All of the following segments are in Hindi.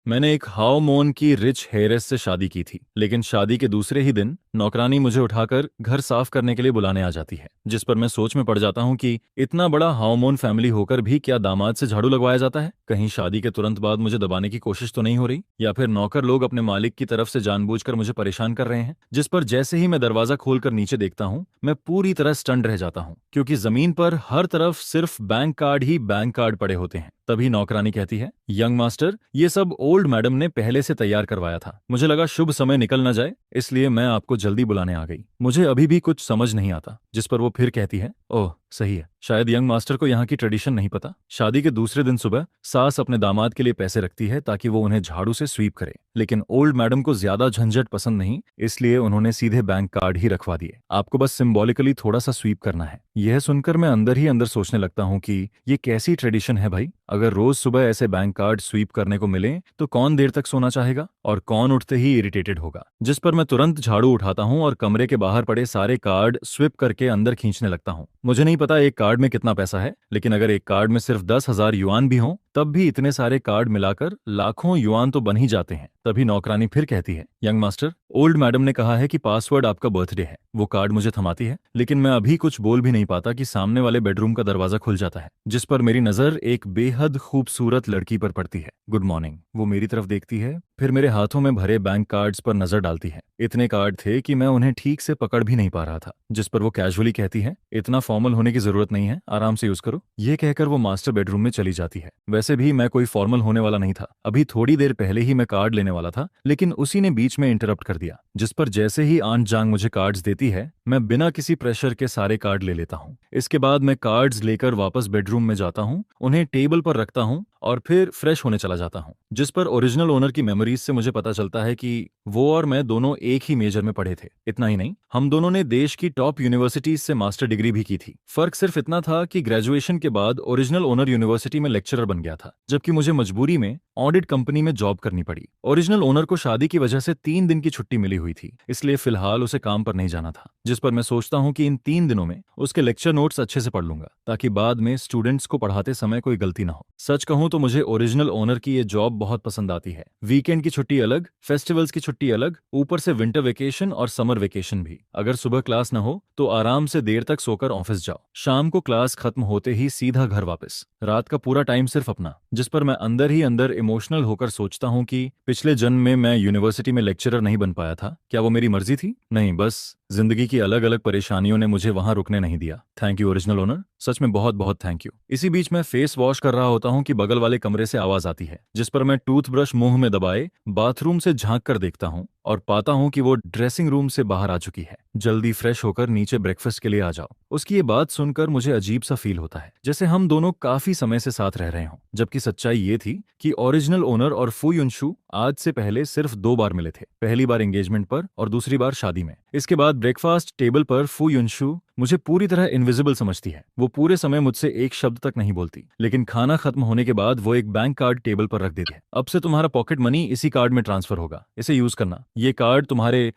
मैंने एक हाउ मोन की रिच हेयरेस से शादी की थी, लेकिन शादी के दूसरे ही दिन नौकरानी मुझे उठाकर घर साफ करने के लिए बुलाने आ जाती है, जिस पर मैं सोच में पड़ जाता हूँ कि इतना बड़ा हाउ फैमिली होकर भी क्या दामाद से झाड़ू लगवाया जाता है। कहीं शादी के तुरंत बाद मुझे दबाने की कोशिश तो नहीं हो रही, या फिर नौकर लोग अपने मालिक की तरफ से जानबूझकर मुझे परेशान कर रहे हैं। जिस पर जैसे ही मैं दरवाजा खोलकर नीचे देखता हूँ, मैं पूरी तरह स्टंड रह जाता हूँ, क्योंकि जमीन पर हर तरफ सिर्फ बैंक कार्ड ही बैंक कार्ड पड़े होते हैं। तभी नौकरानी कहती है, यंग मास्टर, ये सब ओल्ड मैडम ने पहले से तैयार करवाया था। मुझे लगा शुभ समय निकल न जाए, इसलिए मैं आपको जल्दी बुलाने आ गई। मुझे अभी भी कुछ समझ नहीं आता। जिस पर वो फिर कहती है, ओह सही है, शायद यंग मास्टर को यहाँ की ट्रेडिशन नहीं पता। शादी के दूसरे दिन सुबह सास अपने दामाद के लिए पैसे रखती है ताकि वो उन्हें झाड़ू से स्वीप करे, लेकिन ओल्ड मैडम को ज्यादा झंझट पसंद नहीं, इसलिए उन्होंने सीधे बैंक कार्ड ही रखवा दिए। आपको बस सिंबॉलिकली थोड़ा सा स्वीप करना है। यह सुनकर मैं अंदर ही अंदर सोचने लगता हूँ कि ये कैसी ट्रेडिशन है भाई। अगर रोज सुबह ऐसे बैंक कार्ड स्वीप करने को मिले तो कौन देर तक सोना चाहेगा और कौन उठते ही इरिटेटेड होगा। जिस पर मैं तुरंत झाड़ू उठाता हूँ और कमरे के बाहर पड़े सारे कार्ड स्विप करके अंदर खींचने लगता हूँ। मुझे नहीं पता एक कार्ड में कितना पैसा है, लेकिन अगर एक कार्ड में सिर्फ 10,000 युआन भी हों, तब भी इतने सारे कार्ड मिलाकर लाखों युआन तो बन ही जाते हैं। तभी नौकरानी फिर कहती है, यंग मास्टर, ओल्ड मैडम ने कहा है कि पासवर्ड आपका बर्थडे है। वो कार्ड मुझे थमाती है, लेकिन मैं अभी कुछ बोल भी नहीं पाता कि सामने वाले बेडरूम का दरवाजा खुल जाता है, जिस पर मेरी नजर एक बेहद खूबसूरत लड़की पर पड़ती है। Good morning. वो मेरी तरफ देखती है, फिर मेरे हाथों में भरे बैंक कार्ड्स पर नजर डालती है। इतने कार्ड थे कि मैं उन्हें ठीक से पकड़ भी नहीं पा रहा था। जिस पर वो कैजुअली कहती है, इतना फॉर्मल होने की जरूरत नहीं है, आराम से यूज करो। ये कहकर वो मास्टर बेडरूम में चली जाती है। वैसे भी मैं कोई फॉर्मल होने वाला नहीं था। अभी थोड़ी देर पहले ही मैं कार्ड लेने वाला था, लेकिन उसी ने बीच में इंटरप्ट कर दिया। जिस पर जैसे ही आंट जांग मुझे कार्ड्स देती है, मैं बिना किसी प्रेशर के सारे कार्ड ले लेता हूँ। इसके बाद मैं कार्ड्स लेकर वापस बेडरूम में जाता हूँ, उन्हें टेबल पर रखता हूँ और फिर फ्रेश होने चला जाता हूँ। जिस पर ओरिजिनल ओनर की मेमोरीज से मुझे पता चलता है कि वो और मैं दोनों एक ही मेजर में पढ़े थे। इतना ही नहीं, हम दोनों ने देश की टॉप यूनिवर्सिटीज से मास्टर डिग्री भी की थी। फर्क सिर्फ इतना था कि ग्रेजुएशन के बाद ओरिजिनल ओनर यूनिवर्सिटी में लेक्चरर बन गया था, जबकि मुझे मजबूरी में ऑडिट कंपनी में जॉब करनी पड़ी। ओरिजिनल ओनर को शादी की वजह से 3 दिन की छुट्टी मिली हुई थी, इसलिए फिलहाल उसे काम पर नहीं जाना था। जिस पर मैं सोचता हूँ कि इन 3 दिनों में उसके लेक्चर नोट्स अच्छे से पढ़ लूंगा, ताकि बाद में स्टूडेंट्स को पढ़ाते समय कोई गलती ना हो। सच कहूँ तो मुझे ओरिजिनल ओनर की ये जॉब बहुत पसंद आती है। वीकेंड की छुट्टी अलग, फेस्टिवल्स की छुट्टी अलग, ऊपर से विंटर वेकेशन और समर वेकेशन भी। अगर सुबह क्लास न हो तो आराम से देर तक सोकर ऑफिस जाओ, शाम को क्लास खत्म होते ही सीधा घर वापस। रात का पूरा टाइम सिर्फ अपना। जिस पर मैं अंदर ही अंदर इमोशनल होकर सोचता हूँ कि पिछले जन्म में मैं यूनिवर्सिटी में लेक्चरर नहीं बन पाया था। क्या वो मेरी मर्जी थी? नहीं, बस जिंदगी की अलग अलग परेशानियों ने मुझे वहां रुकने नहीं दिया। थैंक यू ओरिजिनल ओनर, सच में बहुत बहुत थैंक यू। इसी बीच मैं फेस वॉश कर रहा होता हूँ कि बगल वाले कमरे से आवाज आती है, जिस पर मैं टूथब्रश मुंह में दबाए बाथरूम से झांक कर देखता हूँ और पाता हूँ कि वो ड्रेसिंग रूम से बाहर आ चुकी है। जल्दी फ्रेश होकर नीचे ब्रेकफास्ट के लिए आ जाओ। उसकी ये बात सुनकर मुझे अजीब सा फील होता है, जैसे हम दोनों काफी समय से साथ रह रहे हों। जबकि सच्चाई ये थी कि ओरिजिनल ओनर और फू युनशु आज से पहले सिर्फ 2 बार मिले थे, पहली बार एंगेजमेंट पर और दूसरी बार शादी में। इसके बाद ब्रेकफास्ट टेबल पर फू युनशु मुझे पूरी तरह इनविजिबल समझती है। वो पूरे समय मुझसे एक शब्द तक नहीं बोलती, लेकिन खाना खत्म होने के बाद वो एक बैंक कार्ड टेबल पर रख देती है। अब से तुम्हारा पॉकेट मनी इसी कार्ड में ट्रांसफर होगा, इसे यूज करना। ये कार्ड तुम्हारे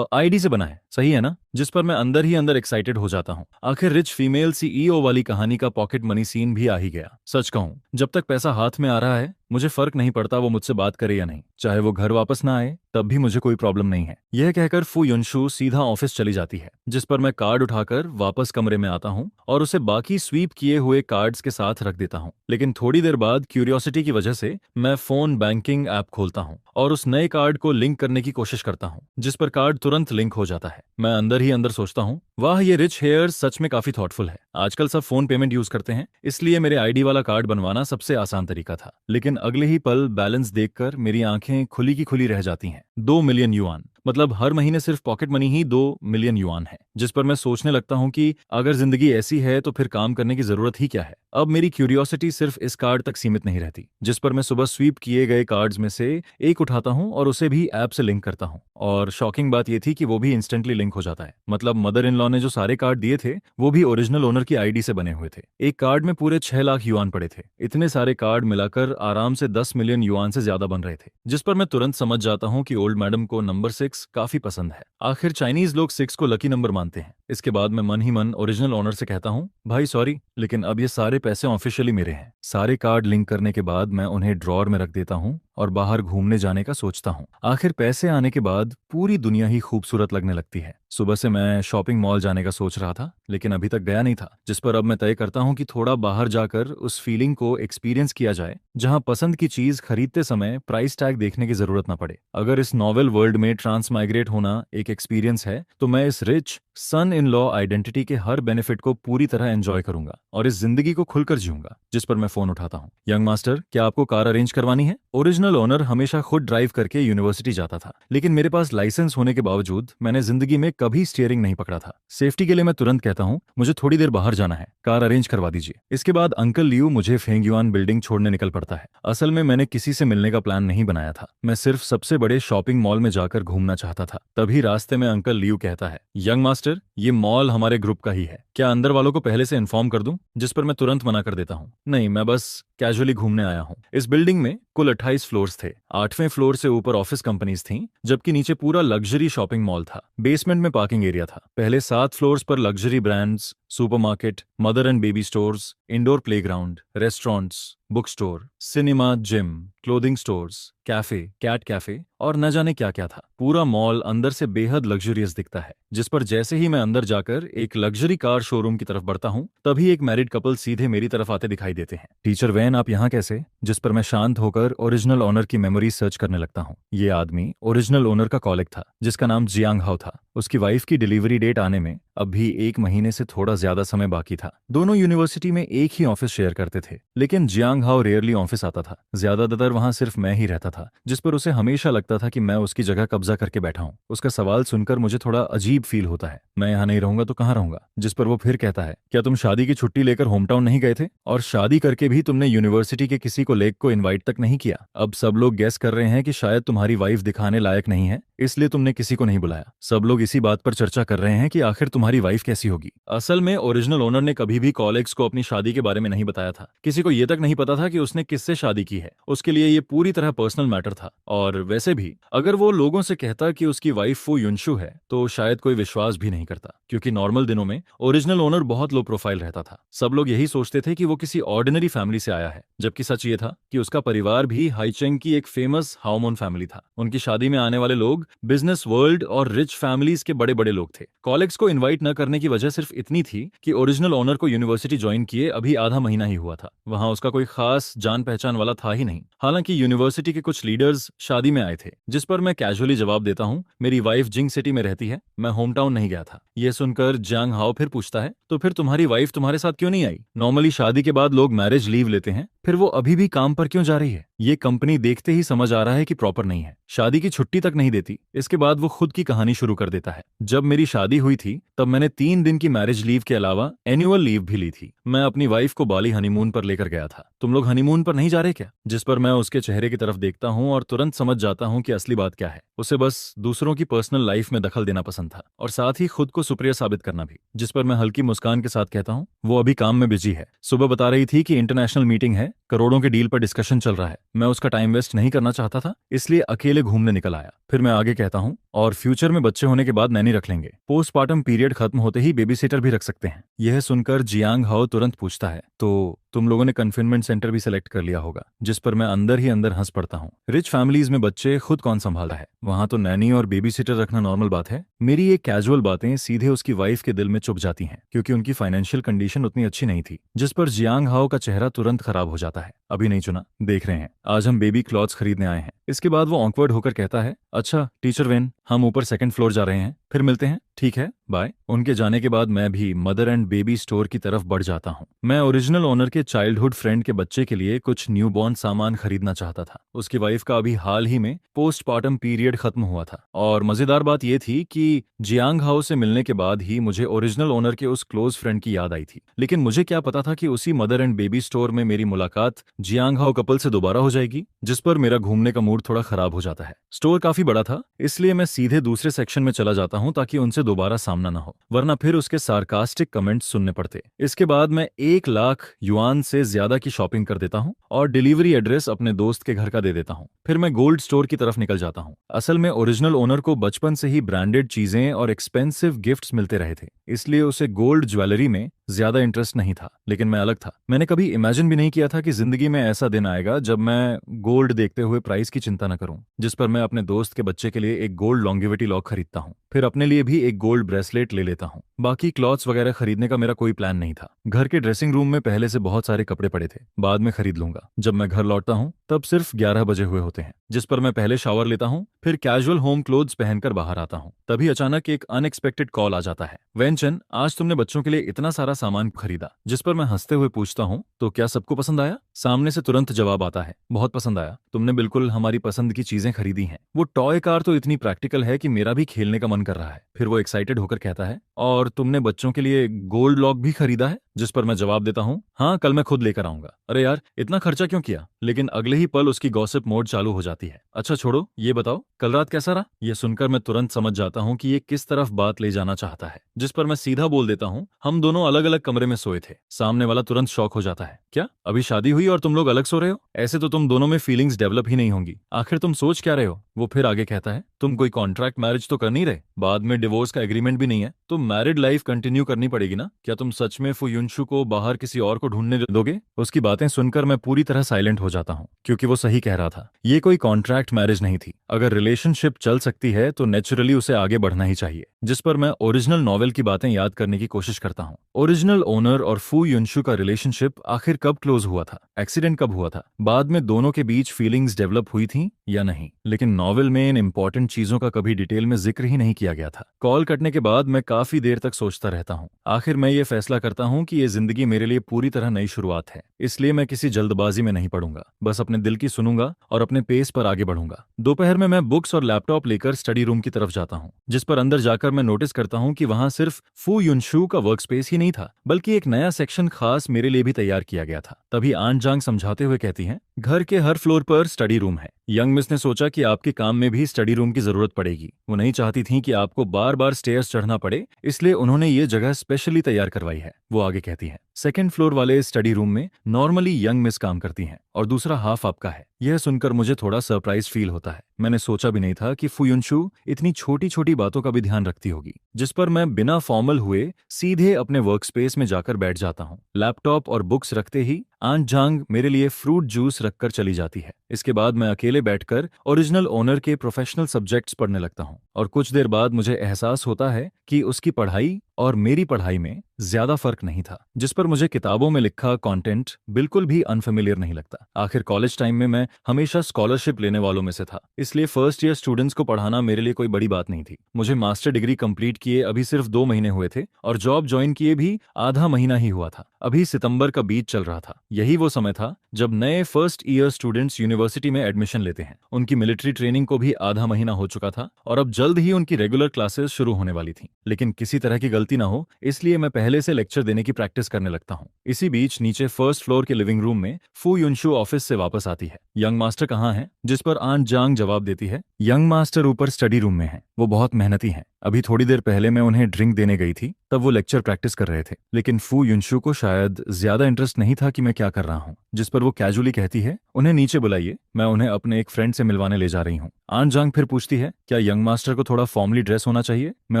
आईडी से बना है, सही है ना? जिस पर मैं अंदर ही अंदर एक्साइटेड हो जाता हूँ। आखिर रिच फीमेल सीईओ वाली कहानी का पॉकेट मनी सीन भी आ ही गया। सच कहूँ, जब तक पैसा हाथ में आ रहा है मुझे फर्क नहीं पड़ता वो मुझसे बात करे या नहीं। चाहे वो घर वापस ना आए तब भी मुझे कोई प्रॉब्लम नहीं है। यह कहकर फू युनशु सीधा ऑफिस चली जाती है, जिस पर मैं कार्ड उठाकर वापस कमरे में आता हूँ और उसे बाकी स्वीप किए हुए कार्ड्स के साथ रख देता हूँ। लेकिन थोड़ी देर बाद क्यूरियोसिटी की वजह से मैं फोन बैंकिंग ऐप खोलता हूँ और उस नए कार्ड को लिंक करने की कोशिश करता हूँ, जिस पर कार्ड तुरंत लिंक हो जाता है। मैं अंदर ही अंदर सोचता हूँ, वाह, ये रिच हेयर सच में काफी थॉटफुल है। आजकल सब फोन पेमेंट यूज करते हैं, इसलिए मेरे आईडी वाला कार्ड बनवाना सबसे आसान तरीका था। लेकिन अगले ही पल बैलेंस देखकर मेरी आंखें खुली की खुली रह जाती हैं। 2 मिलियन युआन, मतलब हर महीने सिर्फ पॉकेट मनी ही 2 मिलियन युआन है। जिस पर मैं सोचने लगता हूँ कि अगर जिंदगी ऐसी है तो फिर काम करने की जरूरत ही क्या है। अब मेरी क्यूरियोसिटी सिर्फ इस कार्ड तक सीमित नहीं रहती। जिस पर मैं सुबह स्वीप किए गए कार्ड्स में से एक उठाता हूँ और उसे भी ऐप से लिंक करता हूँ। और शॉकिंग बात यह थी कि वो भी इंस्टेंटली लिंक हो जाता है। मतलब मदर इन लॉ ने जो सारे कार्ड दिए थे वो भी ओरिजिनल ओनर की आईडी से बने हुए थे। एक कार्ड में पूरे 6 लाख युआन पड़े थे। इतने सारे कार्ड मिलाकर आराम से 10 मिलियन युआन से ज्यादा बन रहे थे। जिस पर मैं तुरंत समझ जाता हूँ कि ओल्ड मैडम को नंबर 6 काफी पसंद है। आखिर चाइनीज लोग 6 को लकी नंबर मानते हैं। इसके बाद मैं मन ही मन ओरिजिनल ओनर से कहता हूँ, भाई सॉरी, लेकिन अब ये सारे पैसे ऑफिशियली मेरे हैं। सारे कार्ड लिंक करने के बाद मैं उन्हें ड्रॉर में रख देता हूँ और बाहर घूमने जाने का सोचता हूँ। आखिर पैसे आने के बाद पूरी दुनिया ही खूबसूरत लगने लगती है। सुबह से मैं शॉपिंग मॉल जाने का सोच रहा था, लेकिन अभी तक गया नहीं था, जिस पर अब मैं तय करता हूँ कि थोड़ा बाहर जाकर उस फीलिंग को एक्सपीरियंस किया जाए जहां पसंद की चीज खरीदते समय प्राइस टैग देखने की जरूरत ना पड़े। अगर इस नॉवेल वर्ल्ड में ट्रांस माइग्रेट होना एक एक्सपीरियंस है तो मैं इस rich son in law identity के हर बेनिफिट को पूरी तरह एंजॉय करूंगा और इस जिंदगी को खुलकर जीऊंगा। जिस पर मैं फोन उठाता हूँ। यंग मास्टर, क्या आपको कार अरेंज करवानी है? ओरिजिनल ओनर हमेशा खुद ड्राइव करके यूनिवर्सिटी जाता था, लेकिन मेरे पास लाइसेंस होने के बावजूद मैंने जिंदगी में कभी स्टीयरिंग नहीं पकड़ा था। सेफ्टी के लिए मैं तुरंत कहता हूँ, मुझे थोड़ी देर बाहर जाना है, कार अरेंज करवा दीजिए। इसके बाद अंकल लियू मुझे फेंगयुआन बिल्डिंग छोड़ने निकल पड़ता है। असल में मैंने किसी से मिलने का प्लान नहीं बनाया था, मैं सिर्फ सबसे बड़े शॉपिंग मॉल में जाकर घूमना चाहता था। तभी रास्ते में अंकल लियू कहता है, यंग मास्टर, ये मॉल हमारे ग्रुप का ही है, क्या अंदर वालों को पहले से इन्फॉर्म कर दूं? जिस पर मैं तुरंत मना कर देता हूँ, नहीं, मैं बस कैजुअली घूमने आया हूँ। इस बिल्डिंग में कुल 28 फ्लोर्स थे। 8वें फ्लोर से ऊपर ऑफिस कंपनीज थीं, जबकि नीचे पूरा लग्जरी शॉपिंग मॉल था। बेसमेंट में पार्किंग एरिया था। पहले 7 फ्लोर्स पर luxury brands, supermarket, mother and baby stores, indoor playground, restaurants, book store, cinema, gym, clothing stores, cafe, cat cafe और न जाने क्या क्या था। पूरा मॉल अंदर से बेहद लग्जरियस दिखता है, जिस पर जैसे ही मैं अंदर जाकर एक लग्जरी कार शोरूम की तरफ बढ़ता हूँ, तभी एक मैरिड कपल सीधे मेरी तरफ आते दिखाई देते हैं। टीचर वैन, आप यहाँ कैसे? जिस पर मैं शांत होकर ओरिजिनल ओनर की मेमोरी सर्च करने लगता हूँ। ये आदमी ओरिजिनल ओनर का कॉलिग था, जिसका नाम जियांग हाओ था। उसकी वाइफ की डिलीवरी डेट आने में अब भी 1 महीने से थोड़ा ज्यादा समय बाकी था। दोनों यूनिवर्सिटी में एक ही ऑफिस शेयर करते थे, लेकिन जियांग हाओ रेयरली ऑफिस आता था। ज्यादातर वहां सिर्फ मैं ही रहता था, जिस पर उसे हमेशा लगता था कि मैं उसकी जगह कब्जा करके बैठा हूँ। उसका सवाल सुनकर मुझे थोड़ा अजीब फील होता है, मैं यहाँ नहीं रहूंगा तो कहाँ रहूंगा? जिस पर वो फिर कहता है, क्या तुम शादी की छुट्टी लेकर होम टाउन नहीं गए थे? और शादी करके भी तुमने यूनिवर्सिटी के किसी को लेग को इन्वाइट तक नहीं किया? अब सब लोग गेस कर रहे हैं कि शायद तुम्हारी वाइफ दिखाने लायक नहीं है, इसलिए तुमने किसी को नहीं बुलाया। सब लोग इसी बात पर चर्चा कर रहे हैं कि आखिर तुम्हारी वाइफ कैसी होगी। असल में ओरिजिनल ओनर ने कभी भी कॉलेग्स को अपनी शादी के बारे में नहीं बताया था। किसी को ये तक नहीं पता था कि उसने किससे शादी की है। उसके लिए ये पूरी तरह पर्सनल मैटर था। और वैसे भी अगर वो लोगों से कहता कि उसकी वाइफ फू युनशु है तो शायद कोई विश्वास भी नहीं करता, क्योंकि नॉर्मल दिनों में ओरिजिनल ओनर बहुत लो प्रोफाइल रहता था। सब लोग यही सोचते थे कि वो किसी ऑर्डिनरी फैमिली से आया है, जबकि सच ये था कि उसका परिवार भी हाईचेंग की एक फेमस हाओमोन फैमिली था। उनकी शादी में आने वाले लोग बिजनेस वर्ल्ड और रिच फैमिलीज के बड़े बड़े लोग थे। कॉलेग्स को इनवाइट न करने की वजह सिर्फ इतनी थी कि ओरिजिनल ओनर को यूनिवर्सिटी ज्वाइन किए अभी आधा महीना ही हुआ था। वहां उसका कोई खास जान पहचान वाला था ही नहीं। हालांकि यूनिवर्सिटी के कुछ लीडर्स शादी में आए थे, जिस पर मैं कैजुअली जवाब देता हूँ, मेरी वाइफ जिंग सिटी में रहती है, मैं होम टाउन नहीं गया था। यह सुनकर जियांग हाओ फिर पूछता है, तो फिर तुम्हारी वाइफ तुम्हारे साथ क्यों नहीं आई? नॉर्मली शादी के बाद लोग मैरिज लीव लेते हैं, फिर वो अभी भी काम पर क्यों जा रही है? ये कंपनी देखते ही समझ आ रहा है कि प्रॉपर नहीं है, शादी की छुट्टी तक नहीं देती। इसके बाद वो खुद की कहानी शुरू कर देता है। जब मेरी शादी हुई थी तब मैंने 3 दिन की मैरिज लीव के अलावा एनुअल लीव भी ली थी। मैं अपनी वाइफ को बाली हनीमून पर लेकर गया था। तुम लोग हनीमून पर नहीं जा रहे क्या? जिस पर मैं उसके चेहरे की तरफ देखता हूँ और तुरंत समझ जाता हूँ कि असली बात क्या है। उसे बस दूसरों की पर्सनल लाइफ में दखल देना पसंद था, और साथ ही खुद को सुप्रिय साबित करना भी। जिस पर मैं हल्की मुस्कान के साथ कहता हूँ, वो अभी काम में बिजी है। सुबह बता रही थी कि इंटरनेशनल मीटिंग है, करोड़ों के डील पर डिस्कशन चल रहा है। मैं उसका टाइम वेस्ट नहीं करना चाहता था, इसलिए अकेले घूमने निकल आया। फिर मैं आगे कहता हूँ, और फ्यूचर में बच्चे होने के बाद नैनी रख लेंगे। पोस्टमार्टम पीरियड खत्म होते ही बेबी सिटर भी रख सकते हैं। यह सुनकर जियांग हाओ तुरंत पूछता है, तो तुम लोगों ने कन्फाइनमेंट सेंटर भी सिलेक्ट कर लिया होगा? जिस पर मैं अंदर ही अंदर हंस पड़ता हूँ। रिच फैमिलीज में बच्चे खुद कौन संभालता है, वहां तो नैनी और बेबी सिटर रखना नॉर्मल बात है। मेरी ये कैजुअल बातें सीधे उसकी वाइफ के दिल में चुभ जाती हैं, क्योंकि उनकी फाइनेंशियल कंडीशन उतनी अच्छी नहीं थी। जिस पर जियांग हाओ का चेहरा तुरंत खराब हो जाता है। अभी नहीं चुना, देख रहे हैं, आज हम बेबी क्लॉथ्स खरीदने आए हैं। इसके बाद वो ऑकवर्ड होकर कहता है, अच्छा टीचर वेन, हम ऊपर 2nd फ्लोर जा रहे हैं, फिर मिलते हैं, ठीक है, बाय। उनके जाने के बाद मैं भी मदर एंड बेबी स्टोर की तरफ बढ़ जाता हूँ। मैं ओरिजिनल ओनर के चाइल्डहुड फ्रेंड के बच्चे के लिए कुछ न्यूबॉर्न सामान खरीदना चाहता था। उसकी वाइफ का अभी हाल ही में पोस्टमार्टम पीरियड खत्म हुआ था, और मजेदार बात यह थी कि जियांग हाओ से मिलने के बाद ही मुझे ओरिजिनल ओनर के उस क्लोज फ्रेंड की याद आई थी। लेकिन मुझे क्या पता था कि उसी मदर एंड बेबी स्टोर में मेरी मुलाकात जियांग हाओ कपल से दोबारा हो जाएगी। जिस पर मेरा घूमने का मूड थोड़ा खराब हो जाता है। स्टोर काफी बड़ा था, इसलिए मैं सीधे दूसरे सेक्शन में चला जाता हूँ ताकि उनसे दोबारा सामना ना हो, वरना फिर उसके सार्कास्टिक कमेंट्स सुनने पड़ते। इसके बाद मैं 1 लाख युआन से ज्यादा की शॉपिंग कर देता हूँ और डिलीवरी एड्रेस अपने दोस्त के घर का दे देता हूँ। फिर मैं गोल्ड स्टोर की तरफ निकल जाता हूँ। असल में ओरिजिनल ओनर को बचपन से ही ब्रांडेड चीजें और एक्सपेंसिव गिफ्ट्स मिलते रहे थे, इसलिए उसे गोल्ड ज्वेलरी में ज्यादा इंटरेस्ट नहीं था, लेकिन मैं अलग था। मैंने कभी इमेजिन भी नहीं किया था कि जिंदगी में ऐसा दिन आएगा जब मैं गोल्ड देखते हुए प्राइस की चिंता न करूं, जिस पर मैं अपने दोस्त के बच्चे के लिए एक गोल्ड लॉन्गेविटी लॉक खरीदता हूं, फिर अपने लिए भी एक गोल्ड ब्रेसलेट ले लेता हूं। बाकी क्लॉथ्स वगैरह खरीदने का मेरा कोई प्लान नहीं था। घर के ड्रेसिंग रूम में पहले से बहुत सारे कपड़े पड़े थे, बाद में खरीद लूंगा। जब मैं घर लौटता हूं तब सिर्फ 11 बजे हुए होते हैं, जिस पर मैं पहले शावर लेता हूं, फिर कैजुअल होम क्लोथ्स पहनकर बाहर आता हूं। तभी अचानक एक अनएक्सपेक्टेड कॉल आ जाता है। वेंचन, आज तुमने बच्चों के लिए इतना सारा सामान खरीदा। जिस पर मैं हंसते हुए पूछता हूं, तो क्या सबको पसंद आया? सामने से तुरंत जवाब आता है, बहुत पसंद आया, तुमने बिल्कुल हमारी पसंद की चीजें खरीदी हैं। वो टॉय कार तो इतनी प्रैक्टिकल है कि मेरा भी खेलने का मन कर रहा है। फिर वो एक्साइटेड होकर कहता है, और तुमने बच्चों के लिए गोल्ड लॉक भी खरीदा है? जिस पर मैं जवाब देता हूँ, हाँ, कल मैं खुद लेकर आऊंगा। अरे यार, इतना खर्चा क्यों किया? लेकिन अगले ही पल उसकी गॉसिप मोड चालू हो जाती है। अच्छा छोड़ो, ये बताओ कल रात कैसा रहा? ये सुनकर मैं तुरंत समझ जाता हूँ कि ये किस तरफ बात ले जाना चाहता है। जिस पर मैं सीधा बोल देता हूँ, हम दोनों अलग अलग कमरे में सोए थे। सामने वाला तुरंत शॉक हो जाता है, क्या अभी शादी हुई और तुम लोग अलग सो रहे हो? ऐसे तो तुम दोनों में फीलिंग्स डेवलप ही नहीं होंगी। आखिर तुम सोच क्या रहे हो? वो फिर आगे कहता है, तुम कोई कॉन्ट्रैक्ट मैरिज तो कर नहीं रहे, बाद में डिवोर्स का एग्रीमेंट भी नहीं है, तो मैरिड लाइफ कंटिन्यू करनी पड़ेगी ना? क्या तुम सच में फुयुनशु को बाहर किसी और को ढूंढने दोगे? उसकी बातें सुनकर मैं पूरी तरह साइलेंट हो जाता हूँ, क्योंकि वो सही कह रहा था। ये कोई कॉन्ट्रैक्ट मैरिज नहीं थी। अगर रिलेशनशिप चल सकती है तो नेचुरली उसे आगे बढ़ना ही चाहिए। जिस पर मैं ओरिजिनल नॉवेल की बातें याद करने की कोशिश करता हूँ। ओरिजिनल ओनर और फू युनशु का रिलेशनशिप आखिर कब क्लोज हुआ था? एक्सीडेंट कब हुआ था? बाद में दोनों के बीच फीलिंग्स डेवलप हुई थी या नहीं? लेकिन नॉवेल में इन इंपॉर्टेंट चीजों का कभी डिटेल में जिक्र ही नहीं किया गया था। कॉल कटने के बाद मैं काफी देर तक सोचता रहता हूँ। आखिर मैं ये फैसला करता हूँ कि ये जिंदगी मेरे लिए पूरी तरह नई शुरुआत है, इसलिए मैं किसी जल्दबाजी में नहीं पड़ूंगा। बस अपने दिल की सुनूंगा और अपने पेस पर आगे बढ़ूंगा। दोपहर में मैं बुक्स और लैपटॉप लेकर स्टडी रूम की तरफ जाता हूँ, जिस पर अंदर जाकर मैं नोटिस करता हूँ कि वहां सिर्फ फू युनशु का वर्क स्पेस ही नहीं था, बल्कि एक नया सेक्शन खास मेरे लिए भी तैयार किया गया था। तभी आन जांग समझाते हुए कहती हैं, घर के हर फ्लोर पर स्टडी रूम है। यंग मिस ने सोचा कि आपके काम में भी स्टडी रूम की जरूरत पड़ेगी। वो नहीं चाहती थी कि आपको बार बार स्टेयर्स चढ़ना पड़े, इसलिए उन्होंने ये जगह स्पेशली तैयार करवाई है। वो आगे कहती है, सेकंड फ्लोर वाले स्टडी रूम में नॉर्मली यंग मिस काम करती हैं और दूसरा हाफ आपका है। यह सुनकर मुझे थोड़ा सरप्राइज फील होता है। मैंने सोचा भी नहीं था कि फुयुनशु इतनी छोटी छोटी बातों का भी ध्यान रखती होगी। जिस पर मैं बिना फॉर्मल हुए सीधे अपने वर्क स्पेस में जाकर बैठ जाता हूँ। लैपटॉप और बुक्स रखते ही आन जांग मेरे लिए फ्रूट जूस रखकर चली जाती है। इसके बाद मैं अकेले बैठकर ओरिजिनल ओनर के प्रोफेशनल सब्जेक्ट्स पढ़ने लगता हूँ और कुछ देर बाद मुझे एहसास होता है कि उसकी पढ़ाई और मेरी पढ़ाई में ज्यादा फर्क नहीं था। जिस पर मुझे किताबों में लिखा कंटेंट बिल्कुल भी अनफेमिलियर नहीं लगता। आखिर कॉलेज टाइम में मैं हमेशा स्कॉलरशिप लेने वालों में से था, इसलिए फर्स्ट ईयर स्टूडेंट्स को पढ़ाना मेरे लिए कोई बड़ी बात नहीं थी। मुझे मास्टर डिग्री कंप्लीट किए अभी सिर्फ 2 महीने हुए थे और जॉब ज्वाइन किए भी आधा महीना ही हुआ था। अभी सितंबर का बीच चल रहा था। यही वो समय था जब नए फर्स्ट ईयर स्टूडेंट्स यूनिवर्सिटी में एडमिशन लेते हैं। उनकी मिलिट्री ट्रेनिंग को भी आधा महीना हो चुका था और अब जल्द ही उनकी रेगुलर क्लासेस शुरू होने वाली थी। लेकिन किसी तरह की गलती ना हो, इसलिए मैं पहले से लेक्चर देने की प्रैक्टिस करने लगता हूँ। इसी बीच नीचे फर्स्ट फ्लोर के लिविंग रूम में फू युनशु ऑफिस से वापस आती है। यंग मास्टर कहाँ है? जिस पर आन जांग जवाब देती है, यंग मास्टर ऊपर स्टडी रूम में है, वो बहुत मेहनती हैं। अभी थोड़ी देर पहले मैं उन्हें ड्रिंक देने गई थी, तब वो लेक्चर प्रैक्टिस कर रहे थे। लेकिन फू युनशु को शायद ज्यादा इंटरेस्ट नहीं था कि मैं क्या कर रहा हूँ। जिस पर वो कैजुअली कहती है, उन्हें नीचे बुलाइए, मैं उन्हें अपने एक फ्रेंड से मिलवाने ले जा रही हूँ। आन जांग फिर पूछती है, क्या यंग मास्टर को थोड़ा फॉर्मली ड्रेस होना चाहिए? मैं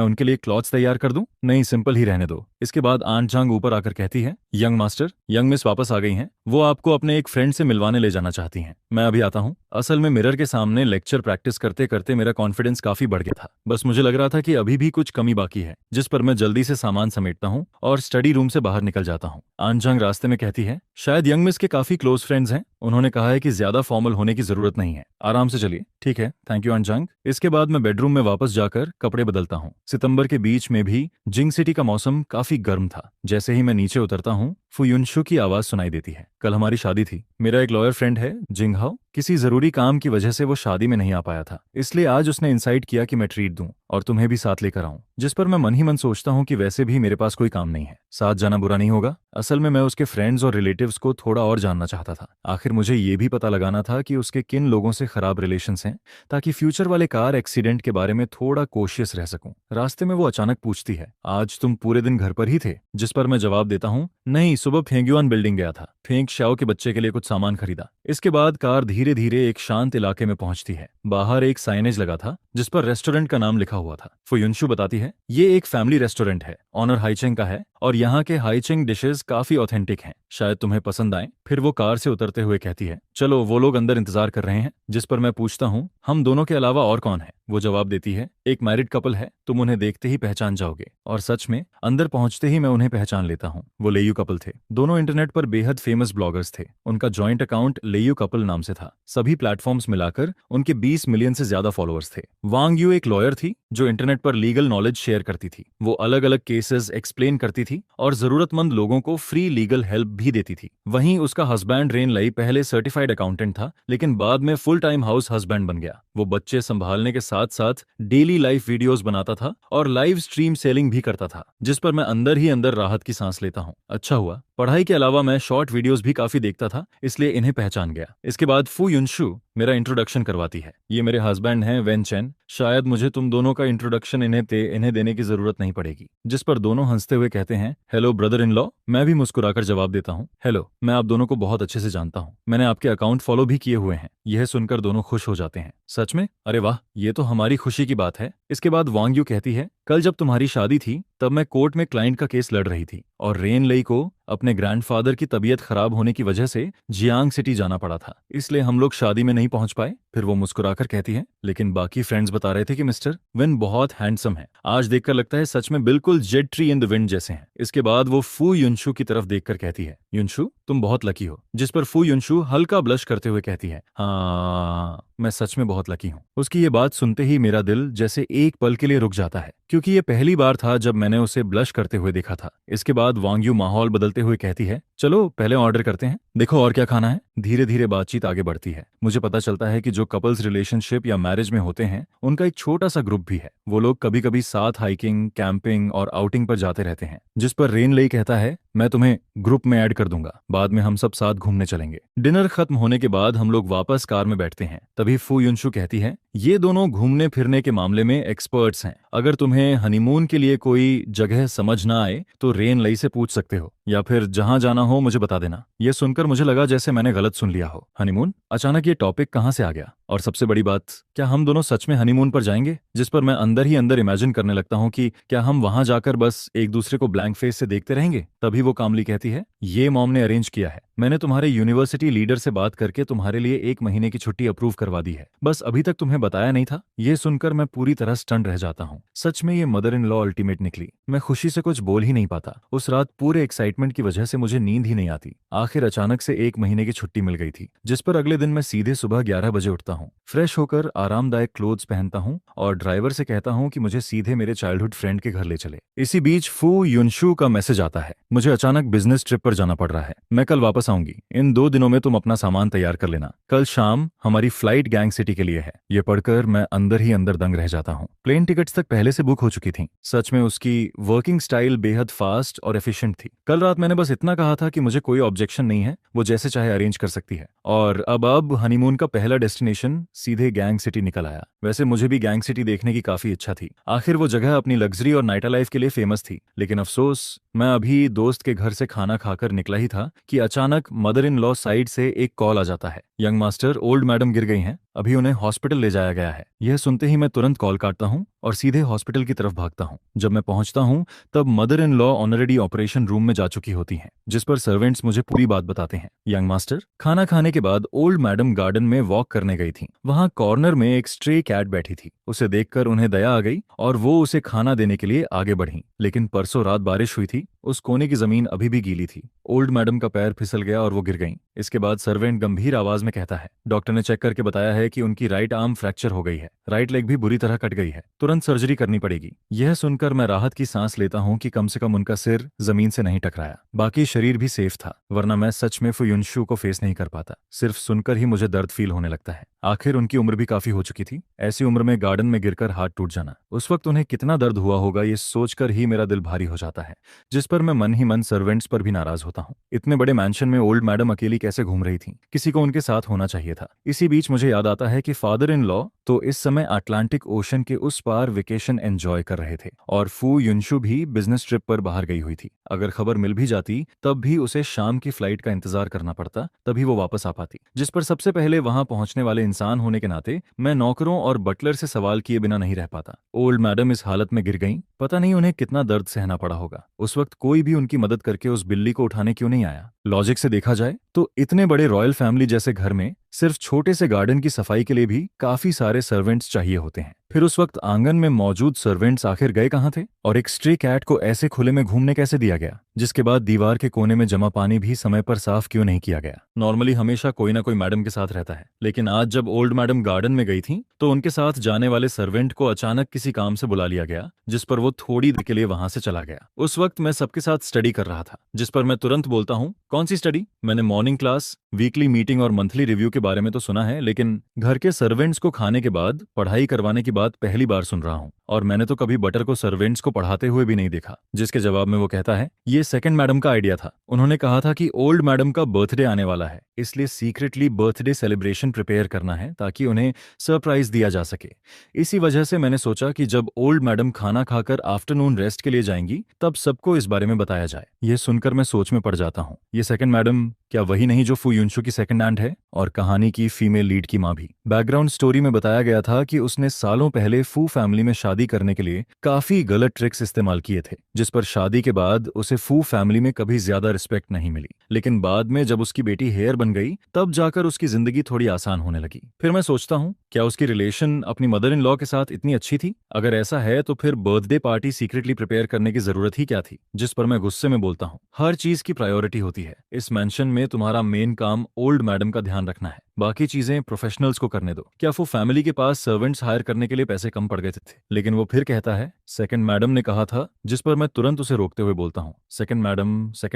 उनके लिए क्लॉथ्स तैयार कर दूं? नहीं, सिंपल ही रहने दो। इसके बाद आन जांग ऊपर आकर कहती है, यंग मास्टर, यंग मिस वापस आ गई हैं, वो आपको अपने एक फ्रेंड से मिलवाने ले जाना चाहती हैं। मैं अभी आता हूँ। असल में मिरर के सामने लेक्चर प्रैक्टिस करते करते मेरा कॉन्फिडेंस काफी बढ़ गया था। बस मुझे लग रहा था कि अभी भी कुछ कमी बाकी है। जिस पर मैं जल्दी से सामान समेटता हूँ और स्टडी रूम से बाहर निकल जाता हूँ। आन जांग रास्ते में कहती है, शायद यंग मिस के काफी क्लोज फ्रेंड्स हैं, उन्होंने कहा है कि ज्यादा फॉर्मल होने की जरूरत नहीं है, आराम से चलिए। ठीक है, थैंक यू आन जांग। इसके बाद मैं बेडरूम में वापस जाकर कपड़े बदलता हूँ। सितंबर के बीच में भी जिंग सिटी का मौसम काफी गर्म था। जैसे ही मैं नीचे उतरता हूँ, फुयुनशु की आवाज सुनाई देती है। कल हमारी शादी थी। मेरा एक लॉयर फ्रेंड है जिंगहाओ, किसी जरूरी काम की वजह से वो शादी में नहीं आ पाया था, इसलिए आज उसने इंसाइट किया कि मैं ट्रीट दूं और तुम्हें भी साथ लेकर आऊं। जिस पर मैं मन ही मन सोचता हूं कि वैसे भी मेरे पास कोई काम नहीं है, साथ जाना बुरा नहीं होगा। असल में मैं उसके फ्रेंड्स और रिलेटिव्स को थोड़ा और जानना चाहता था। आखिर मुझे ये भी पता लगाना था कि उसके किन लोगों से खराब रिलेशंस हैं, ताकि फ्यूचर वाले कार एक्सीडेंट के बारे में थोड़ा कॉशियस रह सकूं। रास्ते में वो अचानक पूछती है, आज तुम पूरे दिन घर पर ही थे? जिस पर मैं जवाब देता हूँ, नहीं, सुबह फेंग्युआन बिल्डिंग गया था, फेंग शाओ के बच्चे के लिए कुछ सामान खरीदा। इसके बाद कार धीरे धीरे एक शांत इलाके में पहुंचती है। बाहर एक साइनेज लगा था जिस पर रेस्टोरेंट का नाम लिखा हुआ था। फुयुनशु बताती है, ये एक फैमिली रेस्टोरेंट है, ऑनर हाइचेंग का है और यहाँ के हाइचेंग डिशेस काफी ऑथेंटिक हैं, शायद तुम्हें पसंद आए। फिर वो कार से उतरते हुए कहती है, चलो वो लोग अंदर इंतजार कर रहे हैं। जिस पर मैं पूछता हूँ, हम दोनों के अलावा और कौन है? वो जवाब देती है, एक मैरिड कपल है, तुम उन्हें देखते ही पहचान जाओगे। और सच में अंदर पहुंचते ही मैं उन्हें पहचान लेता हूँ। वो लेयू कपल थे, दोनों इंटरनेट पर बेहद फेमस ब्लॉगर्स थे। उनका जॉइंट अकाउंट लेयू कपल नाम से था। सभी प्लेटफॉर्म्स मिलाकर उनके 20 मिलियन से ज्यादा फॉलोअर्स थे। वांग यू एक लॉयर थी जो इंटरनेट पर लीगल नॉलेज शेयर करती थी। वो अलग अलग केसेस एक्सप्लेन करती थी और जरूरतमंद लोगों को फ्री लीगल हेल्प भी देती थी। वहीं उसका हस्बैंड रेन लई पहले सर्टिफाइड अकाउंटेंट था, लेकिन बाद में फुल टाइम हाउस हस्बैंड बन गया। वो बच्चे संभालने के साथ साथ डेली लाइफ वीडियोस बनाता था और लाइव स्ट्रीम सेलिंग भी करता था, जिस पर मैं अंदर ही अंदर राहत की सांस लेता हूँ। अच्छा हुआ, पढ़ाई के अलावा मैं शॉर्ट वीडियोस भी काफी देखता था, इसलिए इन्हें पहचान गया। इसके बाद फू युनशु मेरा इंट्रोडक्शन करवाती है। ये मेरे हस्बैंड हैं वेन चेन। शायद मुझे तुम दोनों का इंट्रोडक्शन इन्हें देने की जरूरत नहीं पड़ेगी। जिस पर दोनों हंसते हुए कहते हैं, हेलो ब्रदर इन लॉ। मैं भी मुस्कुराकर जवाब देता हूँ, हेलो, मैं आप दोनों को बहुत अच्छे से जानता हूँ, मैंने आपके अकाउंट फॉलो भी किए हुए हैं। यह सुनकर दोनों खुश हो जाते हैं। सच में? अरे वाह, ये तो हमारी खुशी की बात है। इसके बाद वांग यू कहती है, कल जब तुम्हारी शादी थी तब मैं कोर्ट में क्लाइंट का केस लड़ रही थी और रेन लई को अपने ग्रैंडफादर की तबीयत खराब होने की वजह से जियांग सिटी जाना पड़ा था, इसलिए हम लोग शादी में नहीं पहुंच पाए। फिर वो मुस्कुराकर कहती है, लेकिन बाकी फ्रेंड्स बता रहे थे कि मिस्टर विन बहुत हैंडसम है। आज देखकर लगता है सच में बिल्कुल Z tree in the wind जैसे हैं। इसके बाद वो फू युनशु की तरफ देखकर कहती है, युनशु तुम बहुत लकी हो। जिस पर फू युनशु हल्का ब्लश करते हुए कहती है, हाँ मैं सच में बहुत लकी हूँ। उसकी ये बात सुनते ही मेरा दिल जैसे एक पल के लिए रुक जाता है, क्योंकि ये पहली बार था जब मैंने उसे ब्लश करते हुए देखा था। इसके बाद वांग यू माहौल बदलते हुए कहती है, चलो पहले ऑर्डर करते हैं, देखो और क्या खाना है। धीरे धीरे बातचीत आगे बढ़ती है। मुझे पता चलता है कि जो कपल्स रिलेशनशिप या मैरिज में होते हैं उनका एक छोटा सा ग्रुप भी है। वो लोग कभी कभी साथ हाइकिंग, कैंपिंग और आउटिंग पर जाते रहते हैं। जिस पर रेन लई कहता है, मैं तुम्हें ग्रुप में ऐड कर दूंगा, बाद में हम सब साथ घूमने चलेंगे। डिनर खत्म होने के बाद हम लोग वापस कार में बैठते हैं। तभी फू युनशु कहती है, ये दोनों घूमने फिरने के मामले में एक्सपर्ट्स हैं। अगर तुम्हें हनीमून के लिए कोई जगह समझ ना आए तो रेन लई से पूछ सकते हो, या फिर जहां जाना हो मुझे बता देना। यह सुनकर मुझे लगा जैसे मैंने गलत सुन लिया हो। हनीमून? अचानक ये टॉपिक कहां से आ गया? और सबसे बड़ी बात, क्या हम दोनों सच में हनीमून पर जाएंगे? जिस पर मैं अंदर ही अंदर इमेजिन करने लगता हूं कि क्या हम वहां जाकर बस एक दूसरे को ब्लैंक फेस से देखते रहेंगे। तभी वो कामली कहती है, ये मॉम ने अरेंज किया है। मैंने तुम्हारे यूनिवर्सिटी लीडर से बात करके तुम्हारे लिए 1 महीने की छुट्टी अप्रूव करवा दी है, बस अभी तक तुम्हें बताया नहीं था। ये सुनकर मैं पूरी तरह स्टन रह जाता हूँ। सच में ये मदर इन लॉ अल्टीमेट निकली। मैं खुशी से कुछ बोल ही नहीं पाता। उस रात पूरे एक्साइटमेंट की वजह से मुझे नींद ही नहीं आती। आखिर अचानक से 1 महीने की छुट्टी मिल गई थी, जिस पर अगले दिन मैं सीधे सुबह 11 बजे उठता हूँ, फ्रेश होकर आरामदायक क्लोथ्स पहनता हूँ और ड्राइवर से कहता हूँ कि मुझे सीधे मेरे चाइल्डहुड फ्रेंड के घर ले चले। इसी बीच फू युनशु का मैसेज आता है, मुझे अचानक बिजनेस ट्रिप पर जाना पड़ रहा है, मैं कल वापस आऊंगी। इन 2 दिनों में तुम अपना सामान तैयार कर लेना। कल शाम हमारी फ्लाइट गैंग सिटी के लिए है। ये पढ़कर मैं अंदर ही अंदर दंग रह जाता हूँ। प्लेन टिकट्स तक पहले से बुक हो चुकी थी। सच में उसकी वर्किंग स्टाइल बेहद फास्ट और एफिशिएंट थी। कल रात मैंने बस इतना कहा था कि मुझे कोई ऑब्जेक्शन नहीं है, वो जैसे चाहे अरेंज कर सकती है। और अब हनीमून का पहला डेस्टिनेशन सीधे गैंग सिटी निकल आया। वैसे मुझे भी गैंग सिटी देखने की काफी इच्छा थी। आखिर वो जगह अपनी लग्जरी और नाइट लाइफ के लिए फेमस थी। लेकिन अफसोस, मैं अभी दोस्त के घर से खाना खाकर निकला ही था कि अचानक मदर इन लॉ साइड से एक कॉल आ जाता है, यंग मास्टर, ओल्ड मैडम गिर गई हैं, अभी उन्हें हॉस्पिटल ले जाया गया है। यह सुनते ही मैं तुरंत कॉल काटता हूँ और सीधे हॉस्पिटल की तरफ भागता हूँ। जब मैं पहुंचता हूँ तब mother in law already operation room में जा चुकी होती हैं, जिस पर सर्वेंट्स मुझे पूरी बात बताते हैं। यंग मास्टर, खाना खाने के बाद ओल्ड मैडम गार्डन में वॉक करने गई थी। वहां कॉर्नर में एक स्ट्रे कैट बैठी थी। उसे देखकर उन्हें दया आ गई और वो उसे खाना देने के लिए आगे बढ़ी। लेकिन परसों रात बारिश हुई थी, उस कोने की जमीन अभी भी गीली थी। ओल्ड मैडम का पैर फिसल गया और वो गिर गईं। इसके बाद सर्वेंट गंभीर आवाज में कहता है, डॉक्टर ने चेक करके बताया है कि उनकी राइट आर्म फ्रैक्चर हो गई है, राइट लेग भी बुरी तरह कट गई है, तुरंत सर्जरी करनी पड़ेगी। यह सुनकर मैं राहत की सांस लेता हूँ कि कम से कम उनका सिर जमीन से नहीं टकराया, बाकी शरीर भी सेफ था, वरना मैं सच में फुयुनशु को फेस नहीं कर पाता। सिर्फ सुनकर ही मुझे दर्द फील होने लगता है। आखिर उनकी उम्र भी काफी हो चुकी थी। ऐसी उम्र में गार्डन में गिरकर हाथ टूट जाना, उस वक्त उन्हें कितना दर्द हुआ होगा, ये सोचकर ही मेरा दिल भारी हो जाता है। जिस पर मैं मन ही मन सर्वेंट्स पर भी नाराज होता हूँ। इतने बड़े मैंशन में ओल्ड मैडम अकेली कैसे घूम रही थी? किसी को उनके साथ होना चाहिए था। इसी बीच मुझे याद आता है कि फादर इन लॉ तो इस समय अटलांटिक ओशन के उस पार वेकेशन एंजॉय कर रहे थे और फू युनशु भी बिजनेस ट्रिप पर बाहर गई हुई थी। अगर खबर मिल भी जाती तब भी उसे शाम की फ्लाइट का इंतजार करना पड़ता, तभी वो वापस आ पाती। जिस पर सबसे पहले वहां पहुंचने वाले इंसान होने के नाते मैं नौकरों और बटलर से सवाल किए बिना नहीं रह पाता। ओल्ड मैडम इस हालत में गिर गईं, पता नहीं उन्हें कितना दर्द सहना पड़ा होगा। उस वक्त कोई भी उनकी मदद करके उस बिल्ली को उठाने क्यों नहीं आया? लॉजिक से देखा जाए तो इतने बड़े रॉयल फैमिली जैसे घर में सिर्फ छोटे से गार्डन की सफाई के लिए भी काफी सारे सर्वेंट्स चाहिए होते हैं। फिर उस वक्त आंगन में मौजूद सर्वेंट्स आखिर गए कहाँ थे? और एक स्ट्रे कैट को ऐसे खुले में घूमने कैसे दिया गया? जिसके बाद दीवार के कोने में जमा पानी भी समय पर साफ क्यों नहीं किया गया? नॉर्मली हमेशा कोई ना कोई मैडम के साथ रहता है, लेकिन आज जब ओल्ड मैडम गार्डन में गई थी तो उनके साथ जाने वाले सर्वेंट को अचानक किसी काम से बुला लिया गया, जिस पर वो थोड़ी देर के लिए वहां से चला गया। उस वक्त मैं सबके साथ स्टडी कर रहा था, जिस पर मैं तुरंत बोलता हूँ, कौन सी स्टडी? मैंने मॉर्निंग क्लास, वीकली मीटिंग और मंथली रिव्यू के बारे में तो सुना है, लेकिन घर के सर्वेंट्स को खाने के बाद पढ़ाई करवाने की बात पहली बार सुन रहा हूँ। और मैंने तो कभी बटर को सर्वेंट्स को पढ़ाते हुए भी नहीं देखा। जिसके जवाब में वो कहता है, ये सेकंड मैडम का आइडिया था। उन्होंने कहा था कि ओल्ड मैडम का बर्थडे आने वाला है, इसलिए सीक्रेटली बर्थडे सेलिब्रेशन प्रिपेयर करना है ताकि उन्हें सरप्राइज दिया जा सके। इसी वजह से मैंने सोचा कि जब ओल्ड मैडम खाना खाकर आफ्टरनून रेस्ट के लिए जाएंगी तब सबको इस बारे में बताया जाए। यह सुनकर मैं सोच में पड़ जाता हूँ, ये सेकंड मैडम क्या वही नहीं जो फू युनशु की सेकंड आंट है और कहानी की फीमेल लीड की माँ भी? बैकग्राउंड स्टोरी में बताया गया था कि उसने सालों पहले फू फैमिली में शादी करने के लिए काफी गलत ट्रिक्स इस्तेमाल किए थे, जिस पर शादी के बाद उसे फू फैमिली में कभी ज्यादा रिस्पेक्ट नहीं मिली। लेकिन बाद में जब उसकी बेटी हेयर बन गई तब जाकर उसकी जिंदगी थोड़ी आसान होने लगी। फिर मैं सोचता हूँ, क्या उसकी रिलेशन अपनी मदर इन लॉ के साथ इतनी अच्छी थी? अगर ऐसा है तो फिर बर्थडे पार्टी सीक्रेटली प्रिपेयर करने की जरूरत ही क्या थी? जिस पर मैं गुस्से में बोलता हूँ, हर चीज की प्रायोरिटी होती है। इस मेंशन में तुम्हारा मेन काम ओल्ड मैडम का ध्यान रखना है, बाकी चीजें प्रोफेशनल्स को करने दो। क्या वो फैमिली के पास सर्वेंट्स हायर करने के लिए पैसे कम पड़ गए थे? लेकिन वो फिर कहता है, सेकंड मैडम ने कहा था, जिस पर मैं तुरंत उसे रोकते हुए बोलता हूँ, सेकंड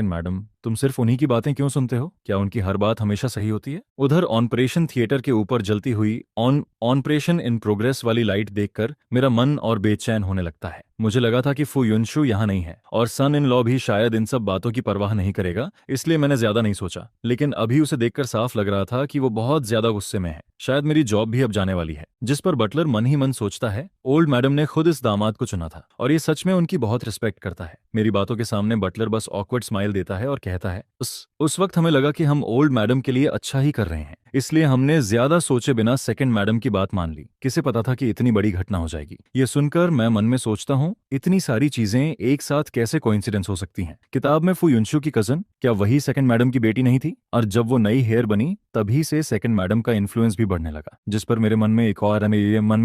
मैडम, तुम सिर्फ उन्हीं की बातें क्यों सुनते हो? क्या उनकी हर बात हमेशा सही होती है? उधर ऑपरेशन थिएटर के ऊपर जलती हुई ऑपरेशन इन प्रोग्रेस वाली लाइट देखकर मेरा मन और बेचैन होने लगता है। मुझे लगा था कि फू युनशु यहाँ नहीं है और सन इन लॉ भी शायद इन सब बातों की परवाह नहीं करेगा, इसलिए मैंने ज्यादा नहीं सोचा। लेकिन अभी उसे देखकर साफ लग रहा था कि वो बहुत ज्यादा गुस्से में है। शायद मेरी जॉब भी अब जाने वाली है। जिस पर बटलर मन ही मन सोचता है, ओल्ड मैडम ने खुद इस दामाद को चुना था और ये सच में उनकी बहुत रिस्पेक्ट करता है। मेरी बातों के सामने बटलर बस ऑकवर्ड स्माइल देता है और कहता है, उस वक्त हमें लगा कि हम ओल्ड मैडम के लिए अच्छा ही कर रहे हैं, इसलिए हमने ज्यादा सोचे बिना सेकंड मैडम की बात मान ली। किसे पता था कि इतनी बड़ी घटना हो जाएगी? ये सुनकर मैं मन में सोचता हूँ, इतनी सारी चीजें एक साथ कैसे कोइंसिडेंस हो सकती हैं? किताब में फू युनशु की कजन क्या वही सेकंड मैडम की बेटी नहीं थी? और जब वो नई हेयर बनी तभी से सेकंड मैडम का इन्फ्लुएंस भी बढ़ने लगा। जिस पर मेरे मन में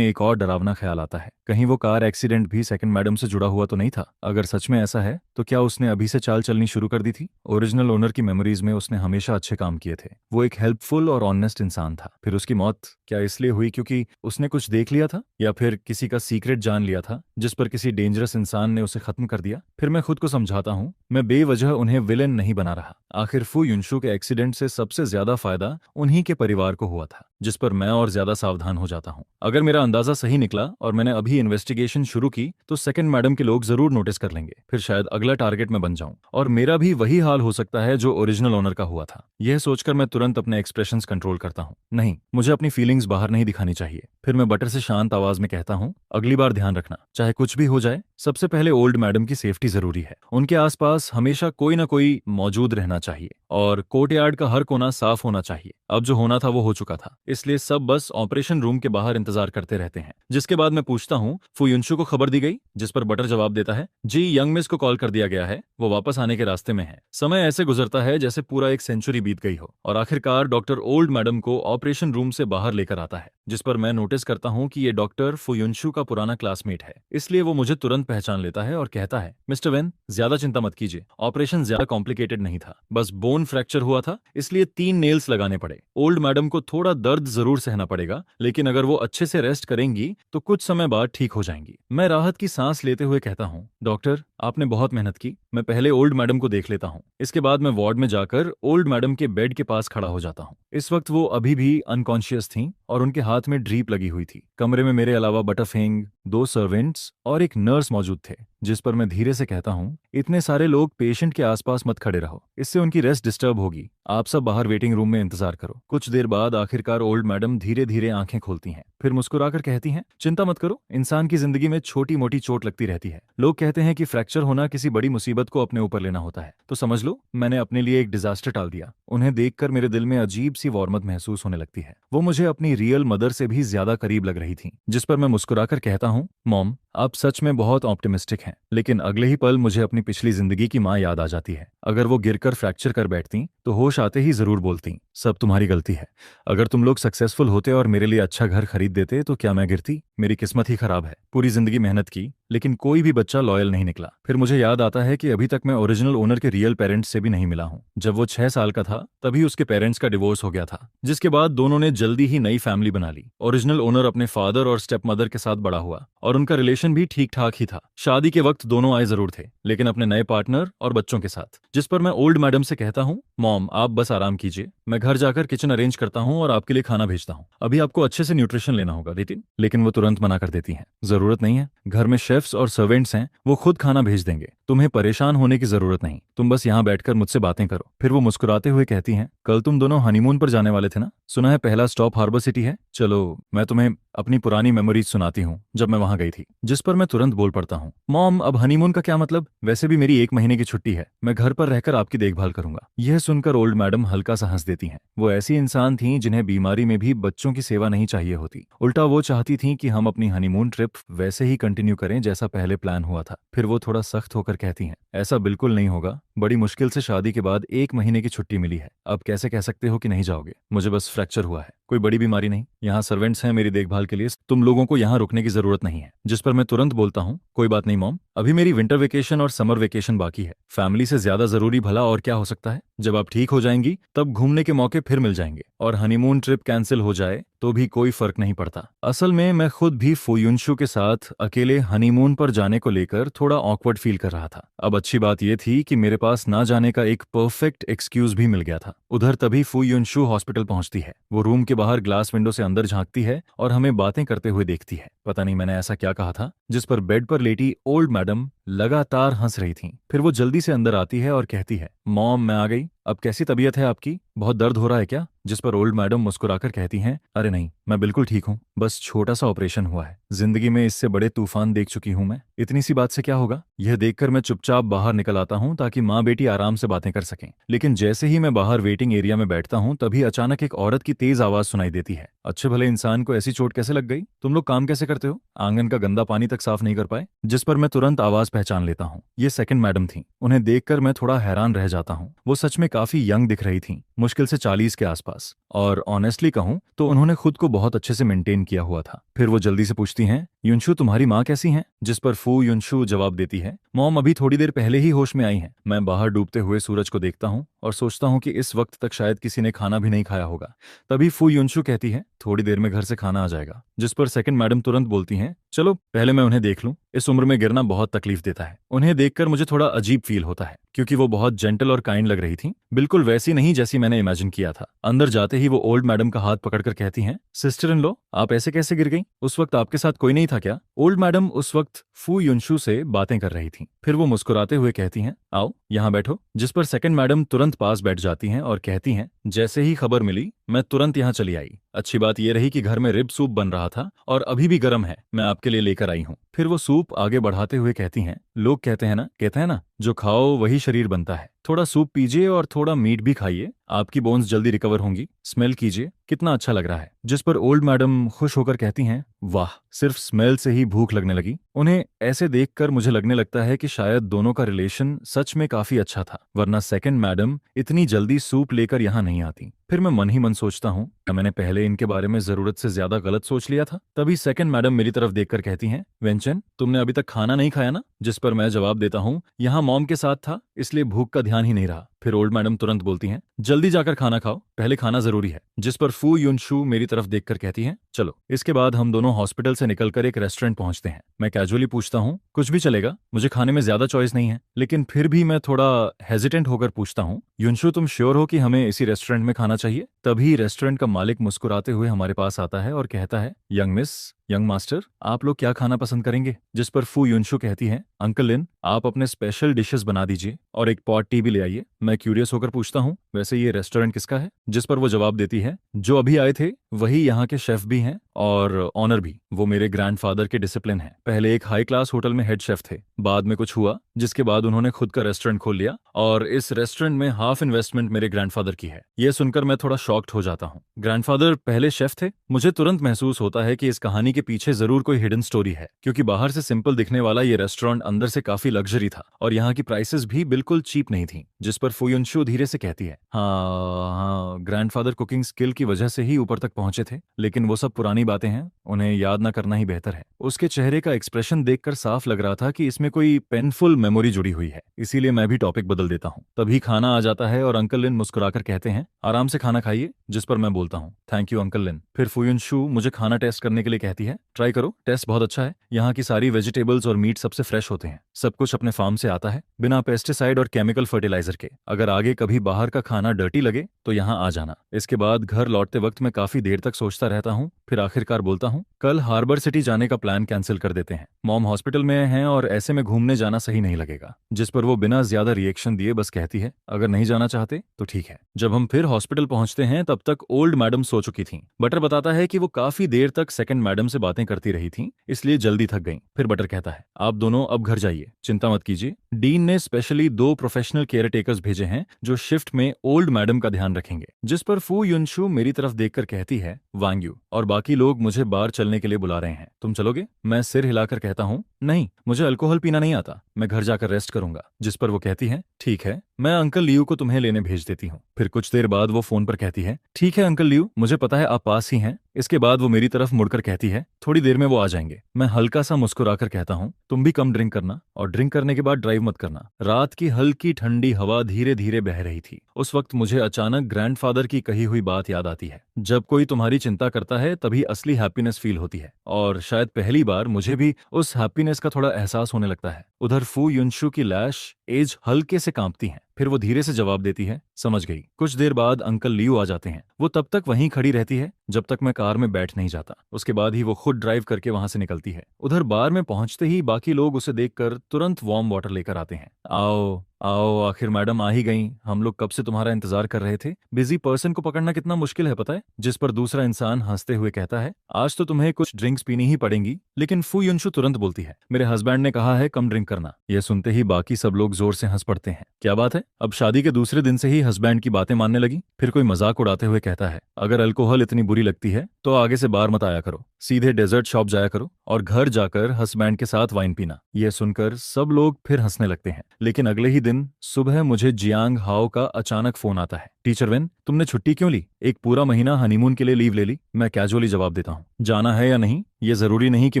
एक और डरावना ख्याल आता है, कहीं वो कार एक्सीडेंट भी सेकंड मैडम से जुड़ा हुआ तो नहीं था? अगर सच में ऐसा है तो क्या उसने अभी से चाल चलनी शुरू कर दी थी? ओरिजिनल ओनर की मेमोरीज में उसने हमेशा अच्छे काम किए थे, वो एक हेल्पफुल और ऑनेस्ट इंसान था। फिर उसकी मौत क्या इसलिए हुई क्योंकि उसने कुछ देख लिया था, या फिर किसी का सीक्रेट जान लिया था जिस पर किसी डेंजरस इंसान ने उसे खत्म कर दिया? फिर मैं खुद को समझाता हूँ, मैं बेवजह उन्हें विलेन नहीं बना रहा। आखिर फू युनशु के एक्सीडेंट से सबसे ज्यादा फायदा उन्हीं के परिवार को हुआ था, जिस पर मैं और ज्यादा सावधान हो जाता हूँ। अगर मेरा अंदाजा सही निकला और मैंने अभी इन्वेस्टिगेशन शुरू की तो सेकंड मैडम के लोग जरूर नोटिस कर लेंगे। फिर शायद अगला टारगेट में बन जाऊं और मेरा भी वही हाल हो सकता है जो ओरिजिनल ओनर का हुआ था। यह सोचकर मैं तुरंत अपने एक्सप्रेशंस कंट्रोल करता हूँ। नहीं, मुझे अपनी फीलिंग्स बाहर नहीं दिखानी चाहिए। फिर मैं बटर से शांत आवाज में कहता हूँ, अगली बार ध्यान रखना, चाहे कुछ भी हो जाए, सबसे पहले ओल्ड मैडम की सेफ्टी जरूरी है। उनके आसपास हमेशा कोई ना कोई मौजूद रहना चाहिए और कोर्टयार्ड का हर कोना साफ होना चाहिए। अब जो होना था वो हो चुका था, इसलिए सब बस ऑपरेशन रूम के बाहर इंतजार करते रहते हैं। जिसके बाद मैं पूछता हूँ, फू युनशु को खबर दी गई? जिस पर बटर जवाब देता है, जी, यंग मिस को कॉल कर दिया गया है, वो वापस आने के रास्ते में है। समय ऐसे गुजरता है जैसे पूरा एक सेंचुरी बीत गई हो और आखिरकार डॉक्टर ओल्ड मैडम को ऑपरेशन रूम से बाहर लेकर आता है। जिस पर मैं नोटिस करता हूँ कि ये डॉक्टर फू युनशु का पुराना क्लासमेट है, इसलिए वो मुझे तुरंत पहचान लेता है और कहता है, मिस्टर वेन, ज्यादा चिंता मत कीजिए, ऑपरेशन ज्यादा कॉम्प्लिकेटेड नहीं था, बस बोन फ्रैक्चर हुआ था, इसलिए 3 नेल्स लगाने पड़े। ओल्ड मैडम को थोड़ा दर्द जरूर सहना पड़ेगा, लेकिन अगर वो अच्छे से रेस्ट करेंगी तो कुछ समय बाद ठीक हो जाएंगी। मैं राहत की सांस लेते हुए कहता हूँ, डॉक्टर, आपने बहुत मेहनत की, मैं पहले ओल्ड मैडम को देख लेता हूँ। इसके बाद मैं वार्ड में जाकर ओल्ड मैडम के बेड के पास खड़ा हो जाता हूँ। इस वक्त वो अभी भी अनकॉन्शियस थीं और उनके हाथ में ड्रीप लगी हुई थी। कमरे में मेरे अलावा बटरफिंग, 2 सर्वेंट्स और एक नर्स मौजूद थे, जिस पर मैं धीरे से कहता हूँ, इतने सारे लोग पेशेंट के आसपास मत खड़े रहो, इससे उनकी रेस्ट डिस्टर्ब होगी। आप सब बाहर वेटिंग रूम में इंतजार करो। कुछ देर बाद आखिरकार ओल्ड मैडम धीरे धीरे आंखें खोलती हैं, फिर मुस्कुराकर कहती हैं, चिंता मत करो, इंसान की जिंदगी में छोटी मोटी चोट लगती रहती है। लोग कहते हैं कि फ्रैक्चर होना किसी बड़ी मुसीबत को अपने ऊपर लेना होता है, तो समझ लो मैंने अपने लिए एक डिजास्टर टाल दिया। उन्हें देखकर मेरे दिल में अजीब सी वार्मथ महसूस होने लगती है। वो मुझे अपनी रियल मदर से भी ज्यादा करीब लग रही थी, जिस पर मैं मुस्कुराकर कहता हूँ, मॉम आप सच में बहुत ऑप्टिमिस्टिक हैं। लेकिन अगले ही पल मुझे अपनी पिछली जिंदगी की माँ याद आ जाती है। अगर वो गिरकर फ्रैक्चर कर बैठती तो होश आते ही जरूर बोलती, सब तुम्हारी गलती है। अगर तुम लोग सक्सेसफुल होते और मेरे लिए अच्छा घर खरीद देते तो क्या मैं गिरती? मेरी किस्मत ही खराब है। पूरी जिंदगी मेहनत की, लेकिन कोई भी बच्चा लॉयल नहीं निकला। फिर मुझे याद आता है कि अभी तक मैं ओरिजिनल ओनर के रियल पेरेंट्स से भी नहीं मिला हूँ। जब वो 6 साल का था तभी उसके पेरेंट्स का डिवोर्स हो गया था, जिसके बाद दोनों ने जल्दी ही नई फैमिली बना ली। ओरिजिनल ओनर अपने फादर और स्टेप मदर के साथ बड़ा हुआ और उनका रिलेशन भी ठीक ठाक ही था। शादी के वक्त दोनों आए जरूर थे, लेकिन अपने नए पार्टनर और बच्चों के साथ। जिस पर मैं ओल्ड मैडम से कहता हूँ, मॉम आप बस आराम कीजिए, मैं घर जाकर किचन अरेंज करता हूँ और आपके लिए खाना भेजता हूँ। अभी आपको अच्छे से न्यूट्रिशन लेना होगा नितिन। लेकिन वो तुरंत मना कर देती हैं, जरूरत नहीं है, घर में शेफ्स और सर्वेंट्स हैं, वो खुद खाना भेज देंगे, तुम्हें परेशान होने की जरूरत नहीं, तुम बस यहाँ बैठकर मुझसे बातें करो। फिर वो मुस्कुराते हुए कहती हैं, कल तुम दोनों हनीमून पर जाने वाले थे ना? सुना है पहला स्टॉप हार्बर सिटी है। चलो मैं तुम्हें अपनी पुरानी मेमोरीज सुनाती हूँ जब मैं वहां गई थी। जिस पर मैं तुरंत बोल पड़ता हूँ, मॉम अब हनीमून का क्या मतलब? वैसे भी मेरी 1 महीने की छुट्टी है, मैं घर पर रहकर आपकी देखभाल करूंगा। यह सुनकर ओल्ड मैडम हल्का सा हंस देती हैं। वो ऐसी इंसान थीं जिन्हें बीमारी में भी बच्चों की सेवा नहीं चाहिए होती। उल्टा वो चाहती थीं कि हम अपनी हनीमून ट्रिप वैसे ही कंटिन्यू करें जैसा पहले प्लान हुआ था। फिर वो थोड़ा सख्त होकर कहती हैं, ऐसा बिल्कुल नहीं होगा, बड़ी मुश्किल से शादी के बाद 1 महीने की छुट्टी मिली है, अब कैसे कह सकते हो कि नहीं जाओगे? मुझे बस फ्रैक्चर हुआ है, कोई बड़ी बीमारी नहीं। यहाँ सर्वेंट्स हैं मेरी देखभाल के लिए, तुम लोगों को यहाँ रुकने की जरूरत नहीं है। जिस पर मैं तुरंत बोलता हूँ, कोई बात नहीं मॉम, अभी मेरी विंटर वेकेशन और समर वेकेशन बाकी है, फैमिली से ज्यादा जरूरी भला और क्या हो सकता है। जब आप ठीक हो जाएंगी तब घूमने के मौके फिर मिल जाएंगे, और हनीमून ट्रिप कैंसिल हो जाए तो भी कोई फर्क नहीं पड़ता। असल में मैं खुद भी फुयुनशु के साथ अकेले हनीमून पर जाने को लेकर थोड़ा ऑकवर्ड फील कर रहा था। अब अच्छी बात यह थी कि मेरे पास ना जाने का एक परफेक्ट एक्सक्यूज भी मिल गया था। उधर तभी फुयुनशु हॉस्पिटल पहुंचती है। वो रूम के बाहर ग्लास विंडो से अंदर झांकती है और हमें बातें करते हुए देखती है। पता नहीं मैंने ऐसा क्या कहा था, जिस पर बेड पर लेटी ओल्ड मैडम लगातार हंस रही थी। फिर वो जल्दी से अंदर आती है और कहती है, मॉम मैं आ गई, अब कैसी तबीयत है आपकी? बहुत दर्द हो रहा है क्या? जिस पर ओल्ड मैडम मुस्कुराकर कहती हैं, अरे नहीं, मैं बिल्कुल ठीक हूँ, बस छोटा सा ऑपरेशन हुआ है। जिंदगी में इससे बड़े तूफान देख चुकी हूँ मैं, इतनी सी बात से क्या होगा? यह देखकर मैं चुपचाप बाहर निकल आता हूँ ताकि माँ बेटी आराम से बातें कर सकें। लेकिन जैसे ही मैं बाहर वेटिंग एरिया में बैठता हूँ तभी अचानक एक औरत की तेज आवाज सुनाई देती है। अच्छे भले इंसान को ऐसी चोट कैसे लग गई? तुम लोग काम कैसे करते हो? आंगन का गंदा पानी तक साफ नहीं कर पाए? जिस पर मैं तुरंत आवाज पहचान लेता हूँ, ये सेकंड मैडम थी। उन्हें देखकर मैं थोड़ा हैरान रह जाता हूँ। वो सच में काफी यंग दिख रही थी, मुश्किल से 40 के आसपास, और ऑनेस्टली कहूं तो उन्होंने खुद को बहुत अच्छे से मेंटेन किया हुआ था। फिर वो जल्दी से पूछती हैं, युनशु तुम्हारी माँ कैसी हैं? जिस पर फू युनशु जवाब देती है, मॉम अभी थोड़ी देर पहले ही होश में आई हैं। मैं बाहर डूबते हुए सूरज को देखता हूँ और सोचता हूँ कि इस वक्त तक शायद किसी ने खाना भी नहीं खाया होगा। तभी फू युनशु कहती है, थोड़ी देर में घर से खाना आ जाएगा। जिस पर सेकंड मैडम तुरंत बोलती हैं, चलो पहले मैं उन्हें देख लूं, इस उम्र में गिरना बहुत तकलीफ देता है। उन्हें देखकर मुझे थोड़ा अजीब फील होता है, क्योंकि वो बहुत जेंटल और काइंड लग रही थी, बिल्कुल वैसी नहीं जैसी मैंने इमेजिन किया था। अंदर जाते ही वो ओल्ड मैडम का हाथ पकड़कर कहती हैं, सिस्टर इन लॉ आप ऐसे कैसे गिर गई? उस वक्त आपके साथ कोई नहीं था क्या? ओल्ड मैडम उस वक्त फू युनशु से बातें कर रही थी। फिर वो मुस्कुराते हुए कहती हैं, आओ यहाँ बैठो। जिस पर सेकंड मैडम तुरंत पास बैठ जाती हैं और कहती हैं, जैसे ही खबर मिली मैं तुरंत यहाँ चली आई। अच्छी बात यह रही कि घर में रिब सूप बन रहा था और अभी भी गर्म है, मैं आपके लिए लेकर आई हूँ। फिर वो सूप आगे बढ़ाते हुए कहती हैं, लोग कहते हैं ना जो खाओ वही शरीर बनता है। थोड़ा सूप पीजिए और थोड़ा मीट भी खाइए, आपकी बोन्स जल्दी रिकवर होंगी। स्मेल कीजिए, कितना अच्छा लग रहा है। जिस पर ओल्ड मैडम खुश होकर कहती हैं, वाह, सिर्फ स्मेल से ही भूख लगने लगी। उन्हें ऐसे देखकर मुझे लगने लगता है कि शायद दोनों का रिलेशन सच में काफी अच्छा था, वरना सेकंड मैडम इतनी जल्दी सूप लेकर यहाँ नहीं आती। फिर मैं मन ही मन सोचता हूँ, मैंने पहले इनके बारे में जरूरत से ज्यादा गलत सोच लिया था। तभी सेकंड मैडम मेरी तरफ देखकर कहती हैं, वेंचन तुमने अभी तक खाना नहीं खाया ना? जिस पर मैं जवाब देता हूँ, यहाँ मॉम के साथ था इसलिए भूख का ध्यान ही नहीं रहा। फिर ओल्ड मैडम तुरंत बोलती हैं, जल्दी जाकर खाना खाओ, पहले खाना जरूरी है। जिस पर फू युनशु मेरी तरफ देखकर कहती हैं, चलो। इसके बाद हम दोनों हॉस्पिटल से निकलकर एक रेस्टोरेंट पहुंचते हैं। मैं कैजुअली पूछता हूँ, कुछ भी चलेगा, मुझे खाने में ज्यादा चॉइस नहीं है। लेकिन फिर भी मैं थोड़ा हेजिटेंट होकर पूछता हूँ, युनशु तुम श्योर हो कि हमें इसी रेस्टोरेंट में खाना चाहिए? तभी रेस्टोरेंट का मालिक मुस्कुराते हुए हमारे पास आता है और कहता है, यंग मिस, यंग मास्टर, आप लोग क्या खाना पसंद करेंगे? जिस पर फू युनशु कहती हैं, अंकल लिन, आप अपने स्पेशल डिशेस बना दीजिए और एक पॉट टी भी ले आइए। मैं क्यूरियस होकर पूछता हूँ, वैसे ये रेस्टोरेंट किसका है? जिस पर वो जवाब देती है, जो अभी आए थे वही यहाँ के शेफ भी हैं और ऑनर भी। वो मेरे ग्रैंडफादर के डिसिप्लिन हैं। पहले एक हाई क्लास होटल में हेड शेफ थे, बाद में कुछ हुआ जिसके बाद उन्होंने खुद का रेस्टोरेंट खोल लिया और इस रेस्टोरेंट में हाफ इन्वेस्टमेंट मेरे ग्रैंडफादर की है। यह सुनकर मैं थोड़ा शॉक्ड हो जाता हूँ। ग्रैंडफादर पहले शेफ थे? मुझे तुरंत महसूस होता है कि इस कहानी के पीछे जरूर कोई हिडन स्टोरी है, क्योंकि बाहर से सिंपल दिखने वाला ये रेस्टोरेंट अंदर से काफी लग्जरी था और यहाँ की प्राइसेस भी बिल्कुल चीप नहीं थी। जिस पर फुयुनशु धीरे से कहती है, हाँ, ग्रैंडफादर कुकिंग स्किल की वजह से ही ऊपर तक पहुंचे थे, लेकिन वो सब पुरानी बातें हैं, उन्हें याद ना करना ही बेहतर है। उसके चेहरे का एक्सप्रेशन देखकर साफ लग रहा था कि इसमें कोई पेनफुल मेमोरी जुड़ी हुई है, इसीलिए मैं भी टॉपिक बदल देता हूँ। तभी खाना आ जाता है और अंकल लिन मुस्कुराकर कहते हैं, आराम से खाना खाइए। जिस पर मैं बोलता हूँ, थैंक यू अंकल लिन। फिर फुयुनशु मुझे खाना टेस्ट करने के लिए कहती है, ट्राई करो, टेस्ट बहुत अच्छा है। यहाँ की सारी वेजिटेबल्स और मीट सबसे फ्रेश होते हैं, सब कुछ अपने फार्म से आता है, बिना पेस्टिसाइड और केमिकल फर्टिलाइजर के। अगर आगे कभी बाहर का खाना डर्टी लगे तो यहाँ आ जाना। इसके बाद घर लौटते वक्त मैं काफी देर तक सोचता रहता हूँ, फिर आखिरकार बोलता हूँ, कल हार्बर सिटी जाने का प्लान कैंसिल कर देते हैं। मॉम हॉस्पिटल में हैं और ऐसे में घूमने जाना सही नहीं लगेगा। जिस पर वो बिना ज्यादा रिएक्शन दिए बस कहती है, अगर नहीं जाना चाहते तो ठीक है। जब हम फिर हॉस्पिटल पहुंचते हैं तब तक ओल्ड मैडम सो चुकी थीं। बटर बताता है कि वो काफी देर तक सेकंड मैडम से बातें करती रही थीं, इसलिए जल्दी थक गईं। फिर बटर कहता है, आप दोनों अब घर जाइए, चिंता मत कीजिए। डीन ने स्पेशली 2 प्रोफेशनल केयर टेकर्स भेजे हैं जो शिफ्ट में ओल्ड मैडम का ध्यान रखेंगे। जिस पर फू युनशु मेरी तरफ देखकर कहती है, वांग यू, और बाकी लोग मुझे बाहर चलने के लिए बुला रहे हैं, तुम चलोगे? मैं सिर हिलाकर कहता हूँ, नहीं, मुझे अल्कोहल पीना नहीं आता, मैं घर जाकर रेस्ट करूंगा। जिस पर वो कहती है, ठीक है, मैं अंकल लियू को तुम्हें लेने भेज देती हूँ। फिर कुछ देर बाद वो फोन पर कहती है, ठीक है अंकल लियू, मुझे पता है आप पास ही हैं। इसके बाद वो मेरी तरफ मुड़कर कहती है, थोड़ी देर में वो आ जाएंगे। मैं हल्का सा मुस्कुराकर कहता हूँ, तुम भी कम ड्रिंक करना और ड्रिंक करने के बाद ड्राइव मत करना। रात की हल्की ठंडी हवा धीरे धीरे बह रही थी। उस वक्त मुझे अचानक ग्रैंडफादर की कही हुई बात याद आती है, जब कोई तुम्हारी चिंता करता है तभी असली हैप्पीनेस फील होती है। और शायद पहली बार मुझे भी उस हैप्पीनेस का थोड़ा एहसास होने लगता है। उधर फू युनशु की लैश एज हल्के से कांपती है। फिर वो धीरे से जवाब देती है, समझ गई। कुछ देर बाद अंकल लियू आ जाते हैं। वो तब तक वहीं खड़ी रहती है जब तक मैं कार में बैठ नहीं जाता। उसके बाद ही वो खुद ड्राइव करके वहां से निकलती है। उधर बार में पहुंचते ही बाकी लोग उसे देखकर तुरंत वार्म वाटर लेकर आते हैं। आओ आओ, आखिर मैडम आ ही गई, हम लोग कब से तुम्हारा इंतजार कर रहे थे। बिजी पर्सन को पकड़ना कितना मुश्किल है पता है। जिस पर दूसरा इंसान हंसते हुए कहता है, आज तो तुम्हें कुछ ड्रिंक्स पीनी ही पड़ेंगी। लेकिन फू युनशु तुरंत बोलती है, मेरे हस्बैंड ने कहा है कम ड्रिंक करना। यह सुनते ही बाकी सब लोग जोर से हंस पड़ते हैं। क्या बात है, अब शादी के दूसरे दिन से ही हस्बैंड की बातें मानने लगी। फिर कोई मजाक उड़ाते हुए कहता है, अगर अल्कोहल इतनी बुरी लगती है तो आगे से बार मत आया करो, सीधे डेजर्ट शॉप जाया करो और घर जाकर हस्बैंड के साथ वाइन पीना। यह सुनकर सब लोग फिर हंसने लगते हैं। लेकिन अगले ही दिन सुबह मुझे जियांग हाओ का अचानक फोन आता है, टीचर वेन, तुमने छुट्टी क्यों ली? एक पूरा महीना हनीमून के लिए लीव ले ली। मैं कैजुअली जवाब देता हूँ, जाना है या नहीं ये जरूरी नहीं कि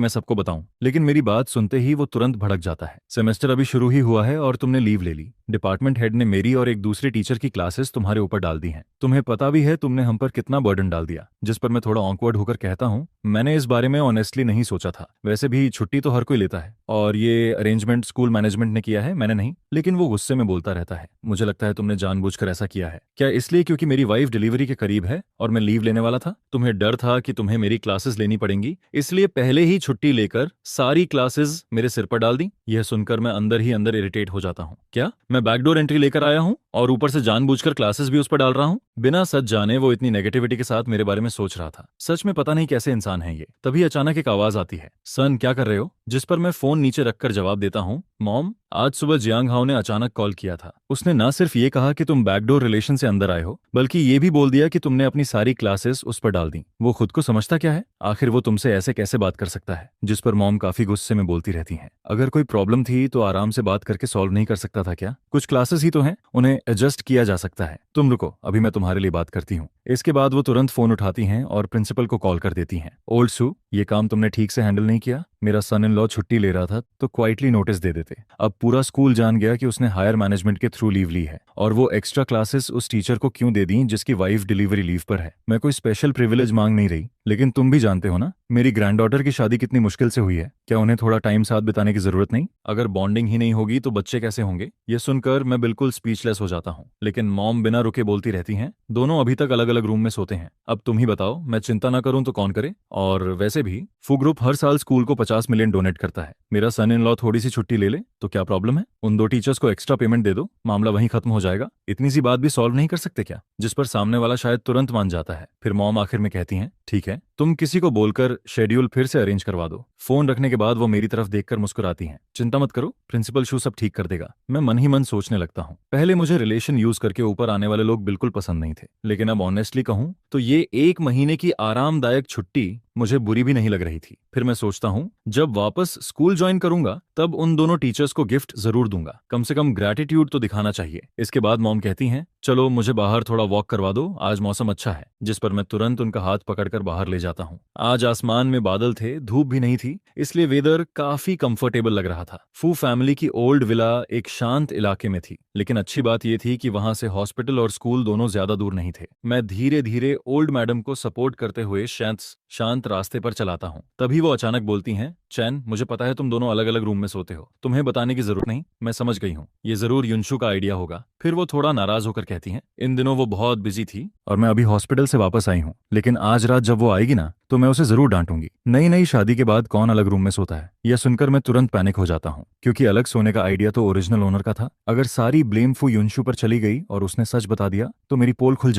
मैं सबको बताऊं। लेकिन मेरी बात सुनते ही वो तुरंत भड़क जाता है, सेमेस्टर अभी शुरू ही हुआ है और तुमने लीव ले ली। डिपार्टमेंट हेड ने मेरी और एक दूसरे टीचर की क्लासेस तुम्हारे ऊपर डाल दी हैं। तुम्हें पता भी है तुमने हम पर कितना बर्डन डाल दिया। जिस पर मैं थोड़ा ऑकवर्ड होकर कहता हूँ, मैंने इस बारे में ऑनेस्टली नहीं सोचा था। वैसे भी छुट्टी तो हर कोई लेता है और ये अरेंजमेंट स्कूल मैनेजमेंट ने किया है, मैंने नहीं। लेकिन वो गुस्से में बोलता रहता है, मुझे लगता है तुमने जानबूझकर ऐसा किया है। क्या इसलिए क्योंकि मेरी वाइफ डिलीवरी के करीब है और मैं लीव लेने वाला था? तुम्हें डर था कि तुम्हें मेरी क्लासेस लेनी पड़ेंगी, इसलिए पहले ही छुट्टी लेकर सारी क्लासेस मेरे सिर पर डाल दी। यह सुनकर मैं अंदर ही अंदर इरिटेट हो जाता हूँ। क्या मैं बैकडोर एंट्री लेकर आया हूँ और ऊपर से जानबूझकर क्लासेस भी उस पर डाल रहा हूँ? बिना सच जाने वो इतनी नेगेटिविटी के साथ मेरे बारे में सोच रहा था। सच में पता नहीं कैसे इंसान है ये। तभी अचानक एक आवाज आती है, सन क्या कर रहे हो? जिस पर मैं फोन नीचे रखकर जवाब देता हूँ, मॉम, आज सुबह जियांग हाओ ने अचानक कॉल किया था। उसने ना सिर्फ ये कहा कि तुम बैकडोर रिलेशन से अंदर आए हो, बल्कि ये भी बोल दिया कि तुमने अपनी सारी क्लासेस उस पर डाल दी। वो खुद को समझता क्या है? आखिर वो तुमसे ऐसे कैसे बात कर सकता है? जिस पर मॉम काफी गुस्से में बोलती रहती हैं, अगर कोई प्रॉब्लम थी तो आराम से बात करके सॉल्व नहीं कर सकता था क्या? कुछ क्लासेस ही तो हैं, उन्हें एडजस्ट किया जा सकता है। तुम रुको, अभी मैं तुम्हारे लिए बात करती हूँ। इसके बाद वो तुरंत फोन उठाती हैं और प्रिंसिपल को कॉल कर देती हैं। ओल्ड सू, ये काम तुमने ठीक से हैंडल नहीं किया। मेरा सन इन लॉ छुट्टी ले रहा था तो क्वाइटली नोटिस दे देते। अब पूरा स्कूल जान गया कि उसने हायर मैनेजमेंट के थ्रू लीव ली है, और वो एक्स्ट्रा क्लासेस उस टीचर को क्यों दे दी जिसकी वाइफ डिलीवरी लीव पर है। मैं कोई स्पेशल प्रिविलेज मांग नहीं रही, लेकिन तुम भी जानते हो ना मेरी ग्रैंडडॉटर की शादी कितनी मुश्किल से हुई है। क्या उन्हें थोड़ा टाइम साथ बिताने की जरूरत नहीं? अगर बॉन्डिंग ही नहीं होगी तो बच्चे कैसे होंगे? ये सुनकर मैं बिल्कुल स्पीचलेस हो जाता हूँ, लेकिन मॉम बिना रुके बोलती रहती हैं, दोनों अभी तक अलग अलग रूम में सोते हैं। अब तुम ही बताओ, मैं चिंता ना करूं तो कौन करे? और वैसे भी फू ग्रुप हर साल स्कूल को 50 मिलियन डोनेट करता है। मेरा सन इन लॉ थोड़ी सी छुट्टी ले ले तो क्या प्रॉब्लम है? उन 2 टीचर्स को एक्स्ट्रा पेमेंट दे दो, मामला वहीं खत्म हो जाएगा। इतनी सी बात भी सॉल्व नहीं कर सकते क्या? जिस पर सामने वाला शायद तुरंत मान जाता है। फिर मॉम आखिर में कहती हैं, ठीक है, तुम किसी को बोलकर शेड्यूल फिर से अरेंज करवा दो। फोन रखने के बाद वो मेरी तरफ देखकर मुस्कुराती हैं, चिंता मत करो, प्रिंसिपल शू सब ठीक कर देगा। मैं मन ही मन सोचने लगता हूँ, पहले मुझे रिलेशन यूज करके ऊपर आने वाले लोग बिल्कुल पसंद नहीं थे, लेकिन अब ऑनेस्टली कहूँ तो ये 1 महीने की आरामदायक छुट्टी मुझे बुरी भी नहीं लग रही थी। फिर मैं सोचता हूँ जब वापस स्कूल ज्वाइन करूंगा तब उन दोनों टीचर्स को गिफ्ट जरूर दूंगा, कम से कम ग्रैटिट्यूड तो दिखाना चाहिए। इसके बाद मॉम कहती हैं, चलो मुझे बाहर थोड़ा वॉक करवा दो, आज मौसम अच्छा है। जिस पर मैं तुरंत उनका हाथ पकड़कर बाहर ले जाता हूँ। आज आसमान में बादल थे, धूप भी नहीं थी, इसलिए वेदर काफी कंफर्टेबल लग रहा था। फू फैमिली की ओल्ड विला एक शांत इलाके में थी, लेकिन अच्छी बात यह थी कि वहां से हॉस्पिटल और स्कूल दोनों ज्यादा दूर नहीं थे। मैं धीरे धीरे ओल्ड मैडम को सपोर्ट करते हुए शांत रास्ते पर चलाता हूँ। तभी वो अचानक बोलती हैं, चैन, मुझे पता है तुम दोनों अलग अलग रूम में सोते हो, तुम्हें बताने की जरूरत नहीं, मैं समझ गई हूँ, ये जरूर युनशु का आइडिया होगा। फिर वो थोड़ा नाराज होकर कहती हैं, इन दिनों वो बहुत बिजी थी और मैं अभी हॉस्पिटल से वापस आई हूँ, लेकिन आज रात जब वो आएगी ना तो मैं उसे जरूर डांटूंगी। नई नई शादी के बाद कौन अलग रूम में सोता है? यह सुनकर मैं तुरंत पैनिक हो जाता हूँ, क्योंकि अलग सोने का आइडिया तो ओरिजिनल ओनर का था। अगर सारी ब्लेम फू युनशु पर चली गई और उसने सच बता दिया तो मेरी पोल खुल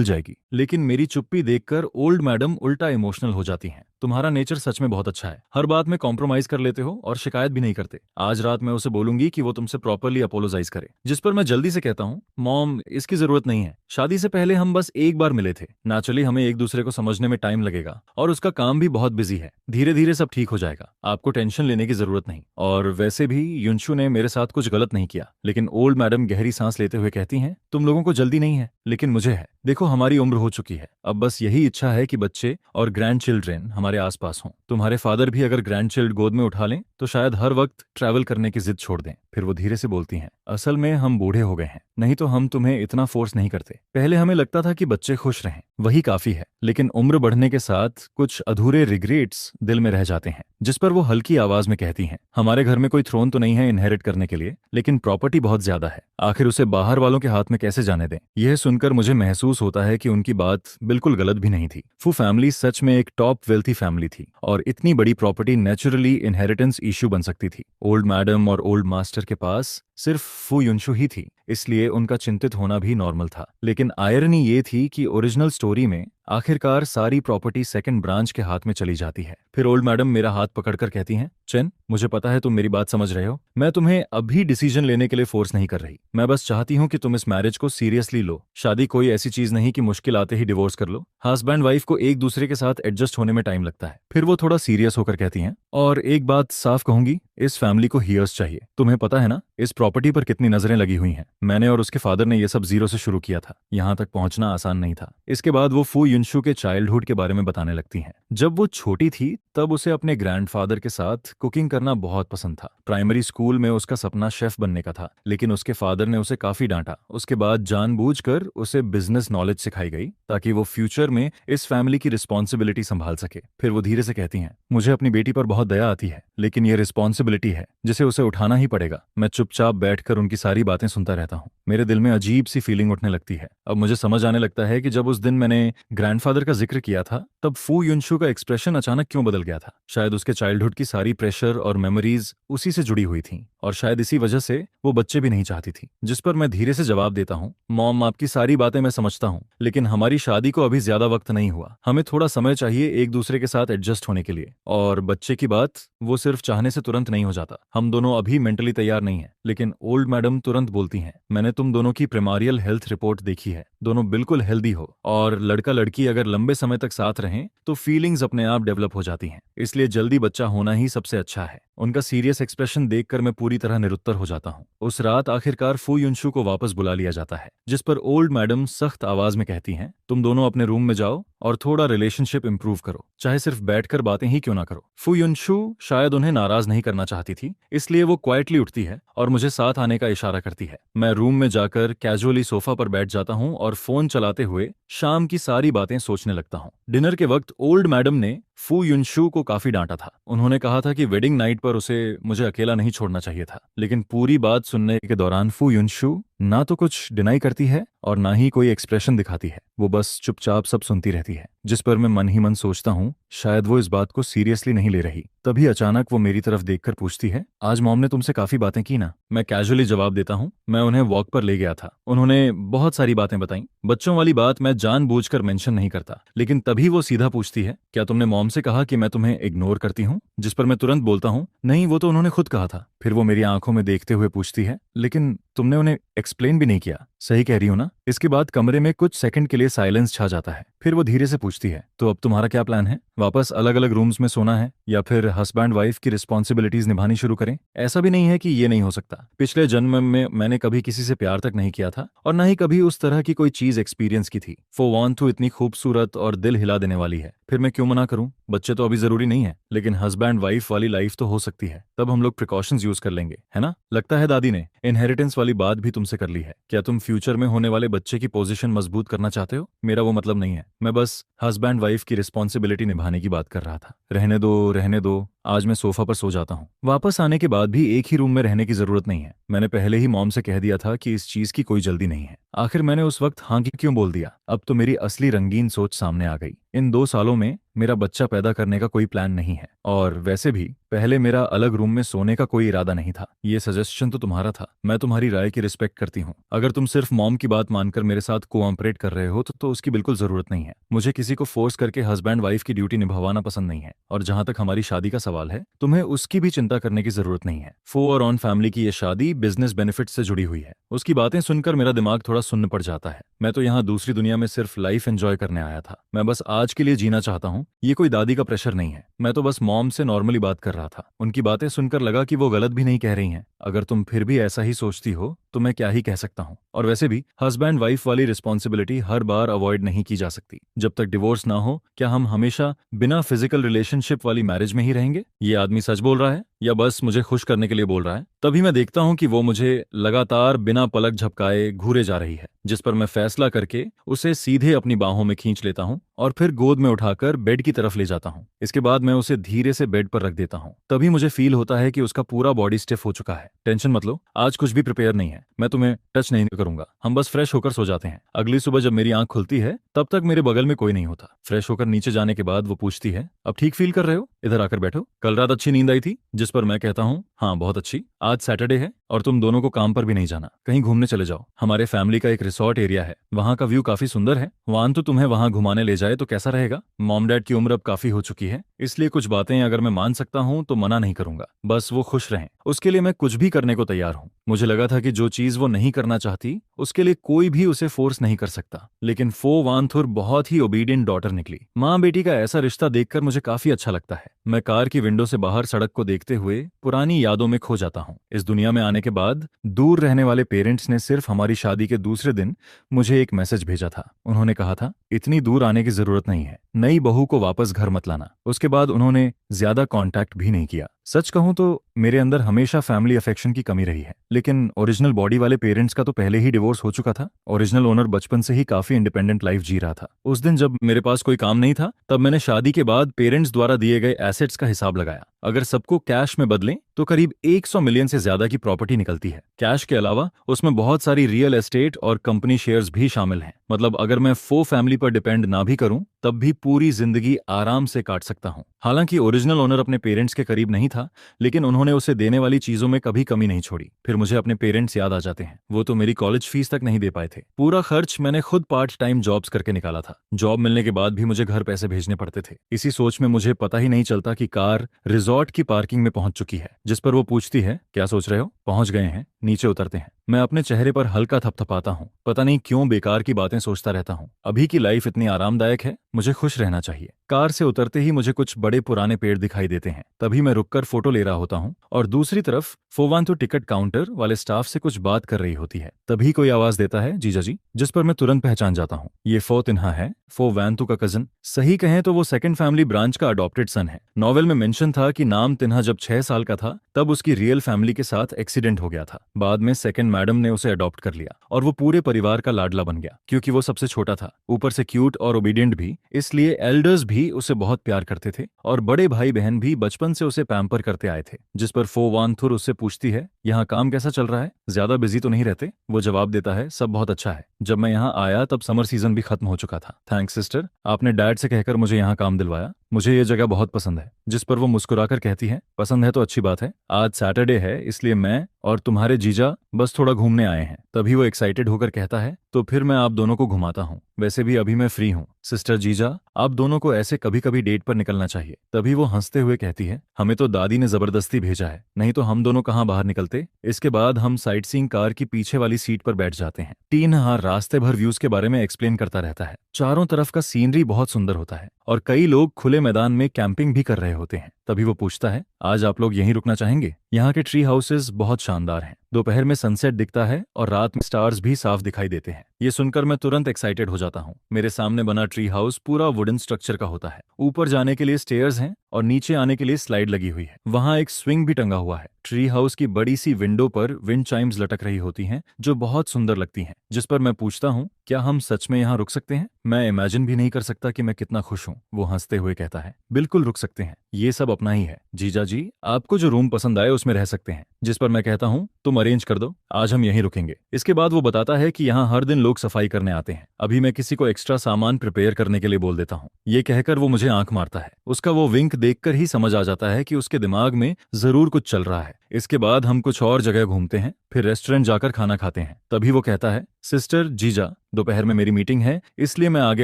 जाएगी। लेकिन मेरी चुप्पी देखकर ओल्ड मैडम उल्टा इमोशनल हो जाती हैं। तुम्हारा नेचर सच में बहुत अच्छा है, हर बात में कॉम्प्रोमाइज कर लेते हो और शिकायत भी नहीं करते। आज रात मैं उसे बोलूंगी कि वो तुमसे प्रॉपरली अपोलोजाइज करे। जिस पर मैं जल्दी से कहता हूँ, मॉम, इसकी जरूरत नहीं है, शादी से पहले हम बस एक बार मिले थे, नेचुरली हमें एक दूसरे को समझने में टाइम लगेगा और उसका काम भी बहुत बिजी है, धीरे धीरे सब ठीक हो जाएगा, आपको टेंशन लेने की जरूरत नहीं। और वैसे भी युनशु ने मेरे साथ कुछ गलत नहीं किया। लेकिन ओल्ड मैडम गहरी सांस लेते हुए कहती हैं, तुम लोगों को जल्दी नहीं है, लेकिन मुझे है। देखो, हमारी उम्र हो चुकी है, अब बस यही इच्छा है कि बच्चे और ग्रैंड चिल्ड्रेन हमारे आसपास हों। तुम्हारे फादर भी अगर ग्रैंड चिल्ड गोद में उठा लें तो शायद हर वक्त ट्रैवल करने की जिद छोड़ दें। फिर वो धीरे से बोलती हैं, असल में हम बूढ़े हो गए हैं, नहीं तो हम तुम्हें इतना फोर्स नहीं करते। पहले हमें लगता था कि बच्चे खुश रहें, वही काफी है, लेकिन उम्र बढ़ने के साथ कुछ अधूरे रिग्रेट्स दिल में रह जाते हैं। जिस पर वो हल्की आवाज में कहती हैं, हमारे घर में कोई थ्रोन तो नहीं है इनहेरिट करने के लिए, लेकिन प्रॉपर्टी बहुत ज्यादा है, आखिर उसे बाहर वालों के हाथ में कैसे जाने दें? यह सुनकर मुझे महसूस होता है कि उनकी बात बिल्कुल गलत भी नहीं थी। फू फैमिली सच में एक टॉप वेल्थी फैमिली थी और इतनी बड़ी प्रॉपर्टी नेचुरली इनहेरिटेंस इश्यू बन सकती थी। ओल्ड मैडम और ओल्ड मास्टर के पास सिर्फ फू युनशु ही थी, इसलिए उनका चिंतित होना भी नॉर्मल था। लेकिन आयरनी ये थी कि ओरिजिनल स्टोरी में आखिरकार सारी प्रॉपर्टी सेकंड ब्रांच के हाथ में चली जाती है। फिर ओल्ड मैडम मेरा हाथ पकड़कर कहती हैं, चेन, मुझे पता है तुम मेरी बात समझ रहे हो, मैं तुम्हें अभी डिसीजन लेने के लिए फोर्स नहीं कर रही, मैं बस चाहती हूँ कि तुम इस मैरिज को सीरियसली लो। शादी कोई ऐसी चीज नहीं कि मुश्किल आते ही डिवोर्स कर लो। हस्बैंड वाइफ को एक दूसरे के साथ एडजस्ट होने में टाइम लगता है। फिर वो थोड़ा सीरियस होकर कहती हैं, और एक बात साफ कहूंगी, इस फैमिली को हीयर्स चाहिए। तुम्हें पता है ना इस प्रॉपर्टी पर कितनी नजरें लगी हुई हैं। मैंने और उसके फादर ने ये सब जीरो से शुरू किया था, यहाँ तक पहुंचना आसान नहीं था। इसके बाद वो फू युनशु के चाइल्डहुड के बारे में बताने लगती हैं। जब वो छोटी थी तब उसे अपने ग्रैंडफादर के साथ कुकिंग करना बहुत पसंद था। प्राइमरी स्कूल में उसका सपना शेफ बनने का था, लेकिन उसके फादर ने उसे काफी डांटा। उसके बाद जानबूझकर उसे बिजनेस नॉलेज सिखाई गई ताकि वो फ्यूचर में इस फैमिली की रिस्पॉन्सिबिलिटी संभाल सके। फिर वो धीरे से कहती हैं, मुझे अपनी बेटी पर बहुत दया आती है, लेकिन ये रिस्पॉन्सिबिलिटी है जिसे उसे उठाना ही पड़ेगा। मैं चुपचाप बैठकर उनकी सारी बातें सुनता रहता हूँ। मेरे दिल में अजीब सी फीलिंग उठने लगती है। अब मुझे समझ आने लगता है कि जब उस दिन मैंने ग्रैंडफादर का जिक्र किया था तब फू युनशु का एक्सप्रेशन अचानक क्यों बदल गया था। शायद उसके चाइल्डहुड की सारी प्रेशर और मेमोरीज उसी से जुड़ी हुई थी, और शायद इसी वजह से वो बच्चे भी नहीं चाहती थी। जिस पर मैं धीरे से जवाब देता हूँ, मॉम, आपकी सारी बातें मैं समझता हूँ, लेकिन हमारी शादी को अभी ज्यादा वक्त नहीं हुआ, हमें थोड़ा समय चाहिए एक दूसरे के साथ एडजस्ट होने के लिए। और बच्चे की बात, वो सिर्फ चाहने से तुरंत नहीं हो जाता, हम दोनों अभी मेंटली तैयार नहीं है। लेकिन ओल्ड मैडम तुरंत बोलती हैं, मैंने तुम दोनों की प्रिमारियल हेल्थ रिपोर्ट देखी है, दोनों बिल्कुल हेल्दी हो, और लड़का लड़की अगर लंबे समय तक साथ रहें तो फीलिंग्स अपने आप डेवलप हो जाती हैं, इसलिए जल्दी बच्चा होना ही सबसे अच्छा है। उनका सीरियस एक्सप्रेशन देखकर मैं पूरी तरह निरुत्तर हो जाता हूँ। उस रात आखिरकार फू युनशु को वापस बुला लिया जाता है, जिस पर ओल्ड मैडम सख्त आवाज में कहती हैं, तुम दोनों अपने रूम में जाओ और थोड़ा रिलेशनशिप इंप्रूव करो, चाहे सिर्फ बैठकर बातें ही क्यों ना करो। फू युनशु शायद उन्हें नाराज नहीं करना चाहती थी, इसलिए वो क्वाइटली उठती है और मुझे साथ आने का इशारा करती है। मैं रूम में जाकर कैजुअली सोफा पर बैठ जाता हूँ और फोन चलाते हुए शाम की सारी बातें सोचने लगता हूँ। डिनर के वक्त ओल्ड मैडम ने फू युनशु को काफी डांटा था। उन्होंने कहा था कि वेडिंग नाइट पर उसे मुझे अकेला नहीं छोड़ना चाहिए था, लेकिन पूरी बात सुनने के दौरान फू युनशु ना तो कुछ डिनाई करती है और ना ही कोई एक्सप्रेशन दिखाती है। वो बस चुपचाप सब सुनती रहती है, जिस पर मैं मन ही मन सोचता हूँ शायद वो इस बात को सीरियसली नहीं ले रही। तभी अचानक वो मेरी तरफ देखकर पूछती है, आज मॉम ने तुमसे काफी बातें की ना? मैं कैजुअली जवाब देता हूँ, मैं उन्हें वॉक पर ले गया था, उन्होंने बहुत सारी बातें बताई। बच्चों वाली बात मैं जानबूझकर मेंशन नहीं करता, लेकिन तभी वो सीधा पूछती है, क्या तुमने मॉम से कहा कि मैं तुम्हें इग्नोर करती हूँ? जिस पर मैं तुरंत बोलता हूँ, नहीं, वो तो उन्होंने खुद कहा था। फिर वो मेरी आंखों में देखते हुए पूछती है, लेकिन तुमने उन्हें एक्सप्लेन भी नहीं किया, सही कह रही हो ना? इसके बाद कमरे में कुछ सेकंड के लिए साइलेंस छा जाता है। फिर वो धीरे से पूछती है, तो अब तुम्हारा क्या प्लान है? वापस अलग अलग रूम्स में सोना है या फिर हस्बैंड वाइफ की रिस्पॉन्सिबिलिटीज निभानी शुरू करें? ऐसा भी नहीं है कि ये नहीं हो सकता। पिछले जन्म में मैंने कभी किसी से प्यार तक नहीं किया था और न ही कभी उस तरह की कोई चीज एक्सपीरियंस की थी। फो वॉन तो इतनी खूबसूरत और दिल हिला देने वाली है, फिर मैं क्यों मना करूं? बच्चे तो अभी जरूरी नहीं है, लेकिन हस्बैंड वाइफ वाली लाइफ तो हो सकती है। तब हम लोग प्रिकॉशंस यूज कर लेंगे, है ना? लगता है दादी ने इनहेरिटेंस वाली बात भी तुमसे कर ली है। क्या तुम फ्यूचर में होने वाले बच्चे की पोजीशन मजबूत करना चाहते हो? मेरा वो मतलब नहीं है, मैं बस हस्बैंड वाइफ की रिस्पॉन्सिबिलिटी निभाने की बात कर रहा था। रहने दो रहने दो, आज मैं सोफा पर सो जाता हूँ। वापस आने के बाद भी एक ही रूम में रहने की जरूरत नहीं है। मैंने पहले ही मॉम से कह दिया था कि इस चीज की कोई जल्दी नहीं है। आखिर मैंने उस वक्त हाँ क्यों बोल दिया? अब तो मेरी असली रंगीन सोच सामने आ गई। इन 2 सालों में मेरा बच्चा पैदा करने का कोई प्लान नहीं है, और वैसे भी पहले मेरा अलग रूम में सोने का कोई इरादा नहीं था। ये सजेशन तो तुम्हारा था, मैं तुम्हारी राय की रिस्पेक्ट करती हूँ। अगर तुम सिर्फ मॉम की बात मानकर मेरे साथ कोऑपरेट कर रहे हो तो उसकी बिल्कुल जरूरत नहीं है। मुझे किसी को फोर्स करके हस्बैंड वाइफ की ड्यूटी निभाना पसंद नहीं है, और जहां तक हमारी शादी का सवाल है, तुम्हें उसकी भी चिंता करने की जरूरत नहीं है। फो और ऑन फैमिली की ये शादी बिजनेस बेनिफिट से जुड़ी हुई है। उसकी बातें सुनकर मेरा दिमाग थोड़ा सुन्न पड़ जाता है। मैं तो यहाँ दूसरी दुनिया में सिर्फ लाइफ एंजॉय करने आया था। मैं बस आज के लिए जीना चाहता हूँ। ये कोई दादी का प्रेशर नहीं है, मैं तो बस मॉम से नॉर्मली बात कर रहा था। उनकी बातें सुनकर लगा कि वो गलत भी नहीं कह रही हैं। अगर तुम फिर भी ऐसा ही सोचती हो तो मैं क्या ही कह सकता हूँ। और वैसे भी हस्बैंड वाइफ वाली रिस्पॉन्सिबिलिटी हर बार अवॉइड नहीं की जा सकती। जब तक डिवोर्स ना हो, क्या हम हमेशा बिना फिजिकल रिलेशनशिप वाली मैरिज में ही रहेंगे? ये आदमी सच बोल रहा है या बस मुझे खुश करने के लिए बोल रहा है? तभी मैं देखता हूँ कि वो मुझे लगातार बिना पलक झपकाए घूरे जा रही है, जिस पर मैं फैसला करके उसे सीधे अपनी बाहों में खींच लेता हूँ और फिर गोद में उठाकर बेड की तरफ ले जाता हूँ। इसके बाद मैं उसे धीरे से बेड पर रख देता हूँ। तभी मुझे फील होता है कि उसका पूरा बॉडी स्टिफ हो चुका है। टेंशन मत लो, आज कुछ भी प्रिपेयर नहीं है, मैं तुम्हें टच नहीं करूंगा। हम बस फ्रेश होकर सो जाते हैं। अगली सुबह जब मेरी आंख खुलती है तब तक मेरे बगल में कोई नहीं होता। फ्रेश होकर नीचे जाने के बाद वो पूछती है, अब ठीक फील कर रहे हो? इधर आकर बैठो। कल रात अच्छी नींद आई थी? जिस पर मैं कहता हूँ, हाँ बहुत अच्छी। आज सैटरडे है और तुम दोनों को काम पर भी नहीं जाना, कहीं घूमने चले जाओ। हमारे फैमिली का एक रिसोर्ट एरिया है, वहाँ का व्यू काफी सुंदर है। वान तो तुम्हें वहाँ घुमाने ले जाए तो कैसा रहेगा? मॉम डैड की उम्र अब काफी हो चुकी है, इसलिए कुछ बातें अगर मैं मान सकता हूँ तो मना नहीं करूंगा। बस वो खुश रहें, उसके लिए मैं कुछ भी करने को तैयार हूँ। मुझे लगा था कि जो चीज वो नहीं करना चाहती उसके लिए कोई भी उसे फोर्स नहीं कर सकता, लेकिन फो वानथुर बहुत ही ओबीडियंट डॉटर निकली। माँ बेटी का ऐसा रिश्ता देखकर मुझे काफी अच्छा लगता है। मैं कार की विंडो से बाहर सड़क को देखते हुए पुरानी यादों में खो जाता हूँ। इस दुनिया में आने के बाद दूर रहने वाले पेरेंट्स ने सिर्फ हमारी शादी के दूसरे दिन मुझे एक मैसेज भेजा था। उन्होंने कहा था, इतनी दूर आने की जरूरत नहीं है, नई बहू को वापस घर मत लाना। उसके बाद उन्होंने ज्यादा कांटेक्ट भी नहीं किया। सच कहूं तो मेरे अंदर हमेशा फैमिली अफेक्शन की कमी रही है, लेकिन ओरिजिनल बॉडी वाले पेरेंट्स का तो पहले ही डिवोर्स हो चुका था। ओरिजिनल ओनर बचपन से ही काफी इंडिपेंडेंट लाइफ जी रहा था। उस दिन जब मेरे पास कोई काम नहीं था, तब मैंने शादी के बाद पेरेंट्स द्वारा दिए गए एसेट्स का हिसाब लगाया। अगर सबको कैश में बदलें तो करीब 100 मिलियन से ज्यादा की प्रॉपर्टी निकलती है। कैश के अलावा उसमें बहुत सारी रियल एस्टेट और कंपनी शेयर्स भी शामिल हैं। मतलब अगर मैं फो फैमिली पर डिपेंड ना भी करूं तब भी पूरी जिंदगी आराम से काट सकता हूं। हालांकि ओरिजिनल ओनर अपने पेरेंट्स के करीब नहीं था, लेकिन उन्होंने उसे देने वाली चीजों में कभी कमी नहीं छोड़ी। फिर मुझे अपने पेरेंट्स याद आ जाते हैं। वो तो मेरी कॉलेज फीस तक नहीं दे पाए थे। पूरा खर्च मैंने खुद पार्ट टाइम जॉब्स करके निकाला था। जॉब मिलने के बाद भी मुझे घर पैसे भेजने पड़ते थे। इसी सोच में मुझे पता ही नहीं चलता कि कार रिजॉर्ट की पार्किंग में पहुंच चुकी है, जिस पर वो पूछती है, क्या सोच रहे हो? पहुंच गए हैं, नीचे उतरते हैं। मैं अपने चेहरे पर हल्का थपथपाता हूँ। पता नहीं क्यों बेकार की बातें सोचता रहता हूँ। अभी की लाइफ इतनी आरामदायक है, मुझे खुश रहना चाहिए। कार से उतरते ही मुझे कुछ बड़े पुराने पेड़ दिखाई देते हैं। तभी मैं रुककर फोटो ले रहा होता हूँ और दूसरी तरफ फोवांतु टिकट काउंटर वाले स्टाफ से कुछ बात कर रही होती है। तभी कोई आवाज देता है, जीजा जी, जिस पर मैं तुरंत पहचान जाता हूँ। ये फो तिन्हा है, फो वैंतु का कजन। सही कहें तो वो सेकंड फैमिली ब्रांच का अडॉप्टेड सन है। नॉवेल में मेंशन था कि नाम तिन्हा जब 6 साल का था तब उसकी रियल फैमिली के साथ एक्सीडेंट हो गया था। बाद में सेकंड मैडम ने उसे अडॉप्ट कर लिया और वो पूरे परिवार का लाडला बन गया क्योंकि वो सबसे छोटा था, ऊपर से क्यूट और ओबीडियंट भी, इसलिए एल्डर्स भी उसे बहुत प्यार करते थे और बड़े भाई बहन भी बचपन से उसे पैम्पर करते आए थे। जिस पर फो वानथुर उससे पूछती है, यहाँ काम कैसा चल रहा है, ज्यादा बिजी तो नहीं रहते? वो जवाब देता है, सब बहुत अच्छा है। जब मैं यहाँ आया तब समर सीजन भी खत्म हो चुका था। थैंक्स सिस्टर, आपने डैड से कहकर मुझे यहाँ काम दिलवाया। मुझे ये जगह बहुत पसंद है। जिस पर वो मुस्कुराकर कहती है, पसंद है तो अच्छी बात है। आज सैटरडे है इसलिए मैं और तुम्हारे जीजा बस थोड़ा घूमने आए हैं। तभी वो एक्साइटेड होकर कहता है, तो फिर मैं आप दोनों को घुमाता हूँ। वैसे भी अभी मैं फ्री हूँ। सिस्टर जीजा, आप दोनों को ऐसे कभी कभी डेट पर निकलना चाहिए। तभी वो हंसते हुए कहती है, हमें तो दादी ने जबरदस्ती भेजा है, नहीं तो हम दोनों कहाँ बाहर निकलते। इसके बाद हम साइट सीइंग कार की पीछे वाली सीट पर बैठ जाते हैं। तीन हार रास्ते भर व्यूज के बारे में एक्सप्लेन करता रहता है। चारों तरफ का सीनरी बहुत सुंदर होता है और कई लोग खुले मैदान में कैंपिंग भी कर रहे होते हैं। तभी वो पूछता है, आज आप लोग यहीं रुकना चाहेंगे? यहाँ के ट्री हाउसेस बहुत शानदार हैं। दोपहर में सनसेट दिखता है और रात में स्टार्स भी साफ दिखाई देते हैं। ये सुनकर मैं तुरंत एक्साइटेड हो जाता हूँ। मेरे सामने बना ट्री हाउस पूरा वुडन स्ट्रक्चर का होता है। ऊपर जाने के लिए स्टेयर्स हैं और नीचे आने के लिए स्लाइड लगी हुई है। वहाँ एक स्विंग भी टंगा हुआ है। ट्री हाउस की बड़ी सी विंडो पर विंड चाइम्स लटक रही होती हैं जो बहुत सुंदर लगती हैं। जिस पर मैं पूछता हूँ, क्या हम सच में यहाँ रुक सकते हैं? मैं इमेजिन भी नहीं कर सकता कि मैं कितना खुश हूँ। वो हंसते हुए कहता है, बिल्कुल रुक सकते हैं, ये सब अपना ही है। जीजा जी, आपको जो रूम पसंद आए उसमें रह सकते हैं। जिस पर मैं कहता हूँ, तुम अरेंज कर दो, आज हम यहीं रुकेंगे। इसके बाद वो बताता है कि यहाँ हर दिन लोग सफाई करने आते हैं। अभी मैं किसी को एक्स्ट्रा सामान प्रिपेयर करने के लिए बोल देता हूँ। ये कहकर वो मुझे आंख मारता है। उसका वो विंक देखकर ही समझ आ जाता है कि उसके दिमाग में जरूर कुछ चल रहा है। इसके बाद हम कुछ और जगह घूमते हैं, फिर रेस्टोरेंट जाकर खाना खाते हैं। तभी वो कहता है, सिस्टर जीजा, दोपहर में मेरी मीटिंग है इसलिए मैं आगे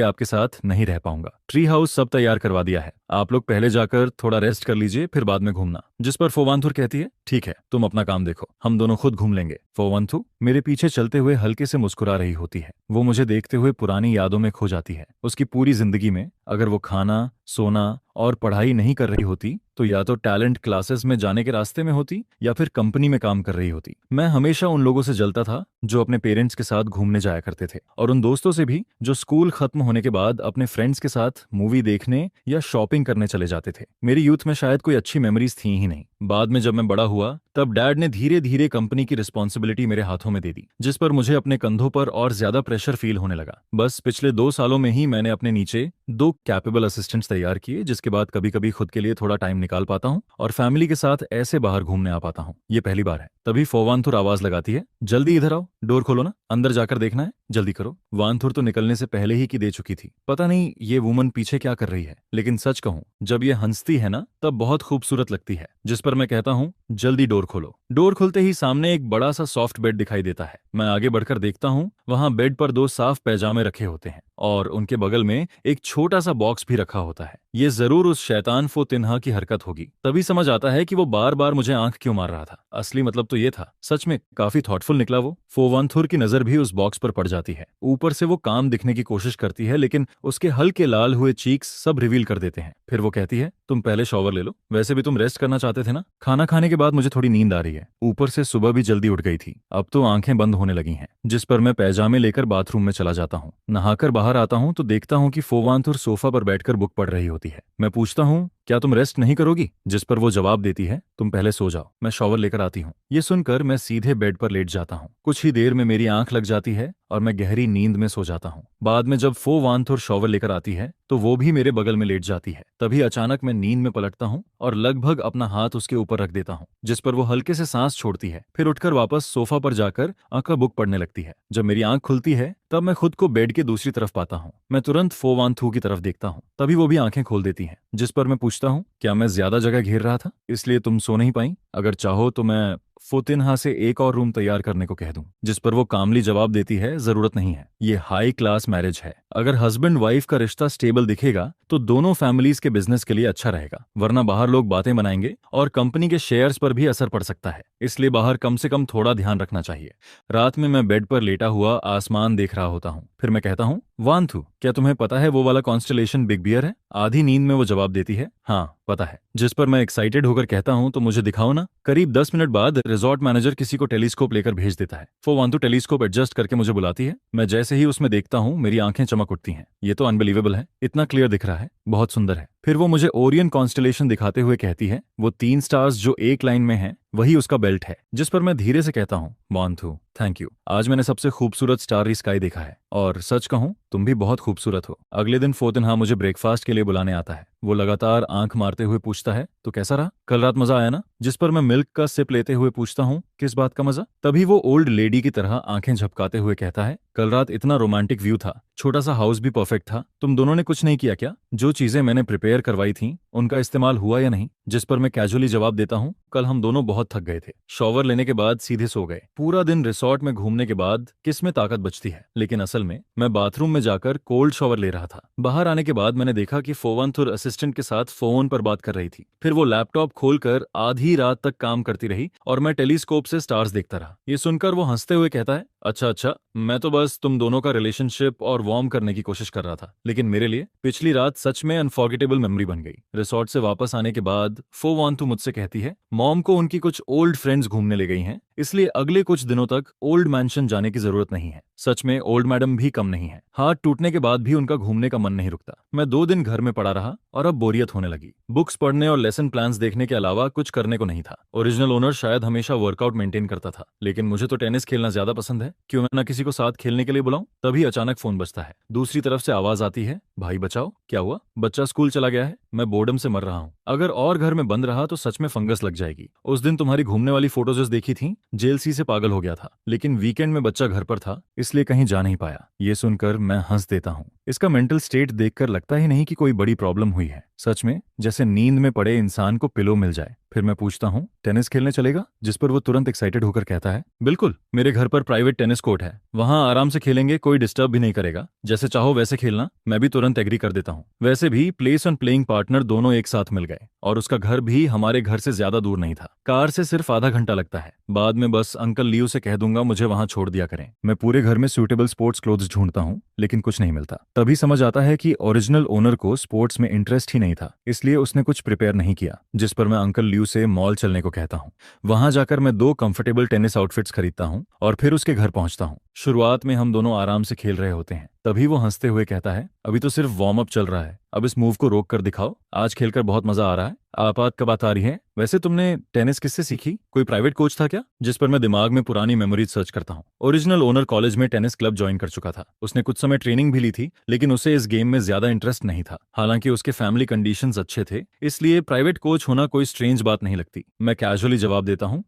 आपके साथ नहीं रह पाऊंगा। ट्री हाउस सब तैयार करवा दिया है, आप लोग पहले जाकर थोड़ा रेस्ट कर लीजिए, फिर बाद में घूमना। जिस पर फोवांथुर कहती है, ठीक है, तुम अपना काम देखो, हम दोनों खुद घूम लेंगे। फोवांथु मेरे पीछे चलते हुए हल्के से मुस्कुरा रही होती है। वो मुझे देखते हुए पुरानी यादों में खो जाती है। उसकी पूरी जिंदगी में अगर वो खाना, सोना और पढ़ाई नहीं कर रही होती तो या तो टैलेंट क्लासेस में जाने के रास्ते में होती या फिर कंपनी में काम कर रही होती। मैं हमेशा उन लोगों से जलता था जो अपने पेरेंट्स के साथ घूमने जाया करते थे और उन दोस्तों से भी जो स्कूल खत्म होने के बाद अपने फ्रेंड्स के साथ मूवी देखने या शॉपिंग करने चले जाते थे। मेरी यूथ में शायद कोई अच्छी मेमोरीज थी ही नहीं। बाद में जब मैं बड़ा हुआ तब डैड ने धीरे धीरे कंपनी की रिस्पॉन्सिबिलिटी मेरे हाथों में दे दी, जिस पर मुझे अपने कंधों पर और ज्यादा प्रेशर फील होने लगा। बस पिछले 2 सालों में ही मैंने अपने नीचे 2 कैपेबल असिस्टेंट्स तैयार किए, जिसके बाद कभी कभी खुद के लिए थोड़ा टाइम निकाल पाता हूँ और फैमिली के साथ ऐसे बाहर घूमने आ पाता हूँ। ये पहली बार है। तभी फोवांथुर आवाज लगाती है, जल्दी इधर आओ, डोर खोलो ना, अंदर जाकर देखना है, जल्दी करो। वानथुर तो निकलने से पहले ही की दे चुकी थी। पता नहीं ये वुमन पीछे क्या कर रही है, लेकिन सच कहूँ जब ये हंसती है ना तब बहुत खूबसूरत लगती है। जिस पर मैं कहता हूँ, जल्दी डोर खोलो। डोर खुलते ही सामने एक बड़ा सा सॉफ्ट बेड दिखाई देता है। मैं आगे बढ़कर देखता हूँ, वहां बेड पर 2 साफ पैजामे रखे होते हैं और उनके बगल में एक छोटा सा बॉक्स भी रखा होता है। ये जरूर उस शैतान फो तिन्हा की हरकत होगी। तभी समझ आता है कि वो बार बार मुझे आंख क्यों मार रहा था। असली मतलब तो ये था। सच में काफी थॉटफुल निकला वो। फोवांथुर की नजर भी उस बॉक्स पर पड़ जाती है। ऊपर से वो काम दिखने की कोशिश करती है लेकिन उसके हल्के लाल हुए चीक्स सब रिवील कर देते हैं। फिर वो कहती है, तुम पहले शॉवर ले लो, वैसे भी तुम रेस्ट करना चाहते थे ना। खाना खाने के बाद मुझे थोड़ी नींद आ रही है, ऊपर से सुबह भी जल्दी उठ गई थी, अब तो आंखें बंद होने लगी हैं। जिस पर मैं पैजामे लेकर बाथरूम में चला जाता हूँ। नहाकर बाहर आता हूँ तो देखता हूँ कि फोवांथुर सोफा पर बैठकर बुक पढ़ रही होती है। मैं पूछता हूँ, क्या तुम रेस्ट नहीं करोगी? जिस पर वो जवाब देती है, तुम पहले सो जाओ, मैं शॉवर लेकर आती हूँ। ये सुनकर मैं सीधे बेड पर लेट जाता हूँ। कुछ ही देर में मेरी आंख लग जाती है और मैं गहरी नींद में सो जाता हूँ। बाद में जब फोवांथुर शॉवर लेकर आती है तो वो भी मेरे बगल में लेट जाती है। तभी अचानक मैं नींद में पलटता हूँ और लगभग अपना हाथ उसके ऊपर रख देता हूँ, जिस पर वो हल्के से सांस छोड़ती है। फिर उठकर वापस सोफा पर जाकर का बुक पढ़ने लगती है। जब मेरी आंख खुलती है तब मैं खुद को बेड के दूसरी तरफ पाता हूँ। मैं तुरंत फोवांथु की तरफ देखता हूँ। तभी वो भी आंखें खोल देती हैं। जिस पर मैं पूछता हूँ, क्या मैं ज्यादा जगह घेर रहा था इसलिए तुम सो नहीं पाई? अगर चाहो तो मैं फोतिनहा से एक और रूम तैयार करने को कह दूं, जिस पर वो कामली जवाब देती है जरूरत नहीं है, ये हाई क्लास मैरिज है। अगर हस्बैंड वाइफ का रिश्ता स्टेबल दिखेगा तो दोनों फैमिलीज के बिजनेस के लिए अच्छा रहेगा, वरना बाहर लोग बातें बनाएंगे और कंपनी के शेयर्स पर भी असर पड़ सकता है, इसलिए बाहर कम से कम थोड़ा ध्यान रखना चाहिए। रात में मैं बेड पर लेटा हुआ आसमान देख रहा होता हूँ, फिर मैं कहता हूँ, वांथु, क्या तुम्हें पता है वो वाला कॉन्स्टलेशन बिग बियर है? आधी नींद में वो जवाब देती है, हाँ पता है। जिस पर मैं एक्साइटेड होकर कहता हूँ, तो मुझे दिखाओ ना। करीब 10 मिनट बाद रिजॉर्ट मैनेजर किसी को टेलीस्कोप लेकर भेज देता है। वो वांतु टेलीस्कोप एडजस्ट करके मुझे बुलाती है। मैं जैसे ही उसमें देखता हूँ मेरी आंखें चमक उठती हैं। ये तो अनबिलीवेबल है, इतना क्लियर दिख रहा है, बहुत सुंदर है। फिर वो मुझे ओरियन कॉन्स्टलेशन दिखाते हुए कहती है, वो 3 स्टार्स जो एक लाइन में हैं वही उसका बेल्ट है। जिस पर मैं धीरे से कहता हूँ, वांथु थैंक यू, आज मैंने सबसे खूबसूरत स्टारी स्काई देखा है, और सच कहूँ तुम भी बहुत खूबसूरत हो। अगले दिन फोतिनहा मुझे ब्रेकफास्ट के लिए बुलाने आता है। वो लगातार आंख मारते हुए पूछता है, तो कैसा रहा, कल रात मजा आया ना? जिस पर मैं मिल्क का सिप लेते हुए पूछता हूँ, किस बात का मजा? तभी वो ओल्ड लेडी की तरह आंखें झपकाते हुए कहता है, कल रात इतना रोमांटिक व्यू था, छोटा सा हाउस भी परफेक्ट था, तुम दोनों ने कुछ नहीं किया क्या? जो चीजें मैंने प्रिपेयर करवाई थी उनका इस्तेमाल हुआ या नहीं? जिस पर मैं कैजुअली जवाब देता हूँ, कल हम दोनों बहुत थक गए थे, शॉवर लेने के बाद सीधे सो गए। पूरा दिन रिसोर्ट में घूमने के बाद किस में ताकत बचती है, लेकिन असल में मैं बाथरूम में जाकर कोल्ड शॉवर ले रहा था। बाहर आने के बाद मैंने देखा कि फोवंथुर असिस्टेंट के साथ फोन पर बात कर रही थी। फिर वो लैपटॉप खोलकर आधी रात तक काम करती रही और मैं टेलीस्कोप से स्टार्स देखता रहा। ये सुनकर वो हंसते हुए कहता है, अच्छा अच्छा, मैं तो बस तुम दोनों का रिलेशनशिप और वार्म करने की कोशिश कर रहा था, लेकिन मेरे लिए पिछली रात सच में अनफॉरगेटेबल मेमोरी बन गई। रिसोर्ट से वापस आने के बाद फोवांतु मुझसे कहती है, मॉम को उनकी कुछ ओल्ड फ्रेंड्स घूमने ले गई हैं, इसलिए अगले कुछ दिनों तक ओल्ड मैंशन जाने की जरूरत नहीं है। सच में ओल्ड मैडम भी कम नहीं है, हाथ टूटने के बाद भी उनका घूमने का मन नहीं रुकता। मैं 2 दिन घर में पड़ा रहा और अब बोरियत होने लगी। बुक्स पढ़ने और लेसन प्लान्स देखने के अलावा कुछ करने को नहीं था। ओरिजिनल ओनर शायद हमेशा वर्कआउट मेंटेन करता था, लेकिन मुझे तो टेनिस खेलना ज्यादा पसंद है, क्यों मैं ना किसी को साथ खेलने के लिए बुलाऊं? तभी अचानक फोन बजता है। दूसरी तरफ से आवाज आती है, भाई बचाओ, क्या हुआ? बच्चा स्कूल चला गया है, मैं बोर्डम से मर रहा हूँ, अगर और घर में बंद रहा तो सच में फंगस लग जाएगी। उस दिन तुम्हारी घूमने वाली फोटोज देखी थी, जेलसी से पागल हो गया था, लेकिन वीकेंड में बच्चा घर पर था इसलिए कहीं जा नहीं पाया। ये सुनकर मैं हंस देता हूँ। इसका मेंटल स्टेट देखकर लगता ही नहीं कि कोई बड़ी प्रॉब्लम हुई है। सच में जैसे नींद में पड़े इंसान को पिलो मिल जाए। फिर मैं पूछता हूँ, टेनिस खेलने चलेगा? जिस पर वो तुरंत एक्साइटेड होकर कहता है, बिल्कुल, मेरे घर पर प्राइवेट टेनिस कोर्ट है, वहां आराम से खेलेंगे, कोई डिस्टर्ब भी नहीं करेगा, जैसे चाहो वैसे खेलना। मैं भी तुरंत एग्री कर देता हूँ। वैसे भी प्लेस और प्लेइंग पार्टनर दोनों एक साथ मिल गए, और उसका घर भी हमारे घर से ज्यादा दूर नहीं था, कार से सिर्फ आधा घंटा लगता है। बाद में बस अंकल लियो से कह दूंगा मुझे वहां छोड़ दिया करें। मैं पूरे घर में सूटेबल स्पोर्ट्स क्लोथ्स ढूंढता हूँ, लेकिन कुछ नहीं मिलता। तभी समझ आता है कि ओरिजिनल ओनर को स्पोर्ट्स में इंटरेस्ट ही नहीं था, इसलिए उसने कुछ प्रिपेयर नहीं किया। जिस पर मैं अंकल लियो से मॉल चलने को कहता हूँ। वहां जाकर मैं 2 कंफर्टेबल टेनिस आउटफिट्स खरीदता हूँ और फिर उसके घर पहुंचता हूँ। शुरुआत में हम दोनों आराम से खेल रहे होते हैं, तभी वो हंसते हुए कहता है, अभी तो सिर्फ वार्म अप चल रहा है, अब इस मूव को रोक कर दिखाओ, आज खेलकर बहुत मजा आ रहा है। आपात कब बात आ रही है? वैसे तुमने टेनिस किससे सीखी? कोई प्राइवेट कोच था क्या? जिस पर मैं दिमाग में पुरानी मेमोरीज सर्च करता हूँ। ओरिजिनल ओनर कॉलेज में टेनिस क्लब ज्वाइन कर चुका था, उसने कुछ समय ट्रेनिंग भी ली थी, लेकिन उसे इस गेम में ज्यादा इंटरेस्ट नहीं था। हालांकि उसके फैमिली कंडीशंस अच्छे थे, इसलिए प्राइवेट कोच होना कोई स्ट्रेंज बात नहीं लगती। मैं कैजुअली जवाब देता हूँ,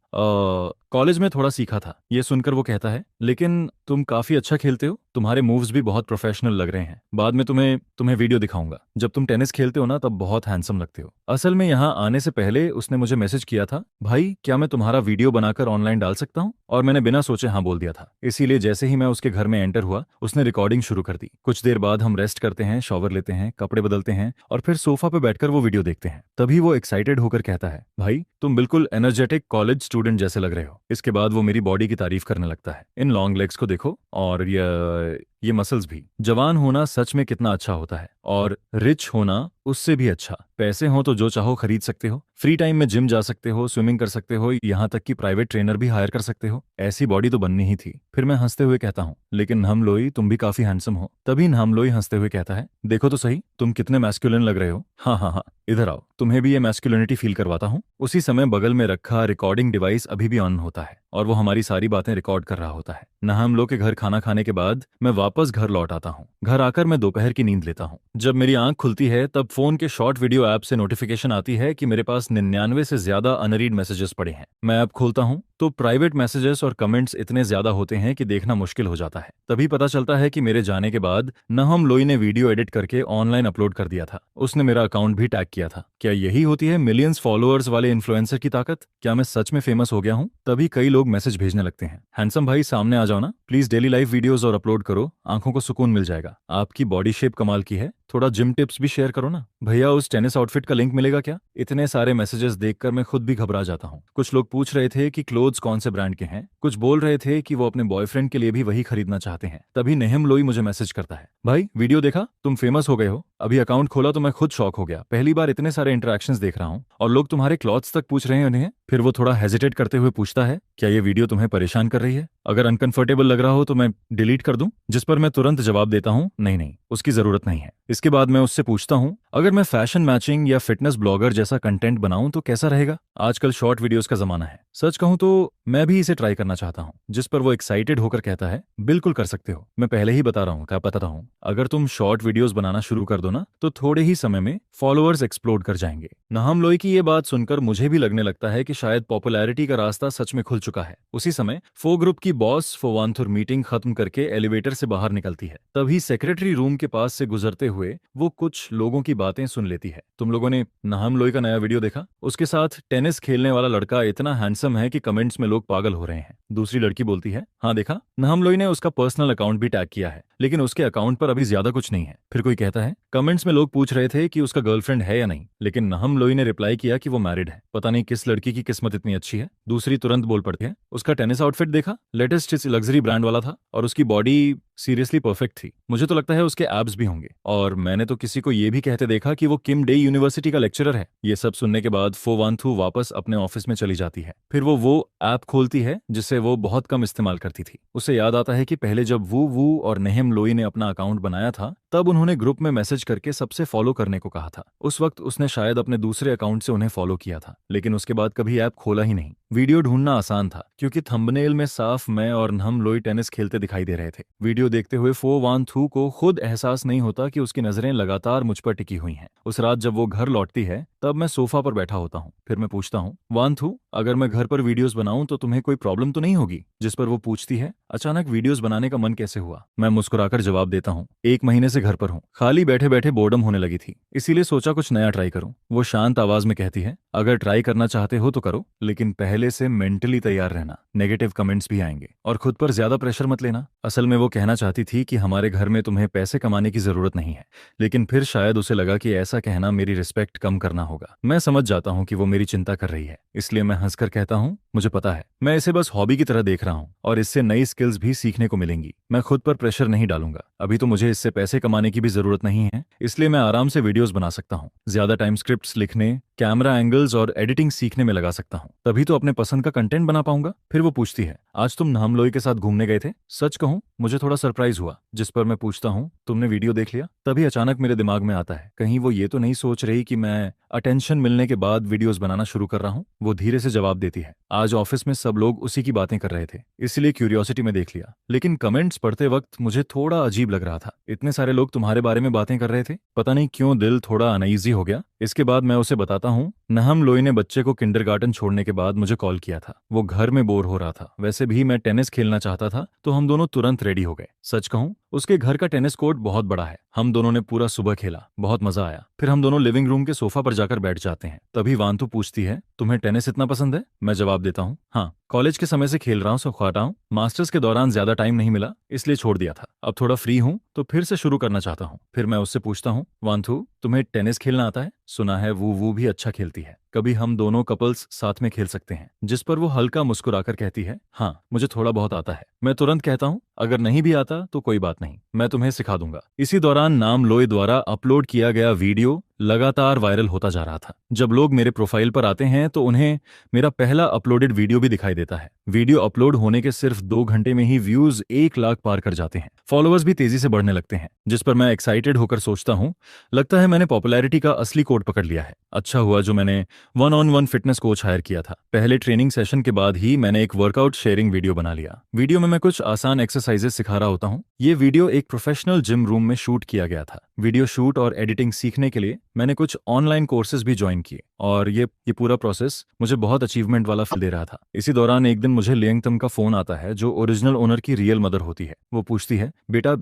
कॉलेज में थोड़ा सीखा था। ये सुनकर वो कहता है, लेकिन तुम काफी अच्छा खेलते हो, तुम्हारे मूव्स भी बहुत प्रोफेशनल लग रहे हैं, बाद में तुम्हें वीडियो दिखाऊंगा। जब तुम टेनिस खेलते हो ना तब बहुत हैंडसम लगते हो। असल में यहाँ आने से पहले उसने मुझे मैसेज किया था, भाई क्या मैं तुम्हारा वीडियो बनाकर ऑनलाइन डाल सकता हूँ? और मैंने बिना सोचे हाँ बोल दिया था। इसीलिए जैसे ही मैं उसके घर में एंटर हुआ उसने रिकॉर्डिंग शुरू कर दी। कुछ देर बाद हम रेस्ट करते हैं, शॉवर लेते हैं, कपड़े बदलते हैं और फिर सोफा पे बैठकर वो वीडियो देखते हैं। तभी वो एक्साइटेड होकर कहता है, भाई तुम बिल्कुल एनर्जेटिक कॉलेज स्टूडेंट जैसे लग रहे हो। इसके बाद वो मेरी बॉडी की तारीफ करने लगता है, इन लॉन्ग लेग्स को देखो और ये मसल्स भी। जवान होना सच में कितना अच्छा होता है, और रिच होना उससे भी अच्छा। पैसे हो तो जो चाहो खरीद सकते हो, फ्री टाइम में जिम जा सकते हो, स्विमिंग कर सकते हो, यहाँ तक कि प्राइवेट ट्रेनर भी हायर कर सकते हो। ऐसी बॉडी तो बननी ही थी। फिर मैं हंसते हुए कहता हूँ, लेकिन नामलोई तुम भी काफी हैंडसम हो। तभी नामलोई हंसते हुए कहता है, देखो तो सही तुम कितने मैस्कुलिन लग रहे हो। हाँ हाँ हाँ, इधर आओ, तुम्हें भी ये मैस्कुलिनिटी फील करवाता हूँ। उसी समय बगल में रखा रिकॉर्डिंग डिवाइस अभी भी ऑन होता है और वो हमारी सारी बातें रिकॉर्ड कर रहा होता है। हम लोग के घर खाना खाने के बाद मैं वापस घर लौट आता हूँ। घर आकर मैं दोपहर की नींद लेता हूँ। जब मेरी आंख खुलती है तब फोन के शॉर्ट वीडियो ऐप से नोटिफिकेशन आती है कि मेरे पास 99 से ज्यादा अनरीड मैसेजेस पड़े हैं। मैं ऐप खोलता हूँ तो प्राइवेट मैसेजेस और कमेंट्स इतने ज्यादा होते हैं कि देखना मुश्किल हो जाता है। तभी पता चलता है कि मेरे जाने के बाद नहम लोई ने वीडियो एडिट करके ऑनलाइन अपलोड कर दिया था। उसने मेरा अकाउंट भी टैग किया था। क्या यही होती है मिलियंस फॉलोअर्स वाले इन्फ्लुएंसर की ताकत? क्या मैं सच में फेमस हो गया हूँ? तभी कई लोग मैसेज भेजने लगते हैं, हैंडसम भाई सामने आ जाओ ना, प्लीज डेली लाइव वीडियोस और अपलोड करो, आंखों को सुकून मिल जाएगा, आपकी बॉडी शेप कमाल की है, थोड़ा जिम टिप्स भी शेयर करो ना, भैया उस टेनिस आउटफिट का लिंक मिलेगा क्या? इतने सारे मैसेजेस देखकर मैं खुद भी घबरा जाता हूँ। कुछ लोग पूछ रहे थे कि क्लोथ्स कौन से ब्रांड के हैं, कुछ बोल रहे थे कि वो अपने बॉयफ्रेंड के लिए भी वही खरीदना चाहते हैं। तभी नेहम लोई मुझे मैसेज करता है, भाई वीडियो देखा, तुम फेमस हो गए हो। अभी अकाउंट खोला तो मैं खुद शॉक हो गया, पहली बार इतने सारे इंटरेक्शंस देख रहा हूँ और लोग तुम्हारे क्लॉथ्स तक पूछ रहे हैं उन्हें। फिर वो थोड़ा हेजिटेट करते हुए पूछता है, क्या ये वीडियो तुम्हें परेशान कर रही है? अगर अनकंफर्टेबल लग रहा हो तो मैं डिलीट कर दूं? जिस पर मैं तुरंत जवाब देता हूं, नहीं नहीं, उसकी जरूरत नहीं है। इसके बाद मैं उससे पूछता हूं, अगर मैं फैशन मैचिंग या फिटनेस ब्लॉगर जैसा कंटेंट बनाऊं तो कैसा रहेगा? आजकल शॉर्ट वीडियोस का जमाना है, सच कहूं तो मैं भी इसे ट्राई करना चाहता हूं। जिस पर वो एक्साइटेड होकर कहता है, बिल्कुल कर सकते हो, मैं पहले ही बता रहा हूं, क्या पता हूं, अगर तुम शॉर्ट वीडियोस बनाना शुरू कर दो ना तो थोड़े ही समय में फॉलोअर्स एक्सप्लोड कर जाएंगे। नहम लोई की ये बात सुनकर मुझे भी लगने लगता है कि शायद पॉपुलैरिटी का रास्ता सच में खुल चुका है। उसी समय फो ग्रुप की बॉस फोवांथुर मीटिंग खत्म करके एलिवेटर से बाहर निकलती है। तभी सेक्रेटरी रूम के पास से गुजरते हुए वो कुछ लोगों की बातें सुन लेती है। तुम लोगों ने नहम लोई का नया वीडियो देखा? उसके साथ टेनिस खेलने वाला लड़का इतना हैंडसम है कि कमेंट्स में लोग पागल हो रहे हैं। दूसरी लड़की बोलती है, हाँ देखा, नहम लोई ने उसका पर्सनल अकाउंट भी टैग किया है, लेकिन उसके अकाउंट पर अभी ज्यादा कुछ नहीं है। फिर कोई कहता है, कमेंट्स में लोग पूछ रहे थे कि उसका गर्लफ्रेंड है या नहीं, लेकिन नहम लोई ने रिप्लाई किया कि वो मैरिड है। पता नहीं किस लड़की की किस्मत इतनी अच्छी है। दूसरी तुरंत बोल पड़ती है, उसका टेनिस आउटफिट देखा, लेटेस्ट लग्जरी ब्रांड वाला था और उसकी बॉडी सीरियसली परफेक्ट थी, मुझे तो लगता है उसके एब्स भी होंगे। और मैंने तो किसी को ये भी कहते देखा कि वो किम डे यूनिवर्सिटी का लेक्चरर है। ये सब सुनने के बाद फोवांथु वापस अपने ऑफिस में चली जाती है। फिर वो ऐप खोलती है जिसे वो बहुत कम इस्तेमाल करती थी। उसे याद आता है कि पहले जब वू और नेहम लोई ने अपना अकाउंट बनाया था तब उन्होंने ग्रुप में मैसेज करके सबसे फॉलो करने को कहा था। उस वक्त उसने शायद अपने दूसरे अकाउंट से उन्हें फॉलो किया था, लेकिन उसके बाद कभी ऐप खोला ही नहीं। वीडियो ढूंढना आसान था क्योंकि थंबनेल में साफ मैं और नहम लोई टेनिस खेलते दिखाई दे रहे थे। वीडियो देखते हुए फो वान थू को खुद एहसास नहीं होता कि उसकी नजरें लगातार मुझ पर टिकी हुई हैं। उस रात जब वो घर लौटती है तब मैं सोफा पर बैठा होता हूँ। फिर मैं पूछता हूँ, वान थू, अगर मैं घर पर वीडियोस बनाऊं तो तुम्हें कोई प्रॉब्लम तो नहीं होगी? जिस पर वो पूछती है, अचानक वीडियोस बनाने का मन कैसे हुआ? मैं मुस्कुराकर जवाब देता हूँ, 1 महीने से घर पर हूँ, खाली बैठे बैठे बोर्डम होने लगी थी, इसीलिए सोचा कुछ नया ट्राई करूं। वो शांत आवाज में कहती है, अगर ट्राई करना चाहते हो तो करो, लेकिन पहले से मेंटली तैयार रहना, नेगेटिव कमेंट्स भी आएंगे और खुद पर ज्यादा प्रेशर मत लेना। असल में वो कहना चाहती थी कि हमारे घर में तुम्हें पैसे कमाने की जरूरत नहीं है, लेकिन फिर शायद उसे लगा कि ऐसा कहना मेरी रिस्पेक्ट कम करना होगा। मैं समझ जाता हूँ कि वो मेरी चिंता कर रही है, इसलिए मैं हंसकर कहता हूँ, मुझे पता है, मैं इसे बस हॉबी की तरह देख रहा हूँ और इससे नई स्किल्स भी सीखने को मिलेंगी। मैं खुद पर प्रेशर नहीं डालूंगा, अभी तो मुझे इससे पैसे कमाने की भी जरूरत नहीं है, इसलिए मैं आराम से वीडियोस बना सकता हूँ। ज्यादा टाइम स्क्रिप्ट्स लिखने, कैमरा एंगल्स और एडिटिंग सीखने में लगा सकता हूँ, तभी तो अपने पसंद का कंटेंट बना पाऊंगा। फिर वो पूछती है, आज तुम नहम लोई के साथ घूमने गए थे? सच कहूं, मुझे थोड़ा सरप्राइज हुआ। जिस पर मैं पूछता हूँ, तुमने वीडियो देख लिया? तभी अचानक मेरे दिमाग में आता है, कहीं वो ये तो नहीं सोच रही कि मैं अटेंशन मिलने के बाद वीडियोस बनाना शुरू कर रहा हूँ। वो धीरे से जवाब देती है, आज ऑफिस में सब लोग उसी की बातें कर रहे थे, इसलिए क्यूरियोसिटी में देख लिया, लेकिन कमेंट्स पढ़ते वक्त मुझे थोड़ा अजीब लग रहा था। इतने सारे लोग तुम्हारे बारे में बातें कर रहे थे, पता नहीं क्यों दिल थोड़ा अनईजी हो गया। इसके बाद मैं उसे बताता हूँ, नहम लोई ने बच्चे को किंडरगार्टन छोड़ने के बाद मुझे कॉल किया था, वो घर में बोर हो रहा था, वैसे भी मैं टेनिस खेलना चाहता था, तो हम दोनों तुरंत रेडी हो गए। सच कहूं, उसके घर का टेनिस कोर्ट बहुत बड़ा है, हम दोनों ने पूरा सुबह खेला, बहुत मजा आया। फिर हम दोनों लिविंग रूम के सोफा पर जाकर बैठ जाते हैं। तभी वांतु पूछती है, तुम्हें टेनिस इतना पसंद है? मैं जवाब देता हूँ, हाँ, कॉलेज के समय से खेल रहा हूँ, सो खाता हूँ, मास्टर्स के दौरान ज्यादा टाइम नहीं मिला इसलिए छोड़ दिया था, अब थोड़ा फ्री हूँ तो फिर से शुरू करना चाहता हूँ। फिर मैं उससे पूछता हूँ, वांथू, तुम्हें टेनिस खेलना आता है? सुना है वो भी अच्छा खेलती है, कभी हम दोनों कपल्स साथ में खेल सकते हैं। जिस पर वो हल्का मुस्कुराकर कहती है, हाँ, मुझे थोड़ा बहुत आता है। मैं तुरंत कहता हूँ, अगर नहीं भी आता तो कोई बात नहीं, मैं तुम्हें सिखा दूंगा। इसी दौरान नाम लोई द्वारा अपलोड किया गया वीडियो लगातार वायरल होता जा रहा था। जब लोग मेरे प्रोफाइल पर आते हैं तो उन्हें मेरा पहला अपलोडेड वीडियो भी दिखाई देता है। वीडियो अपलोड होने के सिर्फ 2 घंटे में ही व्यूज 1 लाख पार कर जाते हैं, फॉलोअर्स भी तेजी से बढ़ने लगते हैं। जिस पर मैं एक्साइटेड होकर सोचता हूँ, लगता है मैंने पॉपुलैरिटी का असली कोड पकड़ लिया है। अच्छा हुआ जो मैंने 1-on-1 फिटनेस कोच हायर किया था। पहले ट्रेनिंग सेशन के बाद ही मैंने एक वर्कआउट शेयरिंग वीडियो बना लिया। वीडियो में मैं कुछ आसान एक्सरसाइजेस सिखा रहा होता हूँ। ये वीडियो एक प्रोफेशनल जिम रूम में शूट किया गया था। वीडियो शूट और एडिटिंग सीखने के लिए मैंने कुछ ऑनलाइन कोर्सेज भी ज्वाइन किए और ये पूरा प्रोसेस मुझे बहुत अचीवमेंट वाला फील दे रहा था। इसी दौरान एक दिन मुझे लियंगतम का फोन आता है, जो ओरिजिनल ओनर की रियल मदर होती है। वो पूछती है, बेटा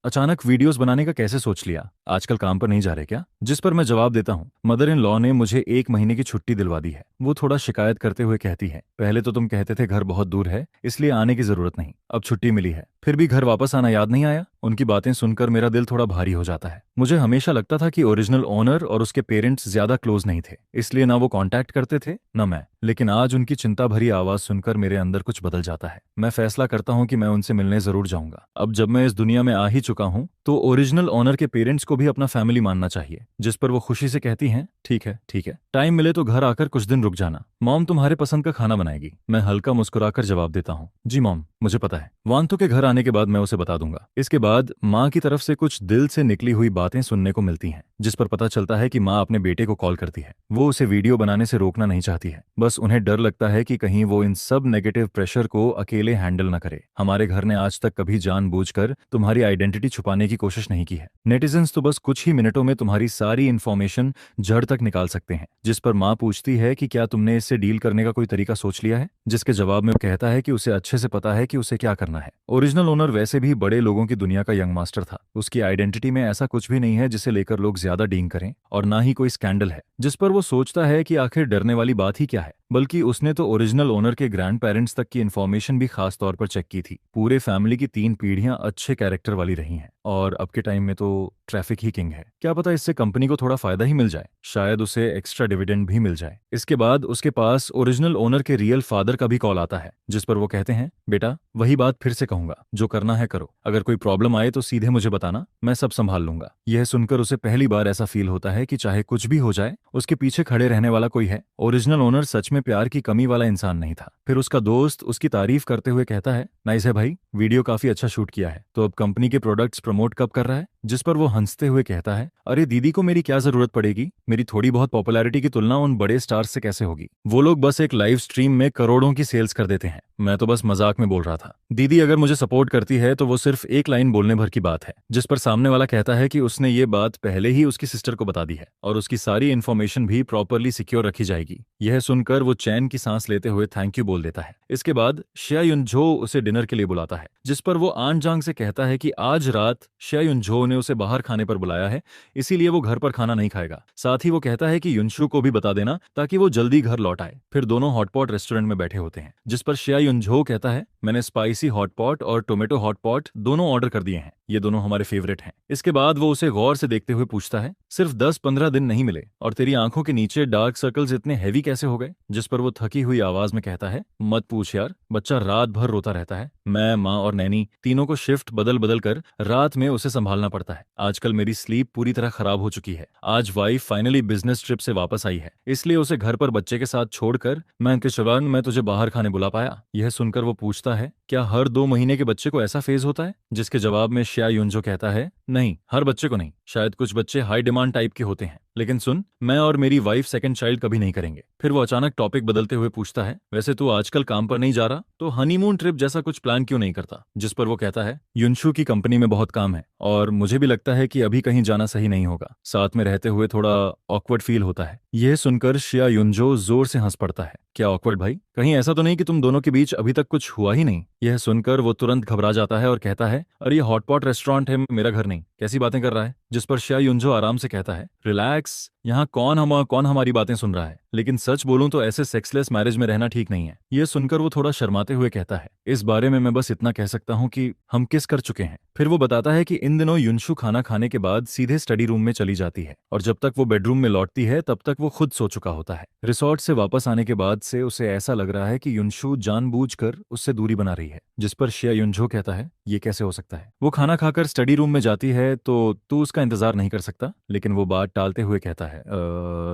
अचानक वीडियोस बनाने का कैसे सोच लिया, आजकल काम पर नहीं जा रहे क्या? जिस पर मैं जवाब देता हूँ, मदर इन लॉ ने मुझे 1 महीने की छुट्टी दिलवा दी है। वो थोड़ा शिकायत करते हुए कहती है, पहले तो तुम कहते थे घर बहुत दूर है इसलिए आने की जरूरत नहीं, अब छुट्टी मिली है फिर भी घर वापस आना याद नहीं आया? उनकी बातें सुनकर मेरा दिल थोड़ा भारी हो जाता है। मुझे हमेशा लगता था कि ओरिजिनल ओनर और उसके पेरेंट्स ज्यादा क्लोज नहीं थे, इसलिए ना वो कांटेक्ट करते थे न मैं। लेकिन आज उनकी चिंता भरी आवाज सुनकर मेरे अंदर कुछ बदल जाता है। मैं फैसला करता हूँ कि मैं उनसे मिलने जरूर जाऊंगा। अब जब मैं इस दुनिया में आ ही चुका हूँ तो ओरिजिनल ओनर के पेरेंट्स को भी अपना फैमिली मानना चाहिए। जिस पर वो खुशी से कहती हैं, ठीक है ठीक है, टाइम मिले तो घर आकर कुछ दिन रुक जाना, मॉम तुम्हारे पसंद का खाना बनाएगी। मैं हल्का मुस्कुराकर जवाब देता हूँ, जी मॉम, मुझे पता है। वांतो के घर आने के बाद मैं उसे बता दूंगा। इसके बाद माँ की तरफ से कुछ दिल से निकली हुई बातें सुनने को मिलती हैं, जिस पर पता चलता है कि माँ अपने बेटे को कॉल करती है। वो उसे वीडियो बनाने से रोकना नहीं चाहती है, बस उन्हें डर लगता है कि कहीं वो इन सब नेगेटिव प्रेशर को अकेले हैंडल न करे। हमारे घर ने आज तक कभी जानबूझकर तुम्हारी आइडेंटिटी छुपाने की कोशिश नहीं की है। नेटिजन्स तो बस कुछ ही मिनटों में तुम्हारी सारी इन्फॉर्मेशन जड़ तक निकाल सकते हैं। जिस पर माँ पूछती है कि क्या तुमने इससे डील करने का कोई तरीका सोच लिया है? जिसके जवाब में वो कहता है कि उसे अच्छे से पता है कि उसे क्या करना है। ओरिजिनल ओनर वैसे भी बड़े लोगों की दुनिया का यंग मास्टर था। उसकी आइडेंटिटी में ऐसा कुछ भी नहीं है जिसे लेकर लोग ज्यादा डींग करें, और ना ही कोई स्कैंडल है जिस पर वो सोचता है कि आखिर डरने वाली बात ही क्या है। बल्कि उसने तो ओरिजिनल ओनर के ग्रैंड पेरेंट्स तक की इन्फॉर्मेशन भी खास तौर पर चेक की थी। पूरे फैमिली की 3 पीढ़ियां अच्छे कैरेक्टर वाली रही हैं, और अब के टाइम में तो ट्रैफिक ही किंग है। क्या पता इससे कंपनी को थोड़ा फायदा ही मिल जाए, शायद उसे एक्स्ट्रा डिविडेंड भी मिल जाए। इसके बाद उसके पास ओरिजिनल ओनर के रियल फादर का भी कॉल आता है, जिस पर वो कहते हैं, बेटा वही बात फिर से कहूंगा, जो करना है करो, अगर कोई प्रॉब्लम आए तो सीधे मुझे बताना, मैं सब संभाल लूंगा। यह सुनकर उसे पहली बार ऐसा फील होता है कि चाहे कुछ भी हो जाए उसके पीछे खड़े रहने वाला कोई है। ओरिजिनल ओनर सच में प्यार की कमी वाला इंसान नहीं था। फिर उसका दोस्त उसकी तारीफ करते हुए कहता है, नाइस है भाई, वीडियो काफी अच्छा शूट किया है, तो अब कंपनी के प्रोडक्ट्स प्रमोट कब कर रहा है? जिस पर वो हंसते हुए कहता है, अरे दीदी को मेरी क्या जरूरत पड़ेगी, मेरी थोड़ी बहुत पॉपुलैरिटी की तुलना उन बड़े स्टार्स से कैसे होगी? वो लोग बस एक लाइव स्ट्रीम में करोड़ों की सेल्स कर देते हैं, मैं तो बस मजाक में बोल रहा था। दीदी अगर मुझे सपोर्ट करती है तो वो सिर्फ एक लाइन बोलने भर की बात है। जिस पर सामने वाला कहता है कि उसने ये बात पहले ही उसकी सिस्टर को बता दी है और उसकी सारी इन्फॉर्मेशन भी प्रॉपरली सिक्योर रखी जाएगी। यह सुनकर वो चैन की सांस लेते हुए थैंक यू बोल देता है। इसके बाद शिया युनझो उसे डिनर के लिए बुलाता है, जिस पर वो आन जांग से कहता है कि आज रात शिया युनझो ने उसे बाहर खाने पर बुलाया है, इसीलिए वो घर पर खाना नहीं खाएगा। साथ ही वो कहता है कि युनशु को भी बता देना ताकि वो जल्दी घर लौट आए। फिर दोनों हॉटपॉट रेस्टोरेंट में बैठे होते हैं, जिस पर शिया युनझो कहता है, मैंने स्पाइसी हॉटपॉट और टोमेटो हॉटपॉट दोनों ऑर्डर कर दिए हैं, ये दोनों हमारे फेवरेट हैं। इसके बाद वो उसे गौर से देखते हुए पूछता है, सिर्फ 10-15 दिन नहीं मिले और तेरी आंखों के नीचे डार्क सर्कल्स इतने हैवी कैसे हो गए? जिस पर वो थकी हुई आवाज में कहता है, मत पूछ यार, बच्चा रात भर रोता रहता है। मैं, माँ और नैनी तीनों को शिफ्ट बदल बदल कर रात में उसे संभालना पड़ता है। आजकल मेरी स्लीप पूरी तरह खराब हो चुकी है। आज वाइफ फाइनली बिजनेस ट्रिप से वापस आई है, इसलिए उसे घर पर बच्चे के साथ छोड़कर मैं तुझे बाहर खाने बुला पाया। यह सुनकर वो पूछता है, क्या हर 2 महीने के बच्चे को ऐसा फेज होता है? जिसके जवाब में शिया युनजो कहता है, नहीं, हर बच्चे को नहीं, शायद कुछ बच्चे हाई डिमांड टाइप के होते हैं, लेकिन सुन, मैं और मेरी वाइफ सेकंड चाइल्ड कभी नहीं करेंगे। फिर वो अचानक टॉपिक बदलते हुए पूछता है, वैसे तू आजकल काम पर नहीं जा रहा तो हनीमून ट्रिप जैसा कुछ प्लान क्यों नहीं करता? जिस पर वो कहता है, युनशु की कंपनी में बहुत काम है और मुझे भी लगता है कि अभी कहीं जाना सही नहीं होगा, साथ में रहते हुए थोड़ा ऑकवर्ड फील होता है। यह सुनकर शिया युनजो जोर से हंस पड़ता है, क्या ऑकवर्ड भाई? कहीं ऐसा तो नहीं कि तुम दोनों के बीच अभी तक कुछ हुआ ही नहीं? यह सुनकर वो तुरंत घबरा जाता है और कहता है, अरे ये हॉटपॉट रेस्टोरेंट है, मेरा घर नहीं, कैसी बातें कर रहा है? जिस पर शिया युनजो आराम से कहता है, रिलैक्स, यहाँ कौन हमारी बातें सुन रहा है? लेकिन सच बोलूं तो ऐसे सेक्सलेस मैरिज में रहना ठीक नहीं है। यह सुनकर वो थोड़ा शर्माते हुए कहता है, इस बारे में मैं बस इतना कह सकता हूँ कि हम किस कर चुके हैं। फिर वो बताता है कि इन दिनों युनशु खाना खाने के बाद सीधे स्टडी रूम में चली जाती है और जब तक वो बेडरूम में लौटती है तब तक वो खुद सो चुका होता है। रिसोर्ट से वापस आने के बाद से उसे ऐसा लग रहा है कि युनशु जानबूझकर उससे दूरी बना रही है। जिस पर शिया युनझो कहता है, ये कैसे हो सकता है? वो खाना खाकर स्टडी रूम में जाती है तो तू उसका इंतजार नहीं कर सकता? लेकिन वो बात टालते हुए कहता है,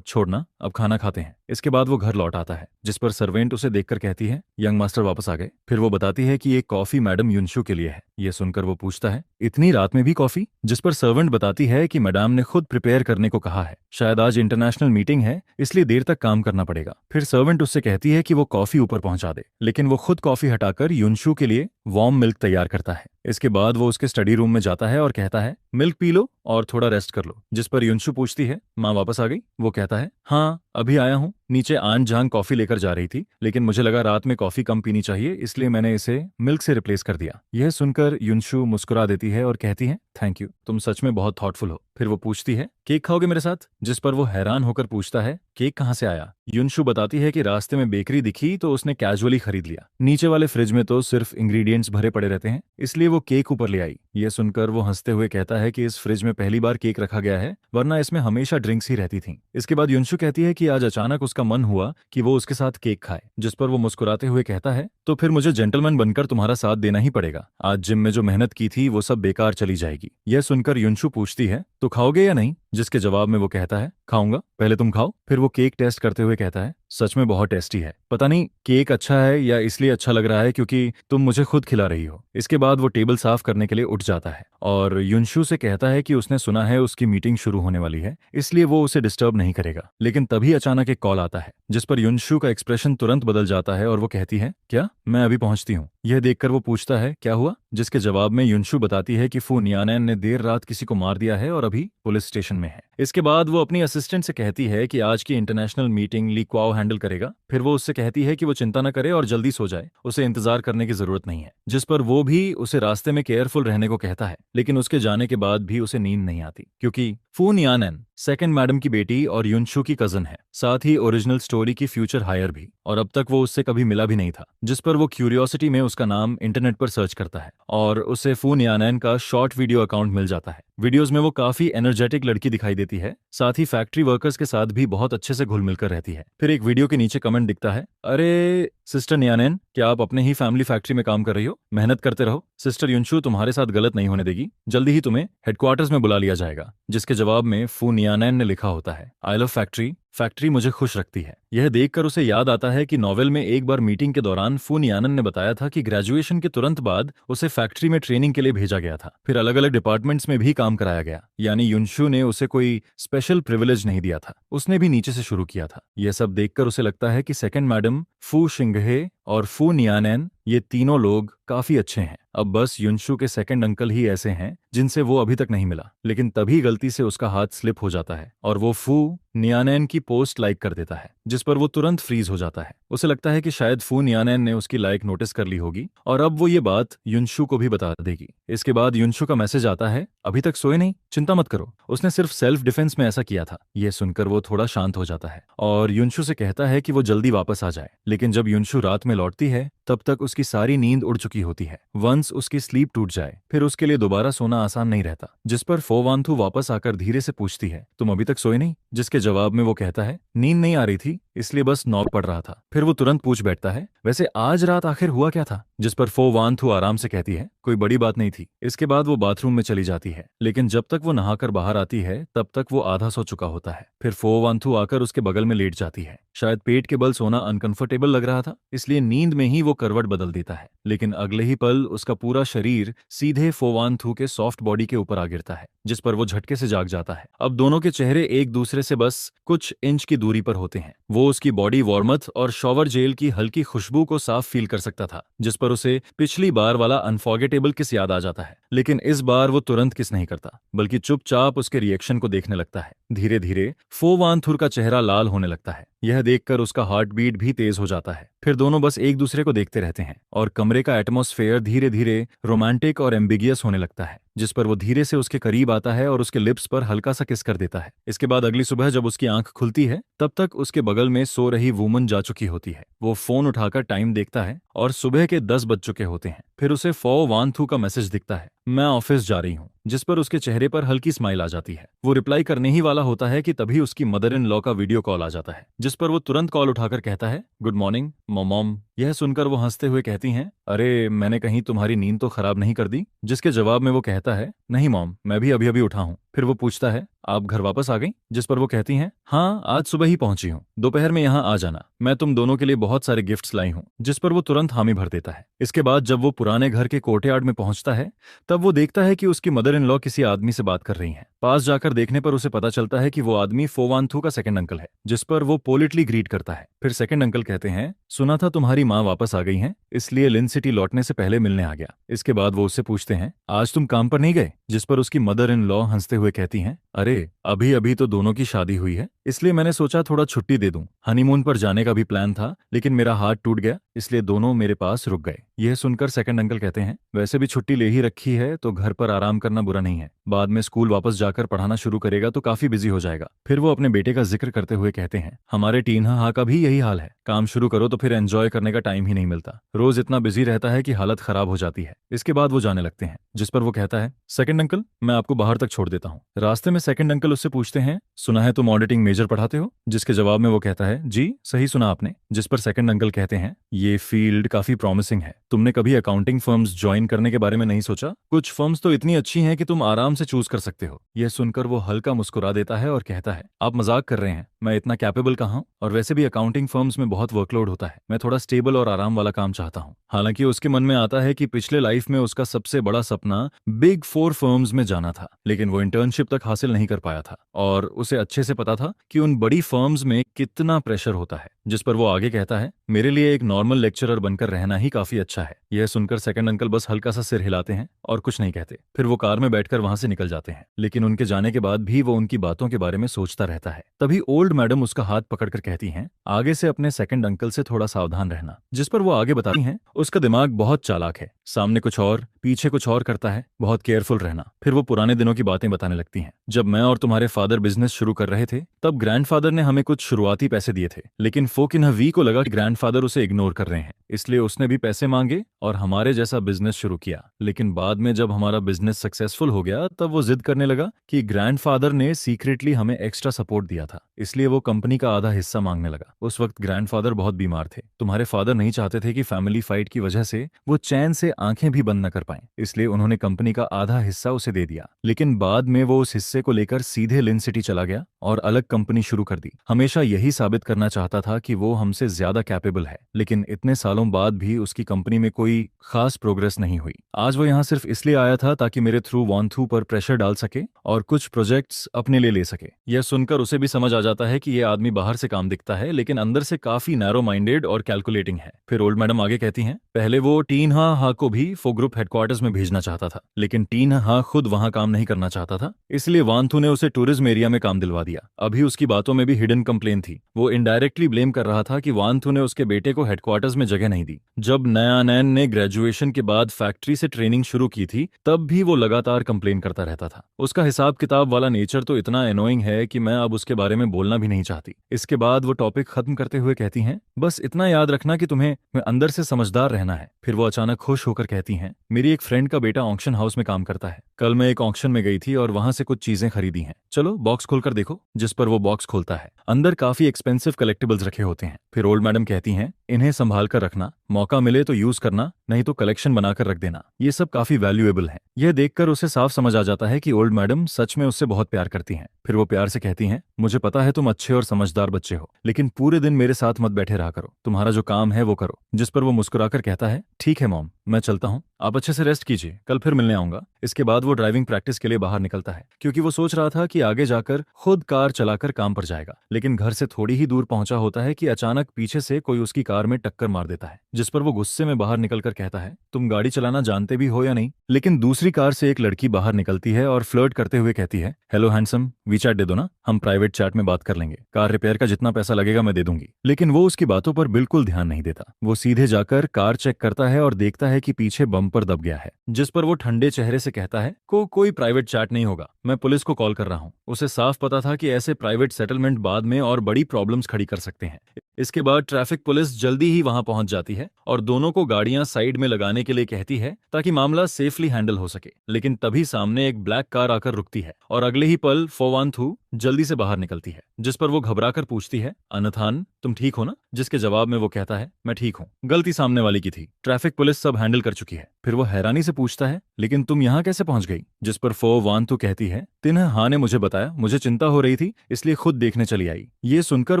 छोड़ना, अब खाना खाते हैं। इसके बाद वो घर लौट आता है, जिस पर सर्वेंट उसे देखकर कहती है, यंग मास्टर वापस आ गए। फिर वो बताती है कि ये कॉफी मैडम युनशु के लिए है। ये सुनकर वो पूछता है, इतनी रात में भी कॉफी? जिस पर सर्वेंट बताती है कि मैडम ने खुद प्रिपेयर करने को कहा है, शायद आज इंटरनेशनल मीटिंग है इसलिए देर तक काम करना पड़ेगा। फिर सर्वेंट उससे कहती है कि वो कॉफी ऊपर पहुंचा दे, लेकिन वो खुद कॉफी हटाकर युनशु के लिए वार्म मिल्क तैयार करता है। इसके बाद वो उसके स्टडी रूम में जाता है और कहता है, मिल्क पी लो और थोड़ा रेस्ट कर लो। जिस पर युनशु पूछती है, माँ वापस आ गई? वो कहता है, हाँ अभी आया हूँ। नीचे आन जान कॉफी लेकर जा रही थी, लेकिन मुझे लगा रात में कॉफी कम पीनी चाहिए, इसलिए मैंने इसे मिल्क से रिप्लेस कर दिया। यह सुनकर युनशु मुस्कुरा देती है और कहती है, थैंक यू, तुम सच में बहुत थॉटफुल हो। फिर वो पूछती है, केक खाओगे मेरे साथ? जिस पर वो हैरान होकर पूछता है, केक कहाँ से आया? युनशु बताती है कि रास्ते में बेकरी दिखी तो उसने कैजुअली खरीद लिया। नीचे वाले फ्रिज में तो सिर्फ इंग्रेडिएंट्स भरे पड़े रहते हैं, इसलिए वो केक ऊपर ले आई। ये सुनकर वो हंसते हुए कहता है कि इस फ्रिज में पहली बार केक रखा गया है, वरना इसमें हमेशा ड्रिंक्स ही रहती थीं। इसके बाद युनशु कहती है कि आज अचानक उसका मन हुआ कि वो उसके साथ केक खाए। जिस पर वो मुस्कुराते हुए कहता है, तो फिर मुझे जेंटलमैन बनकर तुम्हारा साथ देना ही पड़ेगा। आज जिम में जो मेहनत की थी वो सब बेकार चली जाएगी। यह सुनकर युनशु पूछती है, तो खाओगे या नहीं? जिसके जवाब में वो कहता है, खाऊंगा, पहले तुम खाओ। फिर वो केक टेस्ट करते हुए कहता है, सच में बहुत टेस्टी है। पता नहीं केक अच्छा है या इसलिए अच्छा लग रहा है क्योंकि तुम मुझे खुद खिला रही हो। इसके बाद वो टेबल साफ करने के लिए उठ जाता है और युनशु से कहता है कि उसने सुना है उसकी मीटिंग शुरू होने वाली है, इसलिए वो उसे डिस्टर्ब नहीं करेगा। लेकिन तभी अचानक एक कॉल आता है, जिस पर युनशु का एक्सप्रेशन तुरंत बदल जाता है और वो कहती है, क्या? मैं अभी पहुंचती हूँ। यह देखकर वो पूछता है, क्या हुआ? जिसके जवाब में युनशु बताती है कि फू नियानैन ने देर रात किसी को मार दिया है और अभी पुलिस स्टेशन में है। इसके बाद वो अपनी असिस्टेंट से कहती है कि आज की इंटरनेशनल मीटिंग ली क्वाओ हैंडल करेगा। फिर वो उससे कहती है कि वो चिंता न करे और जल्दी सो जाए, उसे इंतजार करने की जरूरत नहीं है। जिस पर वो भी उसे रास्ते में केयरफुल रहने को कहता है, लेकिन उसके जाने के बाद भी उसे नींद नहीं आती, क्योंकि फू नियानैन सेकंड मैडम की बेटी और युनशु की कजन है, साथ ही ओरिजिनल स्टोरी की फ्यूचर हायर भी, और अब तक वो उससे कभी मिला भी नहीं था। जिस पर वो क्यूरियोसिटी में उसका नाम इंटरनेट पर सर्च करता है और उसे फू नियानैन का शॉर्ट वीडियो अकाउंट मिल जाता है। वीडियोस में वो काफी एनर्जेटिक लड़की दिखाई देती है, साथ ही फैक्ट्री वर्कर्स के साथ भी बहुत अच्छे से घुल मिलकर रहती है। फिर एक वीडियो के नीचे कमेंट दिखता है, अरे सिस्टर नियानैन, क्या आप अपने ही फैमिली फैक्ट्री में काम कर रही हो? मेहनत करते रहो, सिस्टर युनशु तुम्हारे साथ गलत नहीं होने देगी, जल्दी ही तुम्हें हेडक्वार्टर्स में बुला लिया जाएगा। जिसके जवाब में फू नियानैन ने लिखा होता है, आई लव फैक्ट्री, फैक्ट्री मुझे खुश रखती है। यह देखकर उसे याद आता है कि नॉवेल में एक बार मीटिंग के दौरान फू नियानन ने बताया था कि ग्रेजुएशन के तुरंत बाद उसे फैक्ट्री में ट्रेनिंग के लिए भेजा गया था, फिर अलग अलग डिपार्टमेंट्स में भी काम कराया गया, यानी युनशु ने उसे कोई स्पेशल प्रिविलेज नहीं दिया था, उसने भी नीचे से शुरू किया था। यह सब देखकर उसे लगता है कि सेकंड मैडम, फू शिंगहे और फू नियानैन, ये तीनों लोग काफी अच्छे हैं। अब बस युनशु के सेकंड अंकल ही ऐसे हैं जिनसे वो अभी तक नहीं मिला। लेकिन तभी गलती से उसका हाथ स्लिप हो जाता है और वो फू नियानैन की पोस्ट लाइक कर देता है, जिस पर वो तुरंत फ्रीज हो जाता है। उसे लगता है कि शायद फू नियानैन ने उसकी लाइक नोटिस कर ली होगी और अब वो ये बात युनशु को भी बता देगी। इसके बाद युनशु का मैसेज आता है, अभी तक सोए नहीं, चिंता मत करो, उसने सिर्फ सेल्फ डिफेंस में ऐसा किया था। ये सुनकर वो थोड़ा शांत हो जाता है और युनशु से कहता है कि वो जल्दी वापस आ जाए। लेकिन जब युनशु रात में लौटती है तब तक उसकी सारी नींद उड़ चुकी होती है। वंस उसकी स्लीप टूट जाए फिर उसके लिए दोबारा सोना आसान नहीं रहता। जिस पर फो वांथु वापस आकर धीरे से पूछती है, तुम अभी तक सोए नहीं? जिसके जवाब में वो कहता है, नींद नहीं आ रही थी इसलिए बस नॉक पड़ रहा था। फिर वो तुरंत पूछ बैठता है, वैसे आज रात आखिर हुआ क्या था? जिस पर फो वांथु आराम से कहती है, कोई बड़ी बात नहीं थी। इसके बाद वो बाथरूम में चली जाती है, लेकिन जब तक वो नहाकर बाहर आती है तब तक वो आधा सो चुका होता है। फिर फो वांथु आकर उसके बगल में लेट जाती है। शायद पेट के बल सोना अनकंफर्टेबल लग रहा था, इसलिए नींद में ही वो करवट बदल देता है। लेकिन अगले ही पल उसका पूरा शरीर सीधे फो वांथु के सॉफ्ट बॉडी के ऊपर आ गिरता है, जिस पर वो झटके से जाग जाता है। अब दोनों के चेहरे एक दूसरे से बस कुछ इंच की दूरी पर होते हैं। वो उसकी बॉडी वार्मथ और शॉवर जेल की हल्की खुशबू को साफ फील कर सकता था, जिस पर उसे पिछली बार वाला अनफॉरगेटेबल किस याद आ जाता है। लेकिन इस बार वो तुरंत किस नहीं करता, बल्कि चुपचाप उसके रिएक्शन को देखने लगता है। धीरे धीरे फो वांथुर का चेहरा लाल होने लगता है। यह देखकर उसका हार्ट बीट भी तेज हो जाता है। फिर दोनों बस एक दूसरे को देखते रहते हैं और कमरे का एटमॉस्फेयर धीरे धीरे रोमांटिक और एम्बिगियस होने लगता है, जिस पर वो धीरे से उसके करीब आता है और उसके लिप्स पर हल्का सा किस कर देता है। इसके बाद अगली सुबह जब उसकी आंख खुलती है तब तक उसके बगल में सो रही वुमन जा चुकी होती है। वो फोन उठाकर टाइम देखता है और सुबह के 10 बज चुके होते हैं। फिर उसे फो वांथु का मैसेज दिखता है, मैं ऑफिस जा रही हूँ, जिस पर उसके चेहरे पर हल्की स्माइल आ जाती है। वो रिप्लाई करने ही वाला होता है कि तभी उसकी मदर इन लॉ का वीडियो कॉल आ जाता है, जिस पर वो तुरंत कॉल उठाकर कहता है, गुड मॉर्निंग मॉम। यह सुनकर वो हंसते हुए कहती हैं, अरे मैंने कहीं तुम्हारी नींद तो खराब नहीं कर दी? जिसके जवाब में वो कहता है, नहीं मॉम, मैं भी अभी अभी उठा हूँ। फिर वो पूछता है, आप घर वापस आ गई? जिस पर वो कहती हैं, हाँ आज सुबह ही पहुंची हूँ, दोपहर में यहाँ आ जाना, मैं तुम दोनों के लिए बहुत सारे गिफ्ट्स लाई हूँ। जिस पर वो तुरंत हामी भर देता है। इसके बाद जब वो पुराने घर के कोर्टयार्ड में पहुंचता है, तब वो देखता है कि उसकी मदर इन लॉ किसी आदमी से बात कर रही हैं। पास जाकर देखने पर उसे पता चलता है कि वो आदमी फोवानथू का सेकंड अंकल है। जिस पर वो पोलिटली ग्रीट करता है। फिर सेकंड अंकल कहते हैं, सुना था तुम्हारी माँ वापस आ गई हैं, इसलिए लिन सिटी लौटने से पहले मिलने आ गया। इसके बाद वो उससे पूछते हैं, आज तुम काम पर नहीं गए? जिस पर उसकी मदर इन लॉ हंसते हुए कहती हैं, अरे अभी अभी तो दोनों की शादी हुई है, इसलिए मैंने सोचा थोड़ा छुट्टी दे दूं। हनीमून पर जाने का भी प्लान था, लेकिन मेरा हाथ टूट गया, इसलिए दोनों मेरे पास रुक गए। यह सुनकर सेकंड अंकल कहते हैं, वैसे भी छुट्टी ले ही रखी है तो घर पर आराम करना बुरा नहीं है, बाद में स्कूल वापस जाकर पढ़ाना शुरू करेगा तो काफी बिजी हो जाएगा। फिर वो अपने बेटे का जिक्र करते हुए कहते हैं, हमारे टीनहा का भी यही हाल है, काम शुरू करो तो फिर एंजॉय करने का टाइम ही नहीं मिलता, रोज इतना बिजी रहता है कि हालत खराब हो जाती है। इसके बाद वो जाने लगते हैं। जिस पर वो कहता है, सेकंड अंकल मैं आपको बाहर तक छोड़ देता हूँ। रास्ते में सेकंड अंकल उससे पूछते हैं, सुना है तुम ऑडिटिंग मेजर पढ़ाते हो? जिसके जवाब में वो कहता है, जी सही सुना आपने। जिस पर सेकंड अंकल कहते हैं, ये फील्ड काफी प्रॉमिसिंग है, तुमने कभी अकाउंटिंग फर्म्स ज्वाइन करने के बारे में नहीं सोचा? कुछ फर्म्स तो इतनी अच्छी हैं कि तुम आराम से चूज कर सकते हो। यह सुनकर वो हल्का मुस्कुरा देता है और कहता है, आप मजाक कर रहे हैं, मैं इतना कैपेबल कहाँ हूं, और वैसे भी अकाउंटिंग फर्म्स में बहुत वर्कलोड होता है, मैं थोड़ा स्टेबल और आराम वाला काम चाहता हूँ। हालांकि उसके मन में आता है कि पिछले लाइफ में उसका सबसे बड़ा सपना बिग फोर फर्म्स में जाना था, लेकिन वो इंटर्नशिप तक हासिल नहीं कर पाया था और उसे अच्छे से पता था कि उन बड़ी फर्म्स में कितना प्रेशर होता है। जिस पर वो आगे कहता है, मेरे लिए एक नॉर्मल लेक्चरर बनकर रहना ही काफी अच्छा है। यह सुनकर सेकंड अंकल बस हल्का सा सिर हिलाते हैं और कुछ नहीं कहते। फिर वो कार में बैठकर वहां से निकल जाते हैं, लेकिन उनके जाने के बाद भी वो उनकी बातों के बारे में सोचता रहता है। तभी ओल्ड मैडम उसका हाथ पकड़कर कहती हैं, आगे से अपने सेकंड अंकल से थोड़ा सावधान रहना। जिस पर वो आगे बताती हैं, उसका दिमाग बहुत चालाक है, सामने कुछ और पीछे कुछ और करता है, बहुत केयरफुल रहना। फिर वो पुराने दिनों की बातें बताने लगती हैं। जब मैं और तुम्हारे फादर बिजनेस शुरू कर रहे थे, तब ग्रैंडफादर ने हमें कुछ शुरुआती पैसे दिए थे, लेकिन फोकिनह वी को लगा कि ग्रैंडफादर उसे इग्नोर कर रहे हैं, इसलिए उसने भी पैसे मांगे और हमारे जैसा बिजनेस शुरू किया। लेकिन बाद में जब हमारा बिजनेस सक्सेसफुल हो गया, तब वो जिद करने लगा कि ग्रैंडफादर ने सीक्रेटली हमें एक्स्ट्रा सपोर्ट दिया था, इसलिए वो कंपनी का आधा हिस्सा मांगने लगा। उस वक्त ग्रैंडफादर बहुत बीमार थे। तुम्हारे फादर नहीं चाहते थे कि फैमिली फाइट की वजह से वो चैन से आंखें भी बंद न कर पाएं, इसलिए उन्होंने कंपनी का आधा हिस्सा उसे दे दिया। लेकिन बाद में वो उस हिस्से को लेकर सीधे लिन सिटी चला गया और अलग कंपनी शुरू कर दी। हमेशा यही साबित करना चाहता था कि वो हमसे ज्यादा कैपेबल है, लेकिन इतने सालों बाद भी उसकी कंपनी में कोई खास प्रोग्रेस नहीं हुई। आज वो यहाँ सिर्फ इसलिए आया था ताकि मेरे थ्रू वानथू पर प्रेशर डाल सके और कुछ प्रोजेक्ट्स अपने लिए ले सके। यह सुनकर उसे भी समझ आ जाता है कि यह आदमी बाहर से काम दिखता है, लेकिन अंदर से काफी नैरो माइंडेड और कैलकुलेटिंग है। फिर ओल्ड मैडम आगे कहती हैं, पहले वो टीनहा को भी फो ग्रुप हेडक्वार्टर्स में भेजना चाहता था, लेकिन टीनहा खुद वहां काम नहीं करना चाहता था, इसलिए वानथू ने उसे टूरिज्म एरिया में काम दिलवा दिया। अभी उसकी बातों में भी हिडन कंप्लेन थी। वो इनडायरेक्टली ब्लेम कर रहा था कि वानथू ने उसके बेटे को हेडक्वार्टर्स में जगह नहीं दी। जब नयानैन ने ग्रेजुएशन के बाद फैक्ट्री से ट्रेनिंग शुरू की थी, तब भी वो लगातार कंप्लेन करता रहता था। उसका हिसाब किताब वाला नेचर तो इतना एनोइंग है कि मैं अब उसके बारे में बोलना भी नहीं चाहती। इसके बाद वो टॉपिक खत्म करते हुए कहती हैं, बस इतना याद रखना कि तुम्हें अंदर से समझदार रहना है। फिर वो अचानक खुश होकर कहती हैं, मेरी एक फ्रेंड का बेटा ऑक्शन हाउस में काम करता है, कल मैं एक ऑक्शन में गई थी और वहां से कुछ चीजें खरीदी हैं, चलो बॉक्स खोलकर देखो। जिस पर वो बॉक्स खोलता है, अंदर काफी एक्सपेंसिव कलेक्टिबल्स रखे होते हैं। फिर ओल्ड मैडम कहती हैं, इन्हें संभाल कर रखना, मौका मिले तो यूज करना, नहीं तो कलेक्शन बनाकर रख देना, ये सब काफी वैल्यूएबल है। यह देखकर उसे साफ समझ आ जाता है कि ओल्ड मैडम सच में उससे बहुत प्यार करती हैं। फिर वो प्यार से कहती हैं, मुझे पता है तुम अच्छे और समझदार बच्चे हो, लेकिन पूरे दिन मेरे साथ मत बैठे रहा करो, तुम्हारा जो काम है वो करो। जिस पर वो मुस्कुराकर कहता है, ठीक है मॉम, मैं चलता हूँ, आप अच्छे से रेस्ट कीजिए, कल फिर मिलने आऊंगा। इसके बाद वो ड्राइविंग प्रैक्टिस के लिए बाहर निकलता है, क्योंकि वो सोच रहा था कि आगे जाकर खुद कार चलाकर काम पर जाएगा। लेकिन घर से थोड़ी ही दूर पहुंचा होता है कि अचानक पीछे से कोई उसकी कार में टक्कर मार देता है। जिस पर वो गुस्से में बाहर निकलकर कहता है, तुम गाड़ी चलाना जानते भी हो या नहीं? लेकिन दूसरी कार से एक लड़की बाहर निकलती है और फ्लर्ट करते हुए कहती है, हेलो हैंडसम, वीचैट दे दो ना, हम प्राइवेट चैट में बात कर लेंगे, कार रिपेयर का जितना पैसा लगेगा मैं दे दूंगी। लेकिन वो उसकी बातों पर बिल्कुल ध्यान नहीं देता। वो सीधे जाकर कार चेक करता है और देखता है कि पीछे बम्पर दब गया है। जिस पर वो ठंडे चेहरे से कहता है, कोई प्राइवेट चैट नहीं होगा, मैं पुलिस को कॉल कर रहा हूँ। उसे साफ पता था कि ऐसे प्राइवेट सेटलमेंट बाद में और बड़ी प्रॉब्लम्स खड़ी कर सकते हैं। इसके बाद ट्रैफिक पुलिस जल्दी ही वहां पहुंच जाती है और दोनों को गाड़ियां साइड में लगाने के लिए कहती है ताकि मामला सेफली हैंडल हो सके। लेकिन तभी सामने एक ब्लैक कार आकर रुकती है और अगले ही पल फोवानथू जल्दी से बाहर निकलती है, जिस पर वो घबराकर पूछती है, अनथान तुम ठीक हो ना? जिसके जवाब में वो कहता है, मैं ठीक हूँ, गलती सामने वाली की थी, ट्रैफिक पुलिस सब हैंडल कर चुकी है। फिर वो हैरानी से पूछता है, लेकिन तुम यहाँ कैसे पहुंच गई? जिस पर फो वान तू कहती है, तिन्ह हाँ ने मुझे बताया, मुझे चिंता हो रही थी इसलिए खुद देखने चली आई। ये सुनकर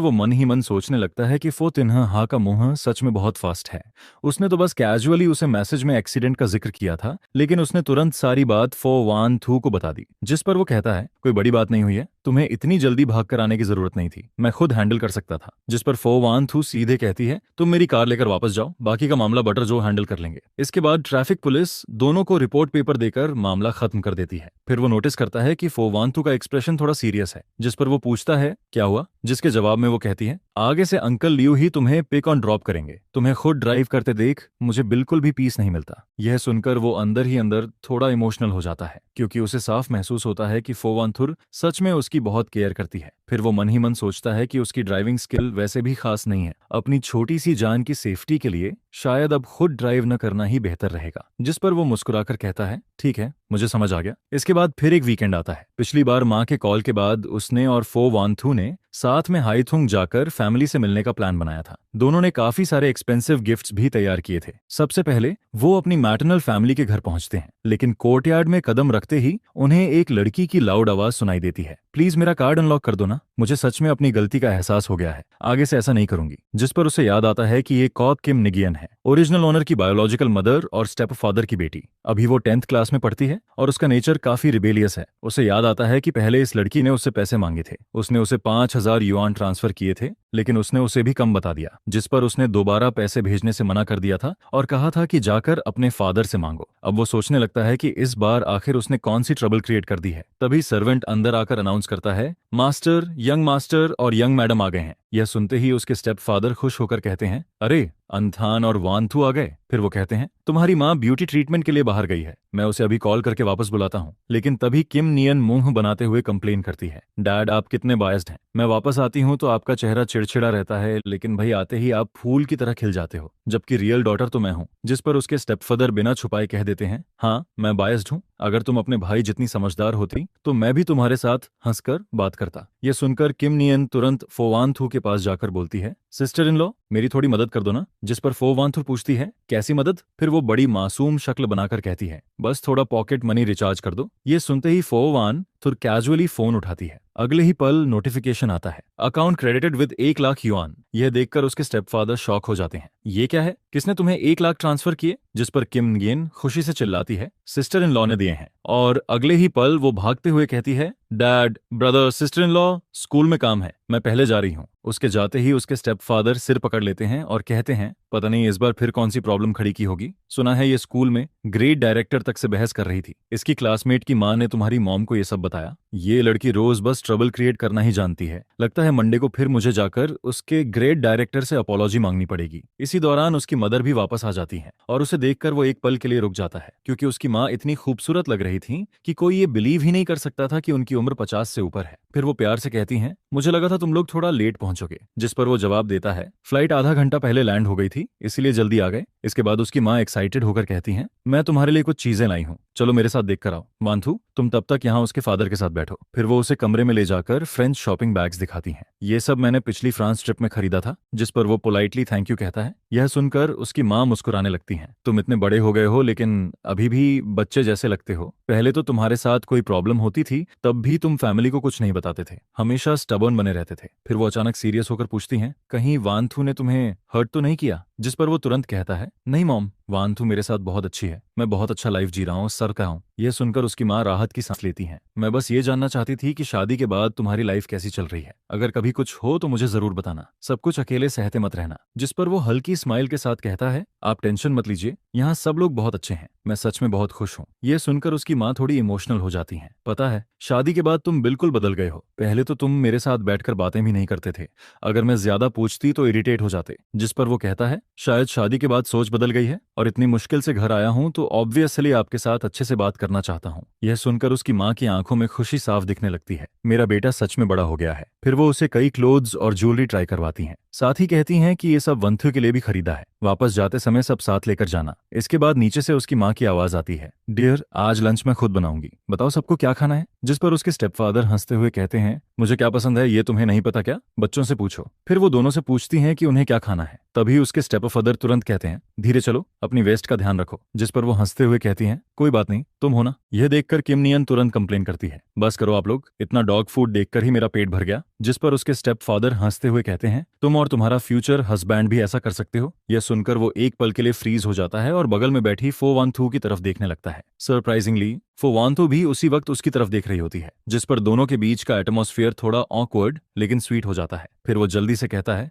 वो मन ही मन सोचने लगता है कि फो तिन्ह हाँ का मुंह सच में बहुत फास्ट है। उसने तो बस कैजुअली उसे मैसेज में एक्सीडेंट का जिक्र किया था, लेकिन उसने तुरंत सारी बात फो वान थू को बता दी। जिस पर वो कहता है, कोई बड़ी बात नहीं हुई है, तुम्हें इतनी जल्दी भाग कर आने की जरूरत नहीं थी, मैं खुद हैंडल कर सकता था। जिस पर फो वान थू सीधे कहती है, तुम मेरी कार लेकर वापस जाओ, बाकी का मामला बटर जो हैंडल कर लेंगे। इसके बाद ट्रैफिक पुलिस दोनों को रिपोर्ट पेपर देकर मामला खत्म कर देती है। फिर वो नोटिस करता है कि फो वान थू का एक्सप्रेशन थोड़ा सीरियस है। जिस पर वो पूछता है, क्या हुआ? जिसके जवाब में वो कहती है, आगे से अंकल लियू ही तुम्हें पिक ऑन ड्रॉप करेंगे, तुम्हें खुद ड्राइव करते देख मुझे बिल्कुल भी पीस नहीं मिलता। यह सुनकर वो अंदर ही अंदर थोड़ा इमोशनल हो जाता है, क्योंकि उसे साफ महसूस होता है कि फो वान थुर सच में उसकी बहुत केयर करती है। फिर वो मन ही मन सोचता है कि उसकी ड्राइविंग स्किल वैसे भी खास नहीं है, अपनी छोटी सी जान की सेफ्टी के लिए शायद अब खुद ड्राइव न करना ही बेहतर रहेगा। जिस पर वो मुस्कुराकर कहता है, ठीक है, मुझे समझ आ गया। इसके बाद फिर एक वीकेंड आता है। पिछली बार माँ के कॉल के बाद उसने और फो वान थू ने साथ में हाईथुंग जाकर फैमिली से मिलने का प्लान बनाया था। दोनों ने काफी सारे एक्सपेंसिव गिफ्ट्स भी तैयार किए थे। सबसे पहले वो अपनी मैटरनल फैमिली के घर पहुंचते हैं, लेकिन कोर्टयार्ड में कदम रखते ही उन्हें एक लड़की की लाउड आवाज सुनाई देती है, प्लीज मेरा कार्ड अनलॉक कर दो ना, मुझे सच में अपनी गलती का एहसास हो गया है, आगे से ऐसा नहीं करूंगी। जिस पर उसे याद आता है कि ये कॉप किम निगियन है, ओरिजिनल ओनर की बायोलॉजिकल मदर और स्टेप फादर की बेटी। अभी वो 10th क्लास में पढ़ती है और उसका नेचर काफी रिबेलियस है। उसे याद आता है कि पहले इस लड़की ने उससे पैसे मांगे थे, उसने उसे 5000 युआन ट्रांसफर किए थे, लेकिन उसने उसे भी कम बता दिया। जिस पर उसने दोबारा पैसे भेजने से मना कर दिया था और कहा था कि जाकर अपने फादर से मांगो। अब वो सोचने लगता है कि इस बार आखिर उसने कौन सी ट्रबल क्रिएट कर दी है। तभी सर्वेंट अंदर आकर अनाउंस करता है, मास्टर और यंग मैडम आ गए हैं। यह सुनते ही उसके स्टेप फादर खुश होकर कहते हैं, अरे अंथान और वानथू आ गए। फिर वो कहते हैं, तुम्हारी माँ ब्यूटी ट्रीटमेंट के लिए बाहर गई है, मैं उसे अभी कॉल करके वापस बुलाता हूँ। लेकिन तभी किम नियन मुंह बनाते हुए कंप्लेन करती है, डैड आप कितने बायस्ड हैं, मैं वापस आती हूँ तो आपका चेहरा चिड़चिड़ा रहता है, लेकिन भाई आते ही आप फूल की तरह खिल जाते हो, जबकि रियल डॉटर तो मैं हूँ। जिस पर उसके स्टेप फादर बिना छुपाए कह देते हैं, हाँ मैं बायस्ड हूँ, अगर तुम अपने भाई जितनी समझदार होती तो मैं भी तुम्हारे साथ हंसकर बात करता। यह सुनकर किम नियन तुरंत फोवानथू के पास जाकर बोलती है, सिस्टर इन लॉ मेरी थोड़ी मदद कर दो ना। जिस पर फोवानथू पूछती है, कैसी मदद? फिर वो बड़ी मासूम शक्ल बनाकर कहती है, बस थोड़ा पॉकेट मनी रिचार्ज कर दो। ये सुनते ही फोवान थुर कैजुअली फोन उठाती है। अगले ही पल नोटिफिकेशन आता है, account credited with 1 lakh yuan. यह देखकर उसके स्टेपफादर शॉक हो जाते हैं, ये क्या है, किसने तुम्हें 1 लाख ट्रांसफर किए? जिस पर किम नियन खुशी से चिल्लाती है, सिस्टर इन लॉ ने दिए हैं। और अगले ही पल वो भागते हुए कहती है, dad brother sister in law school में काम है, मैं पहले जा रही हूँ। उसके जाते ही उसके स्टेपफादर सिर पकड़ लेते हैं और कहते हैं, पता नहीं इस बार फिर कौन सी प्रॉब्लम खड़ी की होगी, सुना है ये स्कूल में ग्रेड डायरेक्टर तक से बहस कर रही थी, इसकी क्लासमेट की माँ ने तुम्हारी मॉम को ये सब बताया। ये लड़की रोज बस ट्रबल क्रिएट करना ही जानती है, लगता है मंडे को फिर मुझे जाकर उसके ग्रेड डायरेक्टर से अपॉलॉजी मांगनी पड़ेगी। इसी दौरान उसकी मदर भी वापस आ जाती है और उसे देखकर वो एक पल के लिए रुक जाता है, क्योंकि उसकी माँ इतनी खूबसूरत लग रही थी कि कोई ये बिलीव ही नहीं कर सकता था कि उनकी उम्र 50 से ऊपर है। फिर वो प्यार से कहती हैं, मुझे लगा था तुम लोग थोड़ा लेट पहुंचोगे। जिस पर वो जवाब देता है, फ्लाइट आधा घंटा पहले लैंड हो गई थी इसीलिए जल्दी आ गए। इसके बाद उसकी माँ एक्साइटेड होकर कहती हैं, मैं तुम्हारे लिए कुछ चीजें लाई हूँ, चलो मेरे साथ देख कर आओ। वानथू तुम तब तक यहाँ उसके फादर के साथ बैठो। फिर वो उसे कमरे में ले जाकर फ्रेंच शॉपिंग बैग्स दिखाती हैं। ये सब मैंने पिछली फ्रांस ट्रिप में खरीदा था। जिस पर वो पोलाइटली थैंक यू कहता है। यह सुनकर उसकी माँ मुस्कुराने लगती हैं, तुम इतने बड़े हो गए हो लेकिन अभी भी बच्चे जैसे लगते हो, पहले तो तुम्हारे साथ कोई प्रॉब्लम होती थी तब भी तुम फैमिली को कुछ नहीं बताते थे, हमेशा स्टबर्न बने रहते थे। फिर वो अचानक सीरियस होकर पूछती हैं, कहीं वानथू ने तुम्हें हर्ट तो नहीं किया? जिस पर वो तुरंत कहता है, नहीं मॉम, वानथू मेरे साथ बहुत अच्छी है, मैं बहुत अच्छा लाइफ जी रहा हूँ, सर का हूँ। यह सुनकर उसकी माँ राहत की सांस लेती हैं, मैं बस ये जानना चाहती थी कि शादी के बाद तुम्हारी लाइफ कैसी चल रही है, अगर कभी कुछ हो तो मुझे जरूर बताना, सब कुछ अकेले सहते मत रहना। जिस पर वो हल्की स्माइल के साथ कहता है, आप टेंशन मत लीजिए, यहाँ सब लोग बहुत अच्छे हैं, मैं सच में बहुत खुश हूँ। यह सुनकर उसकी माँ थोड़ी इमोशनल हो जाती हैं, पता है शादी के बाद तुम बिल्कुल बदल गए हो, पहले तो तुम मेरे साथ बैठकर बातें भी नहीं करते थे, अगर मैं ज्यादा पूछती तो इरिटेट हो जाते। जिस पर वो कहता है, शायद शादी के बाद सोच बदल गई है और इतनी मुश्किल से घर आया हूं तो ऑब्वियसली आपके साथ अच्छे से बात करना चाहता हूं। यह सुनकर उसकी माँ की आंखों में खुशी साफ दिखने लगती है, मेरा बेटा सच में बड़ा हो गया है। फिर वो उसे कई क्लोथ्स और ज्वेलरी ट्राई करवाती हैं, साथ ही कहती हैं कि ये सब वंथु के लिए भी खरीदा है। वापस जाते समय सब साथ लेकर जाना। इसके बाद नीचे से उसकी माँ की आवाज आती है, डियर आज लंच मैं खुद बनाऊंगी, बताओ सबको क्या खाना है। जिस पर उसके स्टेपफादर हंसते हुए कहते हैं, मुझे क्या पसंद है ये तुम्हें नहीं पता क्या, बच्चों से पूछो। फिर वो दोनों से पूछती हैं कि उन्हें क्या खाना है। तभी उसके स्टेपफादर तुरंत कहते हैं, धीरे चलो, अपनी वेस्ट का ध्यान रखो। जिस पर वो हंसते हुए कहती हैं, कोई बात नहीं, तुम हो ना। यह देखकर किम नियन तुरंत कंप्लेन करती है, बस करो आप लोग, इतना डॉग फूड देखकर ही मेरा पेट भर गया। जिस पर उसके स्टेप फादर हंसते हुए कहते हैं, तुम और तुम्हारा फ्यूचर हस्बैंड भी ऐसा कर सकते हो। यह सुनकर वो एक पल के लिए फ्रीज हो जाता है और बगल में बैठी फो वान थू की तरफ देखने लगता है। सरप्राइजिंगली फो वान थू भी उसी वक्त उसकी तरफ देख रही होती है, जिस पर दोनों के बीच का एटमॉस्फेयर थोड़ा ऑकवर्ड लेकिन स्वीट हो जाता है। फिर वो जल्दी से कहता है,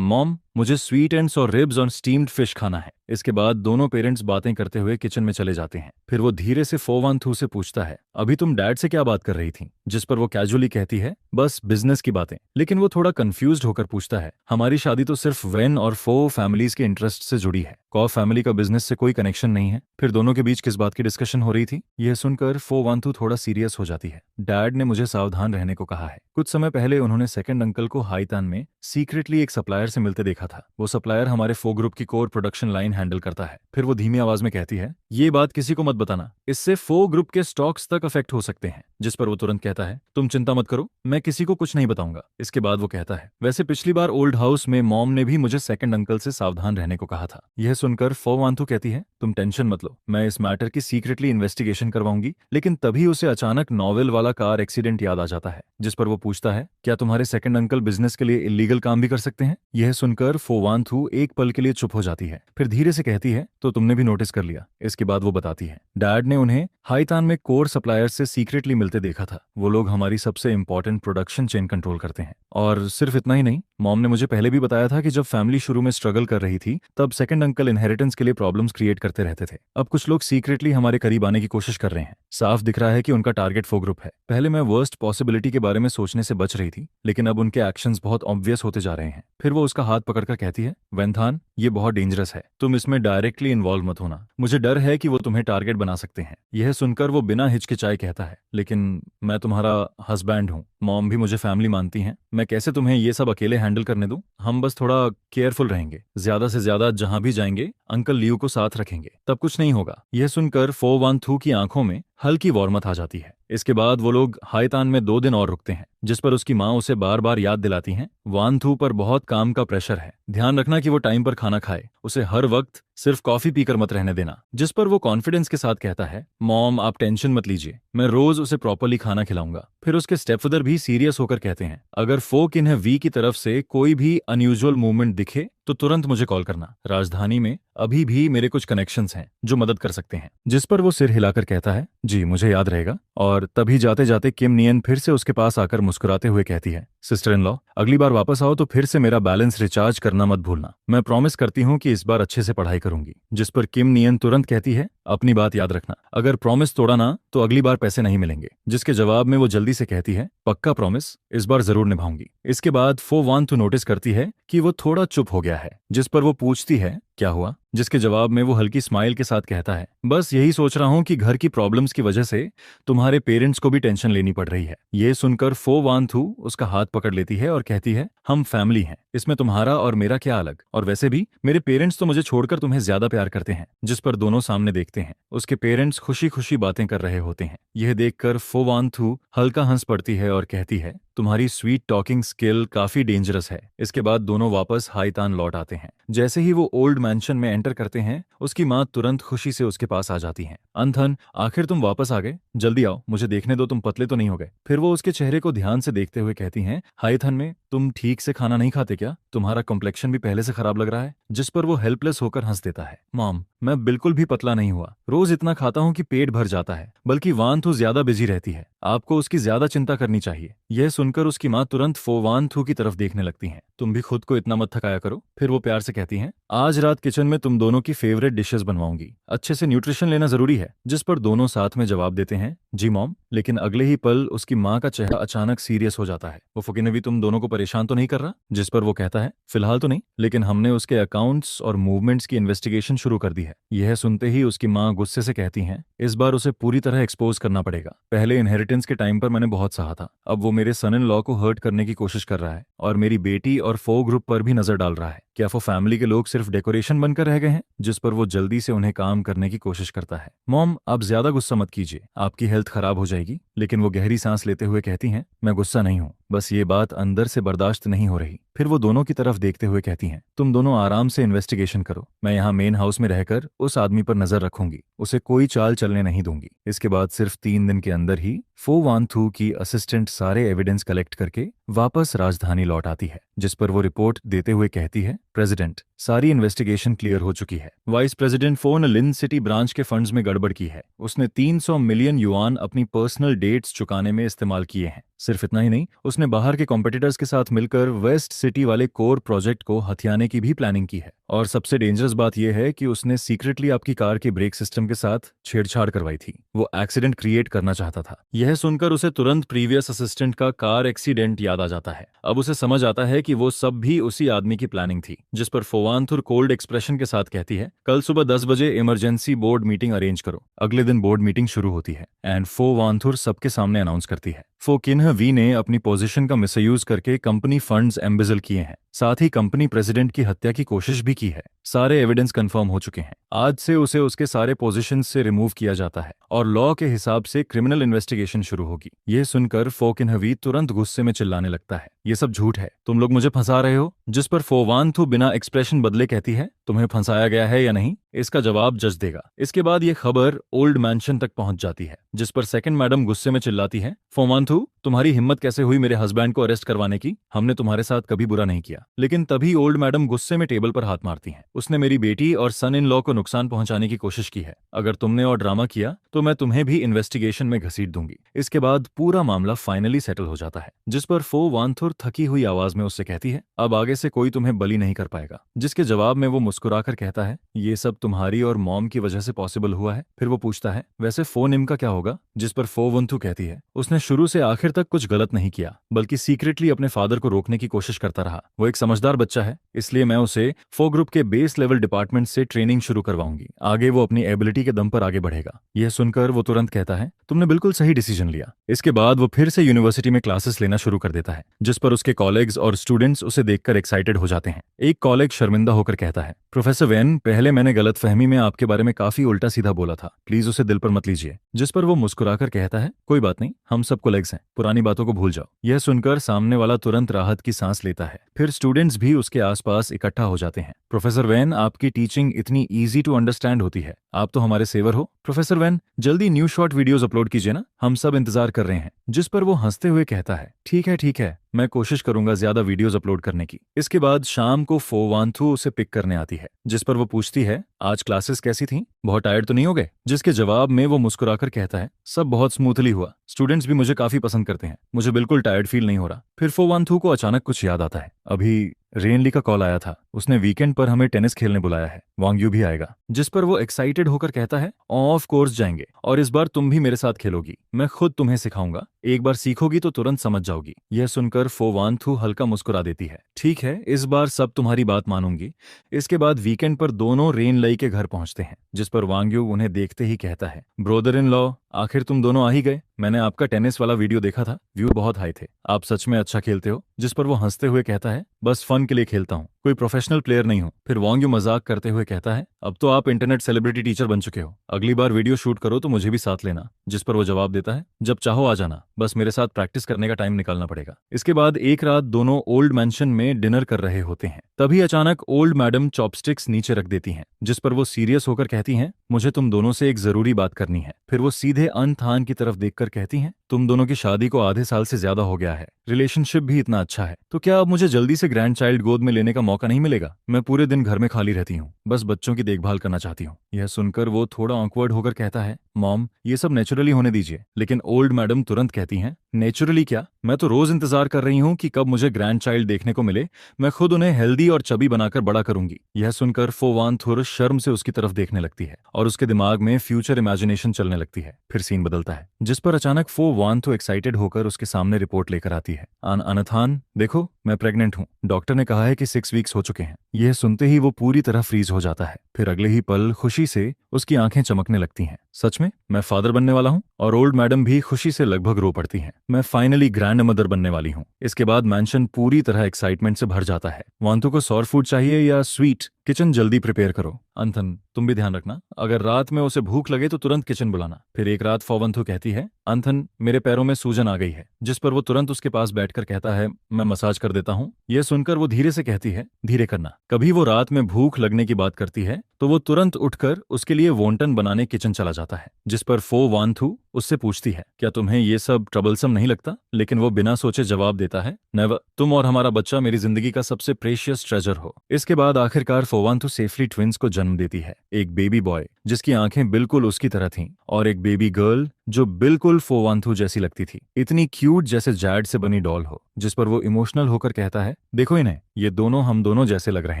मॉम मुझे स्वीट एंड्स और रिब्स और स्टीम्ड फिश खाना है। इसके बाद दोनों पेरेंट्स बातें करते हुए किचन में चले जाते हैं। फिर वो धीरे से फो वान थू से पूछता है, अभी तुम डैड से क्या बात कर रही थी। जिस पर वो कैजुअली कहती है, बस बिजनेस की बातें। लेकिन वो थोड़ा कंफ्यूज्ड होकर पूछता है, हमारी शादी तो सिर्फ वेन और फो फैमिलीज के इंटरेस्ट से जुड़ी है, कॉ फैमिली का बिजनेस से कोई कनेक्शन नहीं है। फिर दोनों के बीच किस बात की डिस्कशन हो रही थी। यह सुनकर फो वान थू थोड़ा सीरियस हो जाती है। डैड ने मुझे सावधान रहने को कहा है। कुछ समय पहले उन्होंने सेकंड अंकल को हाईतान में सीक्रेटली एक सप्लायर से मिलते देखा था। वो सप्लायर हमारे फो ग्रुप की कोर प्रोडक्शन लाइन हैंडल करता है। फिर वो धीमी आवाज में कहती है, ये बात किसी को मत बताना, इससे फो ग्रुप के स्टॉक्स तक अफेक्ट हो सकते हैं। जिस पर वो तुरंत कहता है, तुम चिंता मत करो, मैं किसी को कुछ नहीं बताऊंगा। इसके बाद वो कहता है, वैसे पिछली बार ओल्ड हाउस में मॉम ने भी मुझे सेकंड अंकल से सावधान रहने को कहा था। यह सुनकर फो वान थू कहती है, तुम टेंशन मत लो, मैं इस मैटर की सीक्रेटली इन्वेस्टिगेशन करवाऊंगी। लेकिन तभी उसे अचानक नॉवेल वाला कार एक्सीडेंट याद आ जाता है। जिस पर वो पूछता है, क्या तुम्हारे सेकंड अंकल बिजनेस के लिए इलीगल काम भी कर सकते हैं। यह सुनकर फो वान थू एक पल के लिए चुप हो जाती है। फिर धीरे से कहती है, तो तुमने भी नोटिस कर लिया। इसके बाद वो बताती है, डैड ने उन्हें हाईतान में कोर सप्लायर से सीक्रेटली मिलते देखा था। वो लोग हमारी सबसे इंपॉर्टेंट प्रोडक्शन चेन कंट्रोल करते हैं। और सिर्फ इतना ही नहीं, मॉम ने मुझे पहले भी बताया था कि जब फैमिली शुरू में स्ट्रगल कर रही थी तब सेकंड अंकल इनहेरिटेंस के लिए प्रॉब्लम्स क्रिएट करते रहते थे। अब कुछ लोग सीक्रेटली हमारे करीब आने की कोशिश कर रहे हैं। साफ दिख रहा है कि उनका टारगेट फो ग्रुप है। पहले मैं वर्स्ट पॉसिबिलिटी के बारे में सोचने से बच रही थी, लेकिन अब उनके एक्शंस बहुत ऑब्वियस होते जा रहे हैं। फिर वो उसका हाथ पकड़कर कहती है, वेंथान ये बहुत डेंजरस है, तुम इसमें डायरेक्टली इन्वॉल्व मत होना, मुझे डर है कि वो तुम्हें टारगेट बना सकते हैं। यह सुनकर वो बिना हिचकिचाए कहता है, लेकिन मैं तुम्हारा हस्बैंड हूँ, मॉम भी मुझे फैमिली मानती हैं, मैं कैसे तुम्हें ये सब अकेले हैंडल करने दूं। हम बस थोड़ा केयरफुल रहेंगे, ज्यादा से ज्यादा जहां भी जाएंगे अंकल लियू को साथ रखेंगे, तब कुछ नहीं होगा। यह सुनकर फो वान थू की आंखों में हल्की वार्मथ आ जाती है। इसके बाद वो लोग हाईतान में 2 दिन और रुकते हैं, जिस पर उसकी माँ उसे बार बार याद दिलाती हैं, वान थू पर बहुत काम का प्रेशर है, ध्यान रखना कि वो टाइम पर खाना खाए, उसे हर वक्त सिर्फ कॉफी पीकर मत रहने देना। जिस पर वो कॉन्फिडेंस के साथ कहता है, मॉम आप टेंशन मत लीजिए, मैं रोज उसे प्रॉपरली खाना खिलाऊंगा। फिर उसके स्टेपफादर भी सीरियस होकर कहते हैं, अगर फोक इन्हें वी की तरफ से कोई भी अनयूजुअल मूवमेंट दिखे तो तुरंत मुझे कॉल करना। राजधानी में अभी भी मेरे कुछ कनेक्शंस हैं जो मदद कर सकते हैं। जिस पर वो सिर हिलाकर कहता है, जी मुझे याद रहेगा। और तभी जाते जाते किम नियन फिर से उसके पास आकर मुस्कुराते हुए कहती है, सिस्टर इन लॉ अगली बार वापस आओ तो फिर से मेरा बैलेंस रिचार्ज करना मत भूलना, मैं प्रॉमिस करती हूँ कि इस बार अच्छे से पढ़ाई करूंगी। जिस पर किम नियन तुरंत कहती है, अपनी बात याद रखना, अगर प्रॉमिस तोड़ा ना तो अगली बार पैसे नहीं मिलेंगे। जिसके जवाब में वो जल्दी से कहती है, पक्का प्रॉमिस, इस बार जरूर निभाऊंगी। इसके बाद फो वान तो नोटिस करती है कि वो थोड़ा चुप हो गया है। जिस पर वो पूछती है, क्या हुआ। जिसके जवाब में वो हल्की स्माइल के साथ कहता है, बस यही सोच रहा हूं कि घर की प्रॉब्लम्स की वजह से तुम्हारे पेरेंट्स को भी टेंशन लेनी पड़ रही है। ये सुनकर फो वान थू उसका हाथ पकड़ लेती है और कहती है, हम फैमिली हैं, इसमें तुम्हारा और मेरा क्या अलग, और वैसे भी मेरे पेरेंट्स तो मुझे छोड़कर तुम्हें ज्यादा प्यार करते हैं। जिस पर दोनों सामने देखते हैं, उसके पेरेंट्स खुशी खुशी बातें कर रहे होते हैं। यह देखकर फो वान थू हल्का हंस पड़ती है और कहती है, तुम्हारी स्वीट टॉकिंग स्किल काफी डेंजरस है। इसके बाद दोनों वापस हाईतान लौट आते हैं। जैसे ही वो ओल्ड मैंशन में एंटर करते हैं, उसकी माँ तुरंत खुशी से उसके पास आ जाती हैं। अंथन, आखिर तुम वापस आ गए, जल्दी आओ, मुझे देखने दो तुम पतले तो नहीं हो गए। फिर वो उसके चेहरे को ध्यान से देखते हुए कहती हैं, हाईथन में तुम ठीक से खाना नहीं खाते क्या, तुम्हारा कॉम्प्लेक्शन भी पहले से खराब लग रहा है। जिस पर वो हेल्पलेस होकर हंस देता है, मॉम मैं बिल्कुल भी पतला नहीं हुआ, रोज इतना खाता हूँ कि पेट भर जाता है, बल्कि वान थू ज्यादा बिजी रहती है, आपको उसकी ज्यादा चिंता करनी चाहिए। यह सुनकर उसकी माँ तुरंत फो वान थू की तरफ देखने लगती हैं, तुम भी खुद को इतना मत थकाया करो। फिर वो प्यार से कहती हैं, आज रात किचन में तुम दोनों की फेवरेट डिशेस बनवाऊंगी, अच्छे से न्यूट्रिशन लेना जरूरी है। जिस पर दोनों साथ में जवाब देते हैं, जी मॉम। लेकिन अगले ही पल उसकी माँ का चेहरा अचानक सीरियस हो जाता है। वो फुकी ने भी तुम दोनों को परेशान तो नहीं कर रहा। जिस पर वो कहता है, फिलहाल तो नहीं, लेकिन हमने उसके अकाउंट्स और मूवमेंट्स की इन्वेस्टिगेशन शुरू कर दी है। यह सुनते ही उसकी माँ गुस्से से कहती हैं, इस बार उसे पूरी तरह एक्सपोज करना पड़ेगा। पहले इनहेरिटेंस के टाइम पर मैंने बहुत सहा था, अब वो मेरे सन इन लॉ को हर्ट करने की कोशिश कर रहा है और मेरी बेटी और फो ग्रुप पर भी नजर डाल रहा है। क्या वो फैमिली के लोग सिर्फ डेकोरेशन बनकर रह गए हैं? जिस पर वो जल्दी से उन्हें काम करने की कोशिश करता है। मॉम, आप ज्यादा गुस्सा मत कीजिए, आपकी हेल्थ खराब हो जाएगी। लेकिन वो गहरी सांस लेते हुए कहती हैं, मैं गुस्सा नहीं हूँ, बस ये बात अंदर से बर्दाश्त नहीं हो रही। फिर वो दोनों की तरफ देखते हुए कहती हैं, तुम दोनों आराम से इन्वेस्टिगेशन करो, मैं यहाँ मेन हाउस में रहकर उस आदमी पर नजर रखूंगी, उसे कोई चाल चलने नहीं दूंगी। इसके बाद सिर्फ 3 दिन के अंदर ही फो वान थू की असिस्टेंट सारे एविडेंस कलेक्ट करके वापस राजधानी लौट आती है, जिस पर वो रिपोर्ट देते हुए कहती है, प्रेसिडेंट, सारी इन्वेस्टिगेशन क्लियर हो चुकी है। वाइस प्रेसिडेंट फो ने लिन सिटी ब्रांच के फंड्स में गड़बड़ की है। उसने 300 मिलियन युआन अपनी पर्सनल डेट्स चुकाने में इस्तेमाल किए हैं। सिर्फ इतना ही नहीं, उसने बाहर के कॉम्पिटिटर्स के साथ मिलकर वेस्ट सिटी वाले कोर प्रोजेक्ट को हथियाने की भी प्लानिंग की है। और सबसे डेंजरस बात यह है कि उसने सीक्रेटली आपकी कार के ब्रेक सिस्टम के साथ छेड़छाड़ करवाई थी। वो एक्सीडेंट क्रिएट करना चाहता था। यह सुनकर उसे तुरंत प्रीवियस असिस्टेंट का कार एक्सीडेंट याद आ जाता है। अब उसे समझ आता है कि वो सब भी उसी आदमी की प्लानिंग थी। जिस पर फोवानथुर कोल्ड एक्सप्रेशन के साथ कहती है, कल सुबह 10 बजे इमरजेंसी बोर्ड मीटिंग अरेंज करो। अगले दिन बोर्ड मीटिंग शुरू होती है एंड फोवानथुर सबके सामने अनाउंस करती है, फोकिन्ह वी ने अपनी पोजीशन का मिसयूज करके कंपनी फंड्स एम्बेजल किए हैं, साथ ही कंपनी प्रेसिडेंट की हत्या की कोशिश भी की है। सारे एविडेंस कंफर्म हो चुके हैं। आज से उसे उसके सारे पोजीशन से रिमूव किया जाता है और लॉ के हिसाब से क्रिमिनल इन्वेस्टिगेशन शुरू होगी। यह सुनकर फोकिन्ह वी तुरंत गुस्से में चिल्लाने लगता है, ये सब झूठ है, तुम लोग मुझे फंसा रहे हो। जिस पर फोवानथु बिना एक्सप्रेशन बदले कहती है, तुम्हें फंसाया गया है या नहीं, इसका जवाब जज देगा। इसके बाद यह खबर ओल्ड मैंशन तक पहुंच जाती है, जिस पर सेकंड मैडम गुस्से में चिल्लाती है, फोवानथु, तुम्हारी हिम्मत कैसे हुई मेरे हस्बैंड को अरेस्ट करवाने की? हमने तुम्हारे साथ कभी बुरा नहीं किया। लेकिन तभी ओल्ड मैडम गुस्से में टेबल पर हाथ मारती हैं। उसने मेरी बेटी और सन इन लॉ को नुकसान पहुंचाने की कोशिश की है। अगर तुमने और ड्रामा किया तो मैं तुम्हें भी इन्वेस्टिगेशन में घसीट दूंगी। इसके बाद पूरा मामला फाइनली सेटल हो जाता है। जिस पर फोवानथुर थकी हुई आवाज में उससे कहती है, अब आगे से कोई तुम्हें बली नहीं कर पाएगा। जिसके जवाब में वो मुस्कुराकर कहता है, ये सब तुम्हारी और मॉम की वजह से पॉसिबल हुआ है। फिर वो पूछता है, वैसे फोनिम का क्या होगा? जिस पर फोवंथु कहती है, उसने शुरू से आखिर तक कुछ गलत नहीं किया, बल्कि सीक्रेटली अपने फादर को रोकने की कोशिश करता रहा। वो एक समझदार बच्चा है, इसलिए मैं उसे फो ग्रुप के बेस लेवल डिपार्टमेंट से ट्रेनिंग शुरू करवाऊंगी। आगे वो अपनी एबिलिटी के दम पर आगे बढ़ेगा। यह सुनकर वो तुरंत कहता है, तुमने बिल्कुल सही डिसीजन लिया। इसके बाद वो फिर से यूनिवर्सिटी में क्लासेस लेना शुरू कर देता है, जिस पर उसके कॉलेग्स और स्टूडेंट्स उसे देखकर एक्साइटेड हो जाते हैं। एक कॉलेग शर्मिंदा होकर कहता है, प्रोफेसर वेन, पहले मैंने गलतफहमी में आपके बारे में काफी उल्टा सीधा बोला था, प्लीज उसे दिल पर मत लीजिए। जिस पर वो मुस्कुराकर कहता है, कोई बात नहीं, हम सब कोलेग्स हैं, पुरानी बातों को भूल जाओ। यह सुनकर सामने वाला तुरंत राहत की सांस लेता है। फिर स्टूडेंट्स भी उसके आसपास इकट्ठा हो जाते हैं। प्रोफेसर वेन, आपकी टीचिंग इतनी इजी टू अंडरस्टैंड होती है, आप तो हमारे सेवर हो। प्रोफेसर वेन, जल्दी न्यू शॉर्ट वीडियोस अपलोड कीजिए ना, हम सब इंतजार कर रहे हैं। जिस पर वो हंसते हुए कहता है, ठीक है, मैं कोशिश करूंगा ज्यादा वीडियोस अपलोड करने की। इसके बाद शाम को फोवानथु उसे पिक करने आती है, जिस पर वो पूछती है, आज क्लासेस कैसी थी, बहुत टायर्ड तो नहीं हो गए? जिसके जवाब में वो मुस्कुराकर कहता है, सब बहुत स्मूथली हुआ, स्टूडेंट्स भी मुझे काफी पसंद करते हैं, मुझे बिल्कुल टायर्ड फील नहीं हो रहा। फिर फोवानथु को अचानक कुछ याद आता है, अभी रेनली का कॉल आया था, उसने वीकेंड पर हमें टेनिस खेलने बुलाया है, वांग्यू भी आएगा। जिस पर वो एक्साइटेड होकर कहता है, ऑफ कोर्स जाएंगे, और इस बार तुम भी मेरे साथ खेलोगी, मैं खुद तुम्हें सिखाऊंगा, एक बार सीखोगी तो तुरंत समझ जाओगी। यह सुनकर फोवानथु हल्का मुस्कुरा देती है, ठीक है, इस बार सब तुम्हारी बात मानूंगी। इसके बाद वीकेंड पर दोनों रेनलई के घर पहुंचते हैं, जिस पर वांग्यू उन्हें देखते ही कहता है, ब्रोदर इन लॉ, आखिर तुम दोनों आ ही गए। मैंने आपका टेनिस वाला वीडियो देखा था, व्यू बहुत हाई थे, आप सच में अच्छा खेलते हो। जिस पर वो हंसते हुए कहता है, बस फन के लिए खेलता हूँ, कोई प्रोफेशनल प्लेयर नहीं हूँ। फिर वांग्यू मजाक करते हुए कहता है, अब तो आप इंटरनेट सेलिब्रिटी टीचर बन चुके हो, अगली बार वीडियो शूट करो तो मुझे भी साथ लेना। जिस पर वो जवाब देता है, जब चाहो आ जाना, बस मेरे साथ प्रैक्टिस करने का टाइम निकालना पड़ेगा। इसके बाद एक रात दोनों ओल्ड मैंशन में डिनर कर रहे होते हैं। तभी अचानक ओल्ड मैडम चॉपस्टिक्स नीचे रख देती हैं, जिस पर वो सीरियस होकर कहती हैं, मुझे तुम दोनों से एक जरूरी बात करनी है। फिर वो सीधे अनथान की तरफ देखकर कहती हैं, तुम दोनों की शादी को आधे साल से ज्यादा हो गया है, रिलेशनशिप भी इतना अच्छा है, तो क्या अब मुझे जल्दी से ग्रैंड चाइल्ड गोद में लेने का मौका नहीं मिलेगा? मैं पूरे दिन घर में खाली रहती हूँ, बस बच्चों की देखभाल करना चाहती हूँ। यह सुनकर वो थोड़ा ऑकवर्ड होकर कहता है, मॉम, ये सब नेचुरली होने दीजिए। लेकिन ओल्ड मैडम तुरंत कहती हैं, नेचुरली क्या, मैं तो रोज इंतजार कर रही हूँ कि कब मुझे ग्रैंड चाइल्ड देखने को मिले, मैं खुद उन्हें हेल्दी और चबी बनाकर बड़ा करूंगी। यह सुनकर फोवानथुर शर्म से उसकी तरफ देखने लगती है और उसके दिमाग में फ्यूचर इमेजिनेशन चलने लगती है। फिर सीन बदलता है, जिस पर अचानक फोवानथु एक्साइटेड होकर उसके सामने रिपोर्ट लेकर आती है, अनथान देखो, मैं प्रेग्नेंट हूँ, डॉक्टर ने कहा है कि 6 वीक्स हो चुके हैं। यह सुनते ही वो पूरी तरह फ्रीज हो जाता है। फिर अगले ही पल खुशी से उसकी आंखें चमकने लगती हैं। सच में? में मैं फादर बनने वाला हूँ और ओल्ड मैडम भी खुशी से लगभग रो पड़ती हैं। मैं फाइनली ग्रैंड मदर बनने वाली हूँ। इसके बाद मैंशन पूरी तरह एक्साइटमेंट से भर जाता है। वांतु को सॉर फूड चाहिए या स्वीट? किचन जल्दी प्रिपेयर करो। अंथन, तुम भी ध्यान रखना, अगर रात में उसे भूख लगे तो तुरंत किचन बुलाना। फिर एक रात फोवंथु कहती है, अंथन मेरे पैरों में सूजन आ गई है, जिस पर वो तुरंत उसके पास बैठकर कहता है, मैं मसाज कर देता हूँ। यह सुनकर वो धीरे से कहती है, धीरे करना। कभी वो रात में भूख लगने की बात करती है तो वो तुरंत उठकर उसके लिए वोंटन बनाने किचन चला जाता है, जिस पर फो वांथु उससे पूछती है, क्या तुम्हें ये सब ट्रबलसम नहीं लगता? लेकिन वो बिना सोचे जवाब देता है, नेवर, तुम और हमारा बच्चा मेरी जिंदगी का सबसे प्रेशियस ट्रेजर हो। इसके बाद आखिरकार फोवांथु सेफली ट्विंस को जन्म देती है, एक बेबी बॉय जिसकी आंखें बिल्कुल उसकी तरह थीं और एक बेबी गर्ल जो बिल्कुल फोवांथु जैसी लगती थी, इतनी क्यूट जैसे जैड से बनी डॉल हो। जिस पर वो इमोशनल होकर कहता है, देखो इन्हें, ये दोनों हम दोनों जैसे लग रहे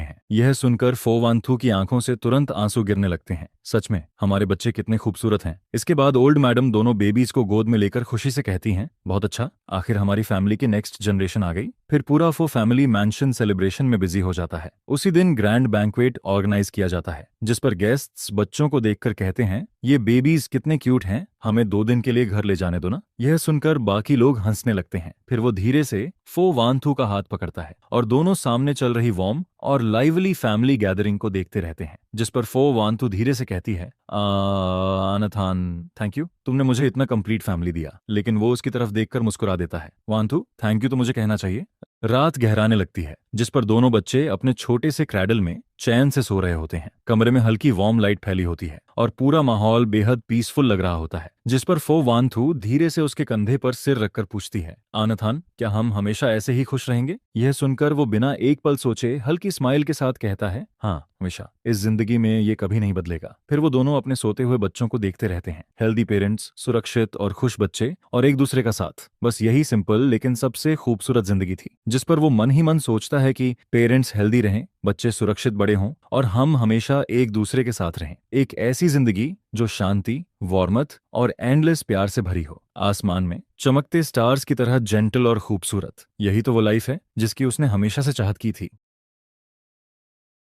हैं। यह सुनकर फोवांथु की आंखों से तुरंत आंसू गिरने लगते हैं। सच में हमारे बच्चे कितने खूबसूरत हैं। इसके बाद ओल्ड मैडम दोनों बेबीज को गोद में लेकर खुशी से कहती हैं, बहुत अच्छा, आखिर हमारी फैमिली की नेक्स्ट जनरेशन आ गई। फिर पूरा फो फैमिली मैंशन सेलिब्रेशन में बिजी हो जाता है। उसी दिन ग्रैंड बैंक्वेट ऑर्गेनाइज किया जाता है, जिस पर गेस्ट्स बच्चों को देखकर कहते हैं, ये बेबीज कितने क्यूट हैं, हमें 2 दिन के लिए घर ले जाने दो ना। यह सुनकर बाकी लोग हंसने लगते हैं। फिर वो धीरे से फो वांथु का हाथ पकड़ता है और दोनों सामने चल रही वार्म और लाइवली फैमिली गैदरिंग को देखते रहते हैं। जिस पर फो वांथु धीरे से कहती है, अनथान, थैंक यू, तुमने मुझे इतना कंप्लीट फैमिली दिया। लेकिन वो उसकी तरफ देखकर मुस्कुरा देता है। वांथु, थैंक यू तो मुझे कहना चाहिए। रात गहराने लगती है, जिस पर दोनों बच्चे अपने छोटे से क्रैडल में चैन से सो रहे होते हैं। कमरे में हल्की वार्म लाइट फैली होती है और पूरा माहौल बेहद पीसफुल लग रहा होता है। जिस पर फो वांथु धीरे से उसके कंधे पर सिर रखकर पूछती है, आनथान, क्या हम हमेशा ऐसे ही खुश रहेंगे? यह सुनकर वो बिना एक पल सोचे हल्की स्माइल के साथ कहता है, हाँ हमेशा, इस जिंदगी में ये कभी नहीं बदलेगा। फिर वो दोनों अपने सोते हुए बच्चों को देखते रहते हैं। हेल्दी पेरेंट्स, सुरक्षित और खुश बच्चे और एक दूसरे का साथ, बस यही सिंपल लेकिन सबसे खूबसूरत जिंदगी थी। जिस पर वो मन ही मन सोचता है कि पेरेंट्स हेल्दी रहें, बच्चे सुरक्षित बड़े हों और हम हमेशा एक दूसरे के साथ रहें। एक ऐसी जिंदगी जो शांति, वार्मथ और एंडलेस प्यार से भरी हो, आसमान में चमकते स्टार्स की तरह जेंटल और खूबसूरत। यही तो वो लाइफ है जिसकी उसने हमेशा से चाहत की थी।